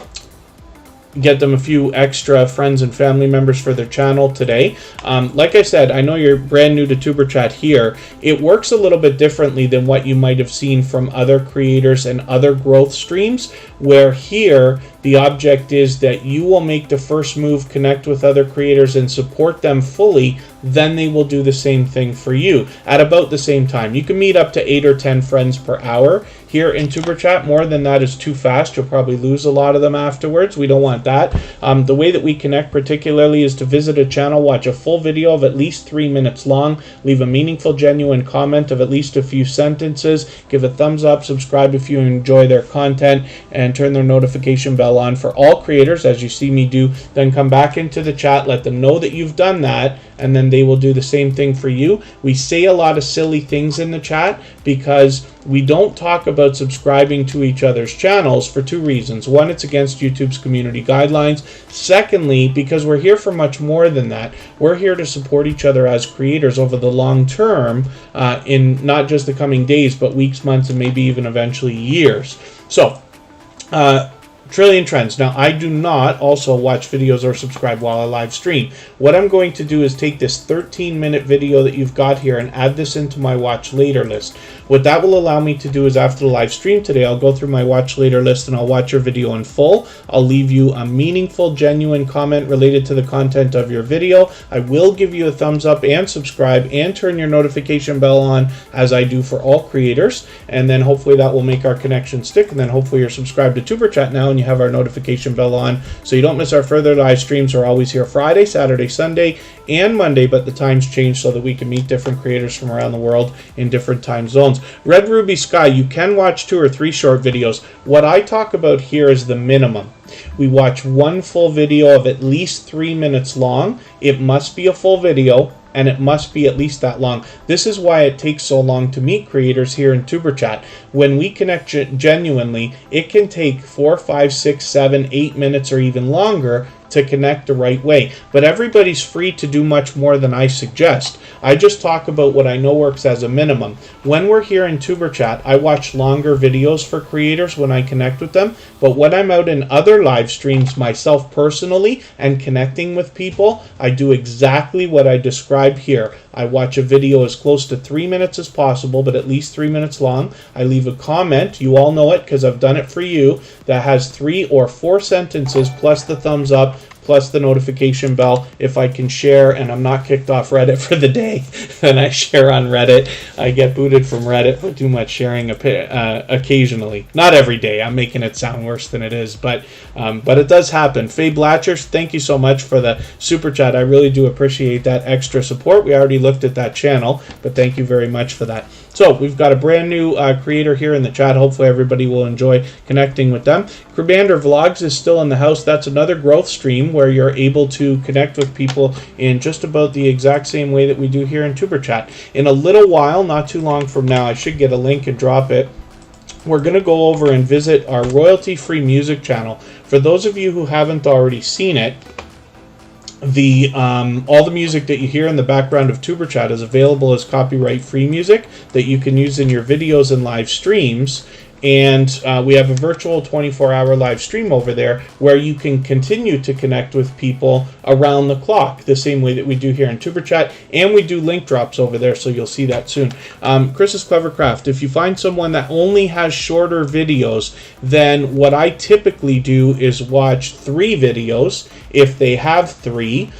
Speaker 1: get them a few extra friends and family members for their channel today. Like I said, I know you're brand new to Tuberchat here. It works a little bit differently than what you might have seen from other creators and other growth streams, where here the object is that you will make the first move, connect with other creators and support them fully. Then they will do the same thing for you at about the same time. You can meet up to 8 or 10 friends per hour here in Tuberchat. More than that is too fast. You'll probably lose a lot of them afterwards. We don't want that. The way that we connect particularly is to visit a channel, watch a full video of at least 3 minutes long, leave a meaningful, genuine comment of at least a few sentences, give a thumbs up, subscribe if you enjoy their content, and turn their notification bell on for all creators, as you see me do. Then come back into the chat, let them know that you've done that, and then they will do the same thing for you. We say a lot of silly things in the chat because we don't talk about subscribing to each other's channels for 2 reasons. One, it's against YouTube's community guidelines. Secondly, because we're here for much more than that. We're here to support each other as creators over the long term, in not just the coming days, but weeks, months, and maybe even eventually years. So, Trillion Trends. Now, I do not also watch videos or subscribe while I live stream. What I'm going to do is take this 13-minute video that you've got here and add this into my watch later list. What that will allow me to do is after the live stream today, I'll go through my watch later list and I'll watch your video in full. I'll leave you a meaningful, genuine comment related to the content of your video. I will give you a thumbs up and subscribe and turn your notification bell on, as I do for all creators. And then hopefully that will make our connection stick. And then hopefully you're subscribed to Tuberchat now and you have our notification bell on so you don't miss our further live streams. We're always here Friday, Saturday, Sunday, and Monday, but the times change so that we can meet different creators from around the world in different time zones. Red Ruby Sky, you can watch 2 or 3 short videos. What I talk about here is the minimum. We watch one full video of at least 3 minutes long. It must be a full video, and it must be at least that long. This is why it takes so long to meet creators here in Superchat. When we connect genuinely, it can take 4, 5, 6, 7, 8 minutes or even longer to connect the right way. But everybody's free to do much more than I suggest. I just talk about what I know works as a minimum. When we're here in Superchat, I watch longer videos for creators when I connect with them. But when I'm out in other live streams myself personally and connecting with people, I do exactly what I describe here. I watch a video as close to 3 minutes as possible, but at least 3 minutes long. I leave a comment, you all know it because I've done it for you, that has 3 or 4 sentences plus the thumbs up, plus the notification bell. If I can share and I'm not kicked off Reddit for the day, then I share on Reddit. I get booted from Reddit for too much sharing occasionally. Not every day. I'm making it sound worse than it is, but it does happen. Faye Blatchers, thank you so much for the super chat. I really do appreciate that extra support. We already looked at that channel, but thank you very much for that. So we've got a brand new creator here in the chat. Hopefully everybody will enjoy connecting with them. Commander Vlogs is still in the house. That's another growth stream where you're able to connect with people in just about the exact same way that we do here in Superchat. In a little while, not too long from now, I should get a link and drop it. We're going to go over and visit our royalty-free music channel. For those of you who haven't already seen it, all the music that you hear in the background of Superchat is available as copyright-free music that you can use in your videos and live streams. And we have a virtual 24-hour live stream over there where you can continue to connect with people around the clock, the same way that we do here in Superchat, and we do link drops over there, so you'll see that soon. Chris's Clevercraft, if you find someone that only has shorter videos, then what I typically do is watch 3 videos if they have 3,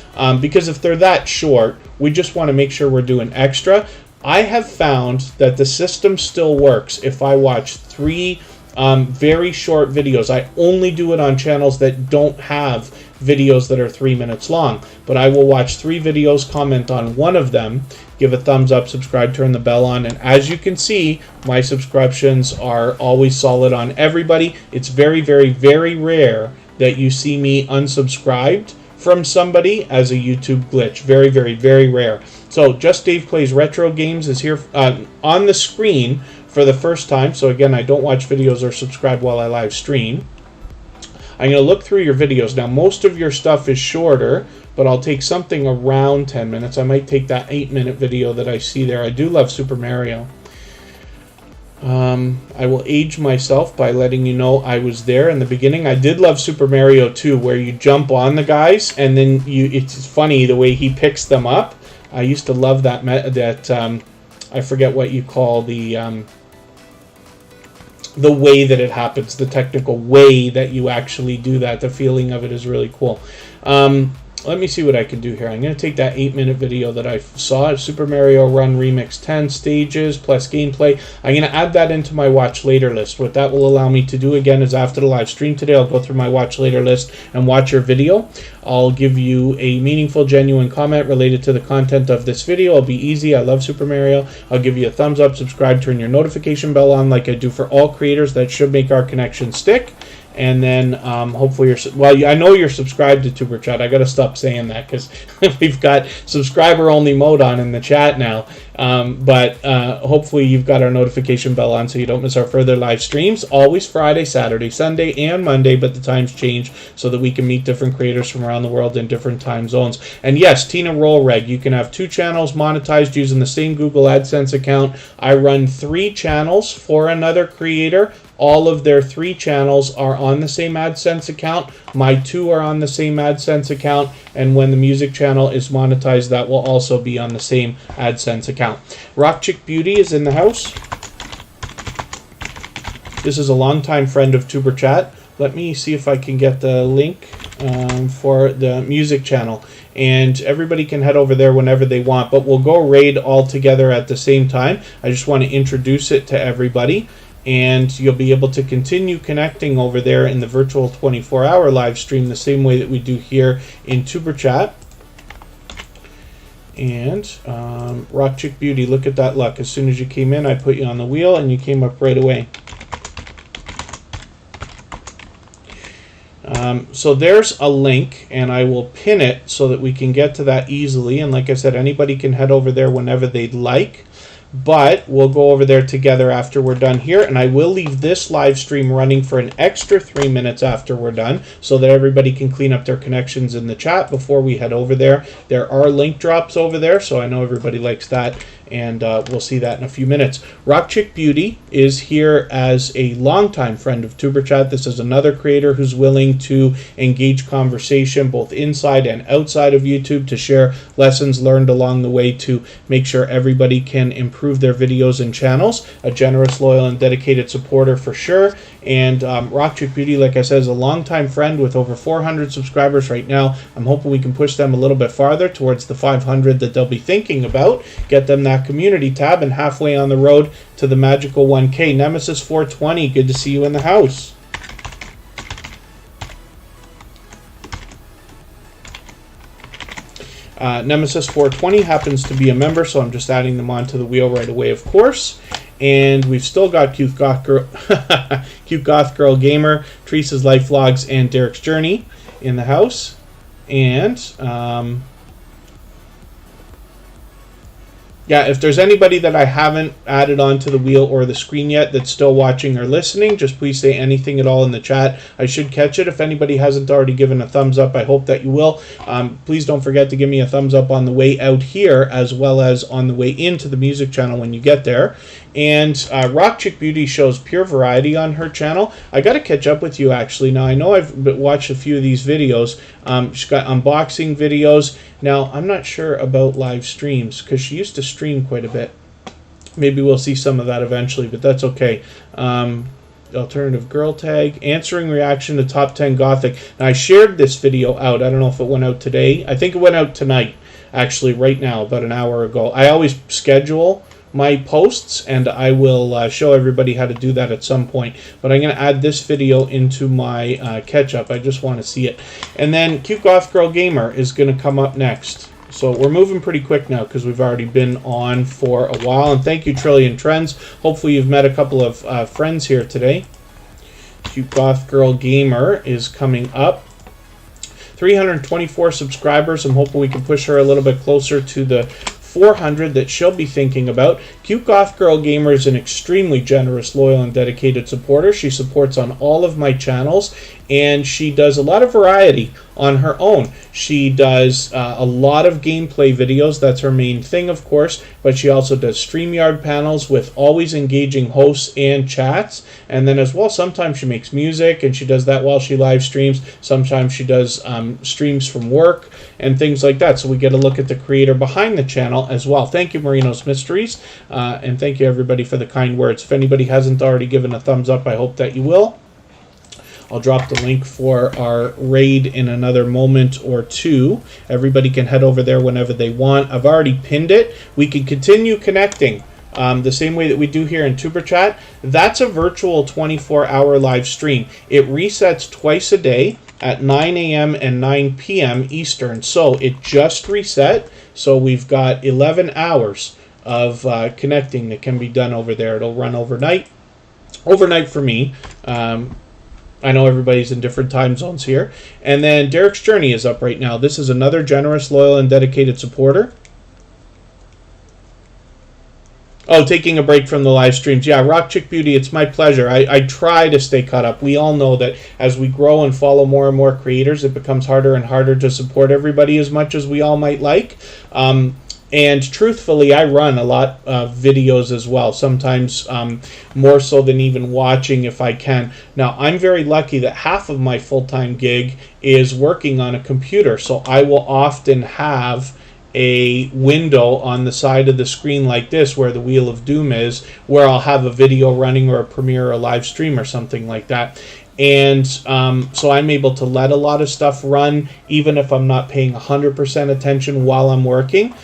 Speaker 1: because if they're that short, we just want to make sure we're doing extra. I have found that the system still works if I watch 3 very short videos. I only do it on channels that don't have videos that are 3 minutes long. But I will watch 3 videos, comment on one of them, give a thumbs up, subscribe, turn the bell on. And as you can see, my subscriptions are always solid on everybody. It's very, very, very rare that you see me unsubscribed from somebody as a YouTube glitch. Very, very, very rare. So Just Dave Plays Retro Games is here on the screen for the first time. So again, I don't watch videos or subscribe while I live stream. I'm going to look through your videos. Now, most of your stuff is shorter, but I'll take something around 10 minutes. I might take that 8-minute video that I see there. I do love Super Mario. I will age myself by letting you know I was there in the beginning. I did love Super Mario 2, where you jump on the guys, and then it's funny the way he picks them up. I used to love that. I forget what you call the way that it happens, the technical way that you actually do that. The feeling of it is really cool. Let me see what I can do here. I'm going to take that 8-minute video that I saw, Super Mario Run Remix 10 stages plus gameplay. I'm going to add that into my watch later list. What that will allow me to do again is after the live stream today, I'll go through my watch later list and watch your video. I'll give you a meaningful, genuine comment related to the content of this video. It'll be easy. I love Super Mario. I'll give you a thumbs up, subscribe, turn your notification bell on like I do for all creators. That should make our connection stick. And then hopefully I know you're subscribed to Superchat. I got to stop saying that because we've got subscriber-only mode on in the chat now. But hopefully you've got our notification bell on so you don't miss our further live streams. Always Friday, Saturday, Sunday, and Monday, but the times change so that we can meet different creators from around the world in different time zones. And yes, Tina Rollreg, you can have 2 channels monetized using the same Google AdSense account. I run 3 channels for another creator. All of their 3 channels are on the same AdSense account. My 2 are on the same AdSense account. And when the music channel is monetized, that will also be on the same AdSense account. Rock Chick Beauty is in the house. This is a longtime friend of Superchat. Let me see if I can get the link for the music channel. And everybody can head over there whenever they want. But we'll go raid all together at the same time. I just want to introduce it to everybody. And you'll be able to continue connecting over there in the virtual 24-hour live stream the same way that we do here in Superchat. And Rock Chick Beauty, look at that luck. As soon as you came in, I put you on the wheel and you came up right away. So there's a link, and I will pin it so that we can get to that easily. And like I said, anybody can head over there whenever they'd like. But we'll go over there together after we're done here, and I will leave this live stream running for an extra 3 minutes after we're done so that everybody can clean up their connections in the chat before we head over there. There are link drops over there, so I know everybody likes that, and we'll see that in a few minutes. Rock Chick Beauty is here as a longtime friend of Superchat. This is another creator who's willing to engage conversation both inside and outside of YouTube to share lessons learned along the way to make sure everybody can improve their videos and channels. A generous, loyal, and dedicated supporter for sure. And Rock Chick Beauty, like I said, is a longtime friend with over 400 subscribers right now. I'm hoping we can push them a little bit farther towards the 500 that they'll be thinking about. Get them that community tab, and halfway on the road to the magical 1K. Nemesis 420, good to see you in the house. Nemesis 420 happens to be a member, so I'm just adding them onto the wheel right away, of course. And we've still got Cute Goth Girl, Cute Goth Girl Gamer, Teresa's Life Vlogs, and Derek's Journey in the house. And yeah, if there's anybody that I haven't added onto the wheel or the screen yet that's still watching or listening, just please say anything at all in the chat. I should catch it. If anybody hasn't already given a thumbs up, I hope that you will. Please don't forget to give me a thumbs up on the way out here as well as on the way into the music channel when you get there. And Rock Chick Beauty shows pure variety on her channel. I got to catch up with you actually. Now I know I've watched a few of these videos. She's got unboxing videos. Now I'm not sure about live streams because she used to stream quite a bit. Maybe we'll see some of that eventually, but that's okay. Alternative girl tag, answering reaction to top 10 gothic. Now I shared this video out. I don't know if it went out today. I think it went out tonight, actually, right now, about an hour ago. I always schedule my posts, and I will show everybody how to do that at some point. But I'm going to add this video into my catch-up. I just want to see it. And then Cute Goth Girl Gamer is going to come up next. So we're moving pretty quick now because we've already been on for a while. And thank you, Trillion Trends. Hopefully you've met a couple of friends here today. Cute Goth Girl Gamer is coming up. 324 subscribers. I'm hoping we can push her a little bit closer to the 400 that she'll be thinking about. Cute Goth Girl Gamer is an extremely generous, loyal, and dedicated supporter. She supports on all of my channels, and she does a lot of variety on her own. She does a lot of gameplay videos. That's her main thing, of course, but she also does StreamYard panels with always engaging hosts and chats. And then as well, sometimes she makes music, and she does that while she live streams. Sometimes she does streams from work and things like that. So we get a look at the creator behind the channel as well. Thank you, Mourinho's Mysteries, and thank you, everybody, for the kind words. If anybody hasn't already given a thumbs up, I hope that you will. I'll drop the link for our raid in another moment or two. Everybody can head over there whenever they want. I've already pinned it. We can continue connecting the same way that we do here in Superchat. That's a virtual 24-hour live stream. It resets twice a day at 9 a.m. and 9 p.m. Eastern. So it just reset. So we've got 11 hours of connecting that can be done over there. It'll run overnight. Overnight for me. I know everybody's in different time zones here. And then Derek's Journey is up right now. This is another generous, loyal, and dedicated supporter. Oh, taking a break from the live streams. Yeah, Rock Chick Beauty, it's my pleasure. I try to stay caught up. We all know that as we grow and follow more and more creators, it becomes harder and harder to support everybody as much as we all might like. And truthfully, I run a lot of videos as well, sometimes more so than even watching if I can. Now, I'm very lucky that half of my full-time gig is working on a computer, so I will often have a window on the side of the screen like this where the Wheel of Doom is, where I'll have a video running or a premiere or a live stream or something like that. And so I'm able to let a lot of stuff run even if I'm not paying 100% attention while I'm working.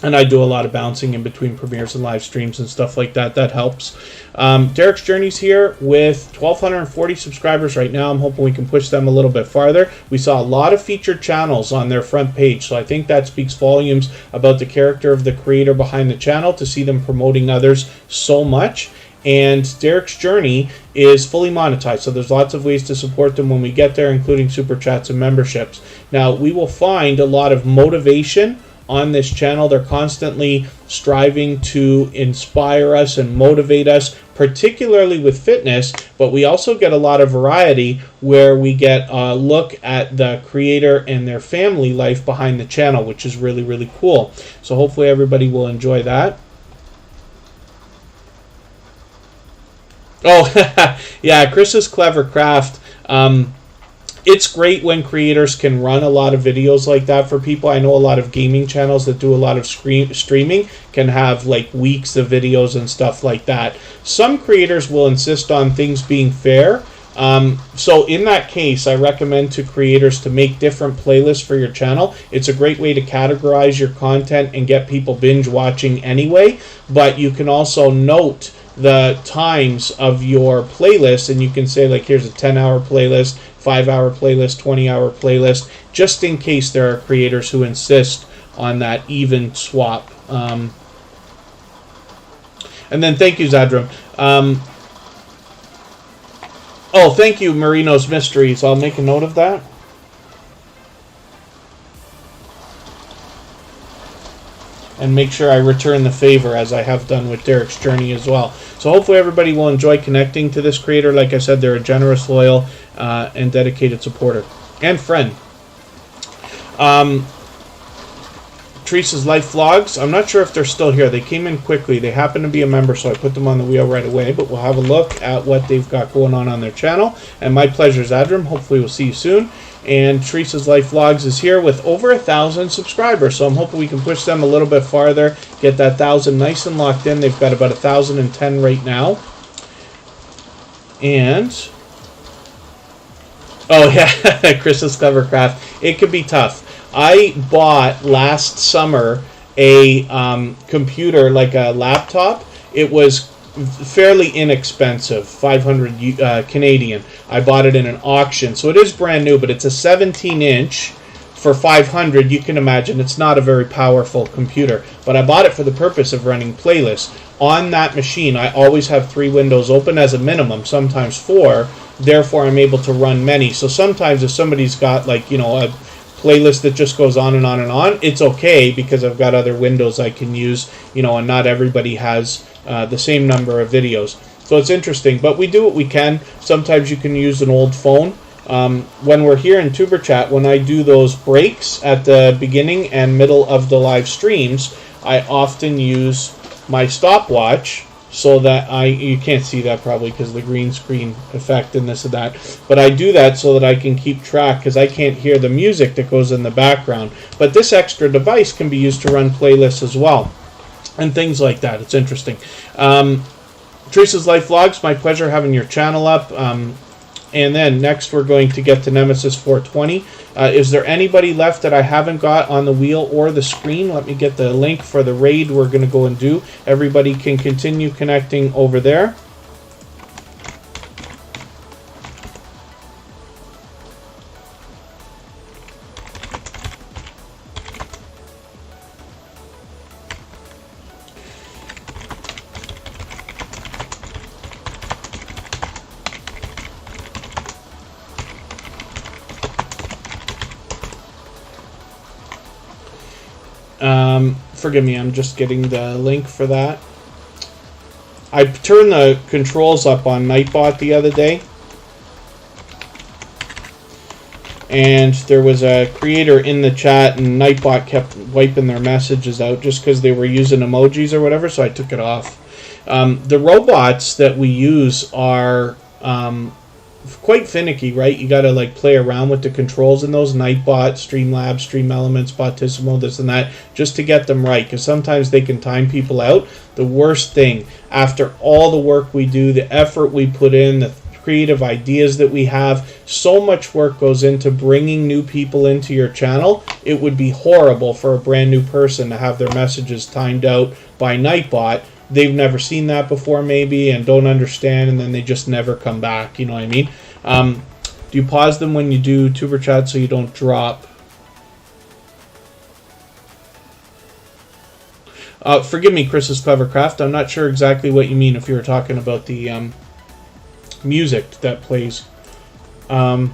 Speaker 1: And I do a lot of bouncing in between premieres and live streams and stuff like that. That helps. Derek's Journey's here with 1,240 subscribers right now. I'm hoping we can push them a little bit farther. We saw a lot of featured channels on their front page, so I think that speaks volumes about the character of the creator behind the channel to see them promoting others so much. And Derek's Journey is fully monetized, so there's lots of ways to support them when we get there, including super chats and memberships. Now, we will find a lot of motivation on this channel. They're constantly striving to inspire us and motivate us, particularly with fitness, but we also get a lot of variety where we get a look at the creator and their family life behind the channel, which is really, really cool. So hopefully everybody will enjoy that. Oh, yeah, Chris's Clever Craft. It's great when creators can run a lot of videos like that for people. I know a lot of gaming channels that do a lot of streaming can have like weeks of videos and stuff like that. Some creators will insist on things being fair. So in that case, I recommend to creators to make different playlists for your channel. It's a great way to categorize your content and get people binge watching anyway, but you can also note the times of your playlist, and you can say like, here's a 10-hour playlist, 5-hour playlist, 20-hour playlist, just in case there are creators who insist on that even swap. And then thank you, Zadram. Oh, thank you, Marino's Mysteries. I'll make a note of that. And make sure I return the favor, as I have done with Derek's Journey as well. So hopefully everybody will enjoy connecting to this creator. Like I said, they're a generous, loyal, and dedicated supporter and friend. Teresa's Life Vlogs. I'm not sure if they're still here. They came in quickly. They happen to be a member, so I put them on the wheel right away. But we'll have a look at what they've got going on their channel. And my pleasure, Zadram. Hopefully we'll see you soon. And Teresa's Life Vlogs is here with over 1,000 subscribers. So I'm hoping we can push them a little bit farther, get that 1,000 nice and locked in. They've got about 1,010 right now. And oh yeah, Chris's Clever Craft. It could be tough. I bought last summer a computer, like a laptop. It was fairly inexpensive, 500 Canadian. I bought it in an auction, so it is brand new, but it's a 17-inch for 500. You can imagine it's not a very powerful computer, but I bought it for the purpose of running playlists. On that machine, I always have 3 windows open as a minimum, sometimes 4. Therefore, I'm able to run many. So sometimes if somebody's got, like, you know, a playlist that just goes on and on and on, it's okay because I've got other windows I can use, you know, and not everybody has the same number of videos. So it's interesting, but we do what we can. Sometimes you can use an old phone. When we're here in Superchat, when I do those breaks at the beginning and middle of the live streams, I often use my stopwatch so that you can't see that probably because of the green screen effect and this and that, but I do that so that I can keep track because I can't hear the music that goes in the background. But this extra device can be used to run playlists as well and things like that. It's interesting. Teresa's Life Vlogs, my pleasure having your channel up. And then next we're going to get to Nemesis 420. Is there anybody left that I haven't got on the wheel or the screen? Let me get the link for the raid we're going to go and do. Everybody can continue connecting over there. Forgive me, I'm just getting the link for that. I turned the controls up on Nightbot the other day, and there was a creator in the chat, and Nightbot kept wiping their messages out just because they were using emojis or whatever, so I took it off. The robots that we use are quite finicky, right? You got to like play around with the controls in those. Nightbot, Streamlabs, Stream Elements, Botissimo, this and that, just to get them right, because sometimes they can time people out. The worst thing, after all the work we do, the effort we put in, the creative ideas that we have, so much work goes into bringing new people into your channel. It would be horrible for a brand new person to have their messages timed out by Nightbot. They've never seen that before maybe and don't understand, and then they just never come back, you know what I mean? Do you pause them when you do tuber chat so you don't drop? Forgive me, Chris's Clever Craft. I'm not sure exactly what you mean if you were talking about the music that plays. I'm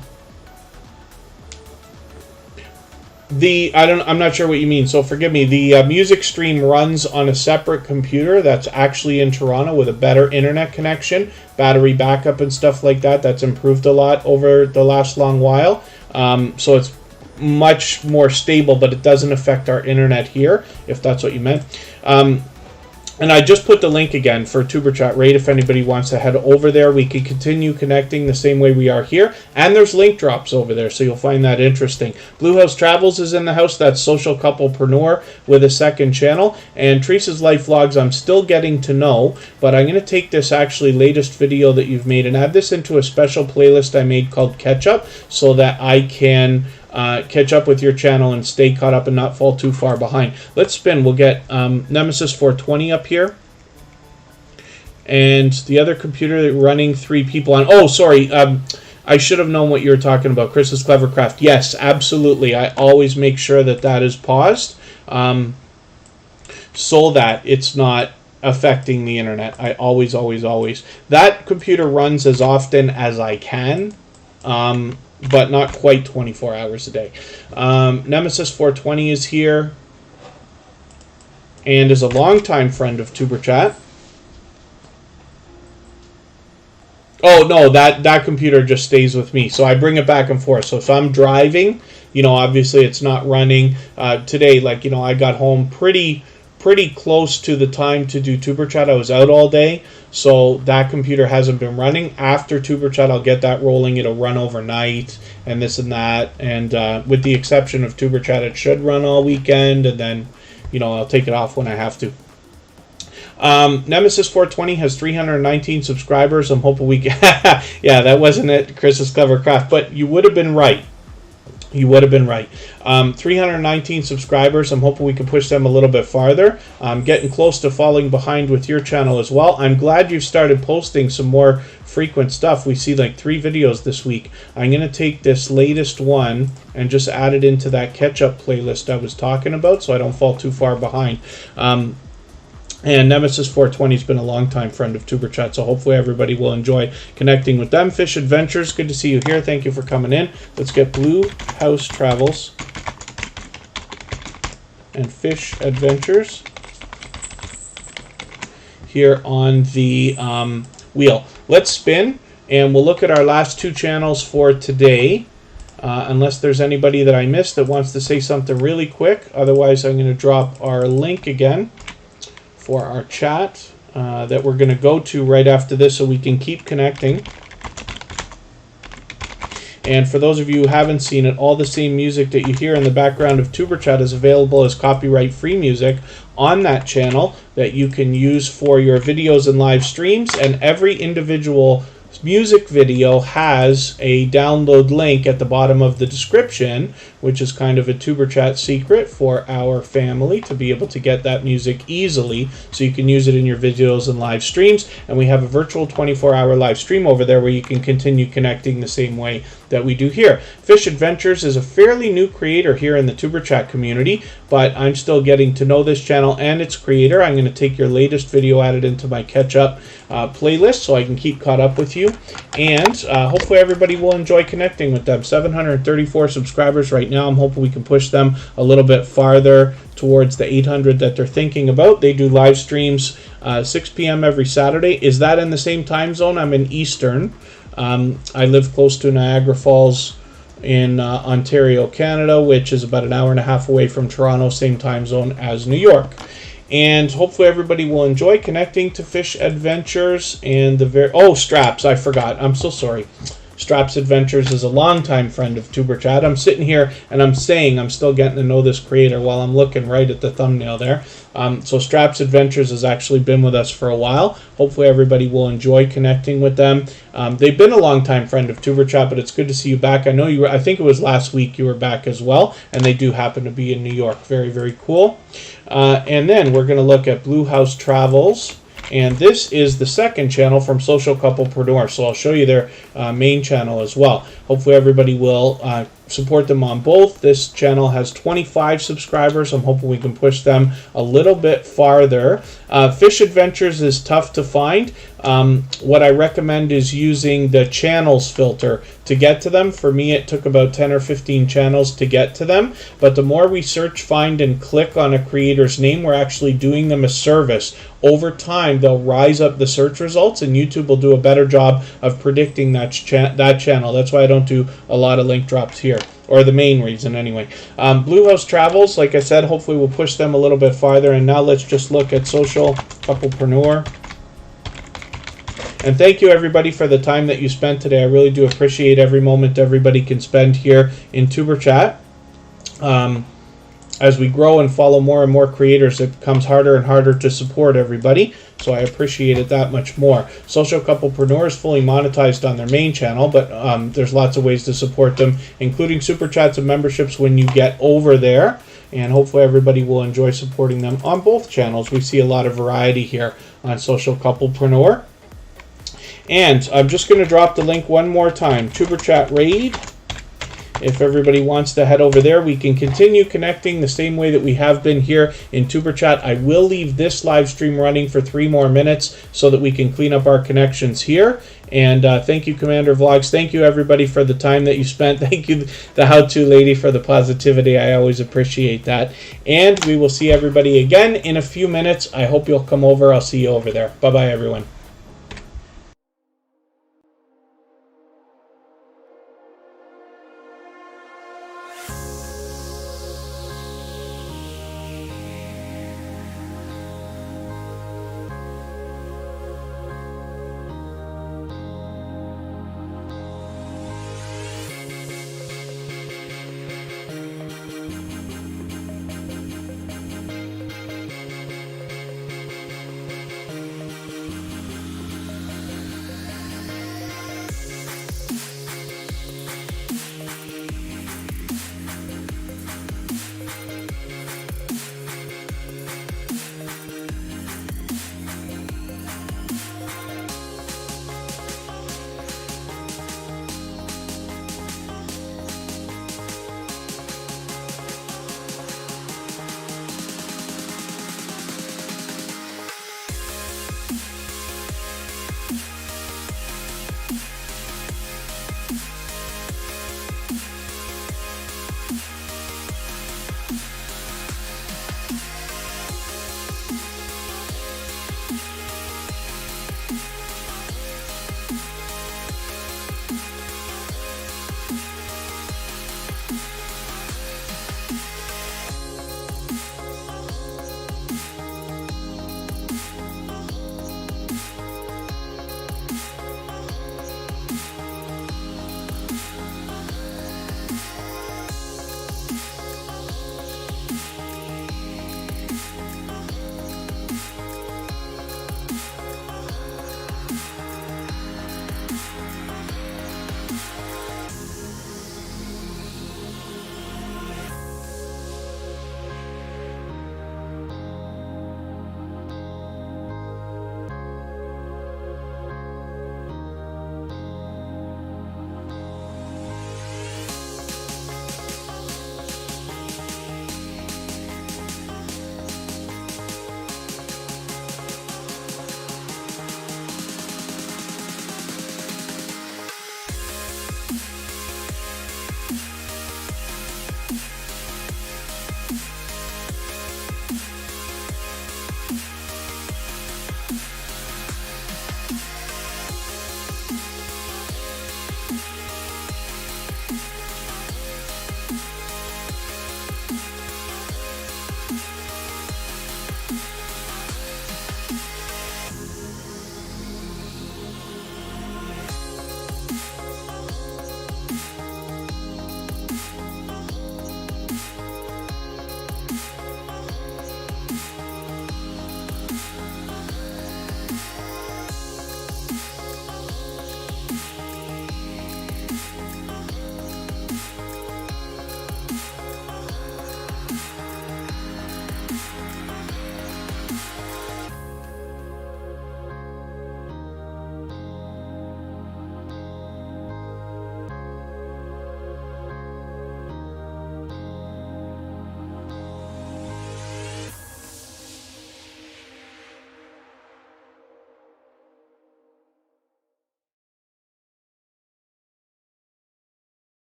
Speaker 1: not sure what you mean, so forgive me. The music stream runs on a separate computer that's actually in Toronto with a better internet connection, battery backup and stuff like that. That's improved a lot over the last long while. So it's much more stable, but it doesn't affect our internet here, if that's what you meant. And I just put the link again for TuberChat Raid if anybody wants to head over there. We can continue connecting the same way we are here. And there's link drops over there, so you'll find that interesting. Blue House Travels is in the house. That's social couplepreneur with a second channel. And Teresa's Life Vlogs, I'm still getting to know, but I'm going to take this actually latest video that you've made and add this into a special playlist I made called Catch Up so that I can catch up with your channel and stay caught up and not fall too far behind. Let's spin. We'll get Nemesis 420 up here. And the other computer running 3 people on. Oh, sorry. I should have known what you were talking about. Chris's Clever Craft. Yes, absolutely. I always make sure that that is paused so that it's not affecting the internet. I always, always, always. That computer runs as often as I can. But not quite 24 hours a day. Nemesis 420 is here and is a longtime friend of TuberChat. Oh, no, that computer just stays with me. So I bring it back and forth. So if I'm driving, obviously it's not running. Today, I got home pretty close to the time to do TuberChat. I was out all day. So that computer hasn't been running. After TuberChat, I'll get that rolling. It'll run overnight and this and that. And with the exception of TuberChat, it should run all weekend. And then, I'll take it off when I have to. Nemesis 420 has 319 subscribers. I'm hoping we can... Yeah, that wasn't it, Chris's Clever Craft. But you would have been right. You would have been right. 319 subscribers. I'm hoping we can push them a little bit farther. I'm getting close to falling behind with your channel as well. I'm glad you've started posting some more frequent stuff. We see like 3 videos this week. I'm going to take this latest one and just add it into that catch-up playlist I was talking about so I don't fall too far behind. And Nemesis 420 has been a longtime friend of TuberChat, so hopefully everybody will enjoy connecting with them. Fish Adventures, good to see you here. Thank you for coming in. Let's get Blue House Travels and Fish Adventures here on the wheel. Let's spin, and we'll look at our last 2 channels for today. Unless there's anybody that I missed that wants to say something really quick. Otherwise, I'm going to drop our link again for our chat that we're going to go to right after this so we can keep connecting. And for those of you who haven't seen it, all the same music that you hear in the background of TuberChat is available as copyright-free music on that channel that you can use for your videos and live streams. And every individual music video has a download link at the bottom of the description, which is kind of a TuberChat secret for our family to be able to get that music easily so you can use it in your videos and live streams. And we have a virtual 24-hour live stream over there where you can continue connecting the same way that we do here. Fish Adventures is a fairly new creator here in the TuberChat community, but I'm still getting to know this channel and its creator. I'm going to take your latest video, add it into my catch-up playlist so I can keep caught up with you. And hopefully everybody will enjoy connecting with them. 734 subscribers right now. I'm hoping we can push them a little bit farther towards the 800 that they're thinking about. They do live streams 6 p.m. every Saturday. Is that in the same time zone? I'm in Eastern. I live close to Niagara Falls in Ontario, Canada, which is about an hour and a half away from Toronto, same time zone as New York. And hopefully everybody will enjoy connecting to Fish Adventures and the Straps, I forgot. I'm so sorry. Straps Adventures is a longtime friend of TuberChat. I'm sitting here and I'm saying I'm still getting to know this creator while I'm looking right at the thumbnail there. So Straps Adventures has actually been with us for a while. Hopefully everybody will enjoy connecting with them. They've been a longtime friend of TuberChat, but it's good to see you back. I know you were, I think it was last week you were back as well, and they do happen to be in New York. Very, very cool. And then we're going to look at Blue House Travels. And this is the second channel from Social Couplepreneur. So I'll show you their main channel as well. Hopefully everybody will support them on both. This channel has 25 subscribers. I'm hoping we can push them a little bit farther. Fish Adventures is tough to find. What I recommend is using the channels filter to get to them. For me, it took about 10 or 15 channels to get to them. But the more we search, find, and click on a creator's name, we're actually doing them a service. Over time, they'll rise up the search results, and YouTube will do a better job of predicting that channel. That's why I don't do a lot of link drops here, or the main reason anyway. Blue House Travels, like I said, hopefully we'll push them a little bit farther. And now let's just look at Social Couplepreneur. And thank you everybody for the time that you spent today. I really do appreciate every moment everybody can spend here in Tuber Chat. As we grow and follow more and more creators, it becomes harder and harder to support everybody. So I appreciate it that much more. Social Couplepreneur is fully monetized on their main channel, but there's lots of ways to support them, including super chats and memberships when you get over there. And hopefully everybody will enjoy supporting them on both channels. We see a lot of variety here on Social Couplepreneur. And I'm just going to drop the link one more time. Tuber Chat Raid. If everybody wants to head over there, we can continue connecting the same way that we have been here in Tuber Chat. I will leave this live stream running for 3 more minutes so that we can clean up our connections here. And thank you, Commander Vlogs. Thank you, everybody, for the time that you spent. Thank you, the How-To Lady, for the positivity. I always appreciate that. And we will see everybody again in a few minutes. I hope you'll come over. I'll see you over there. Bye-bye, everyone.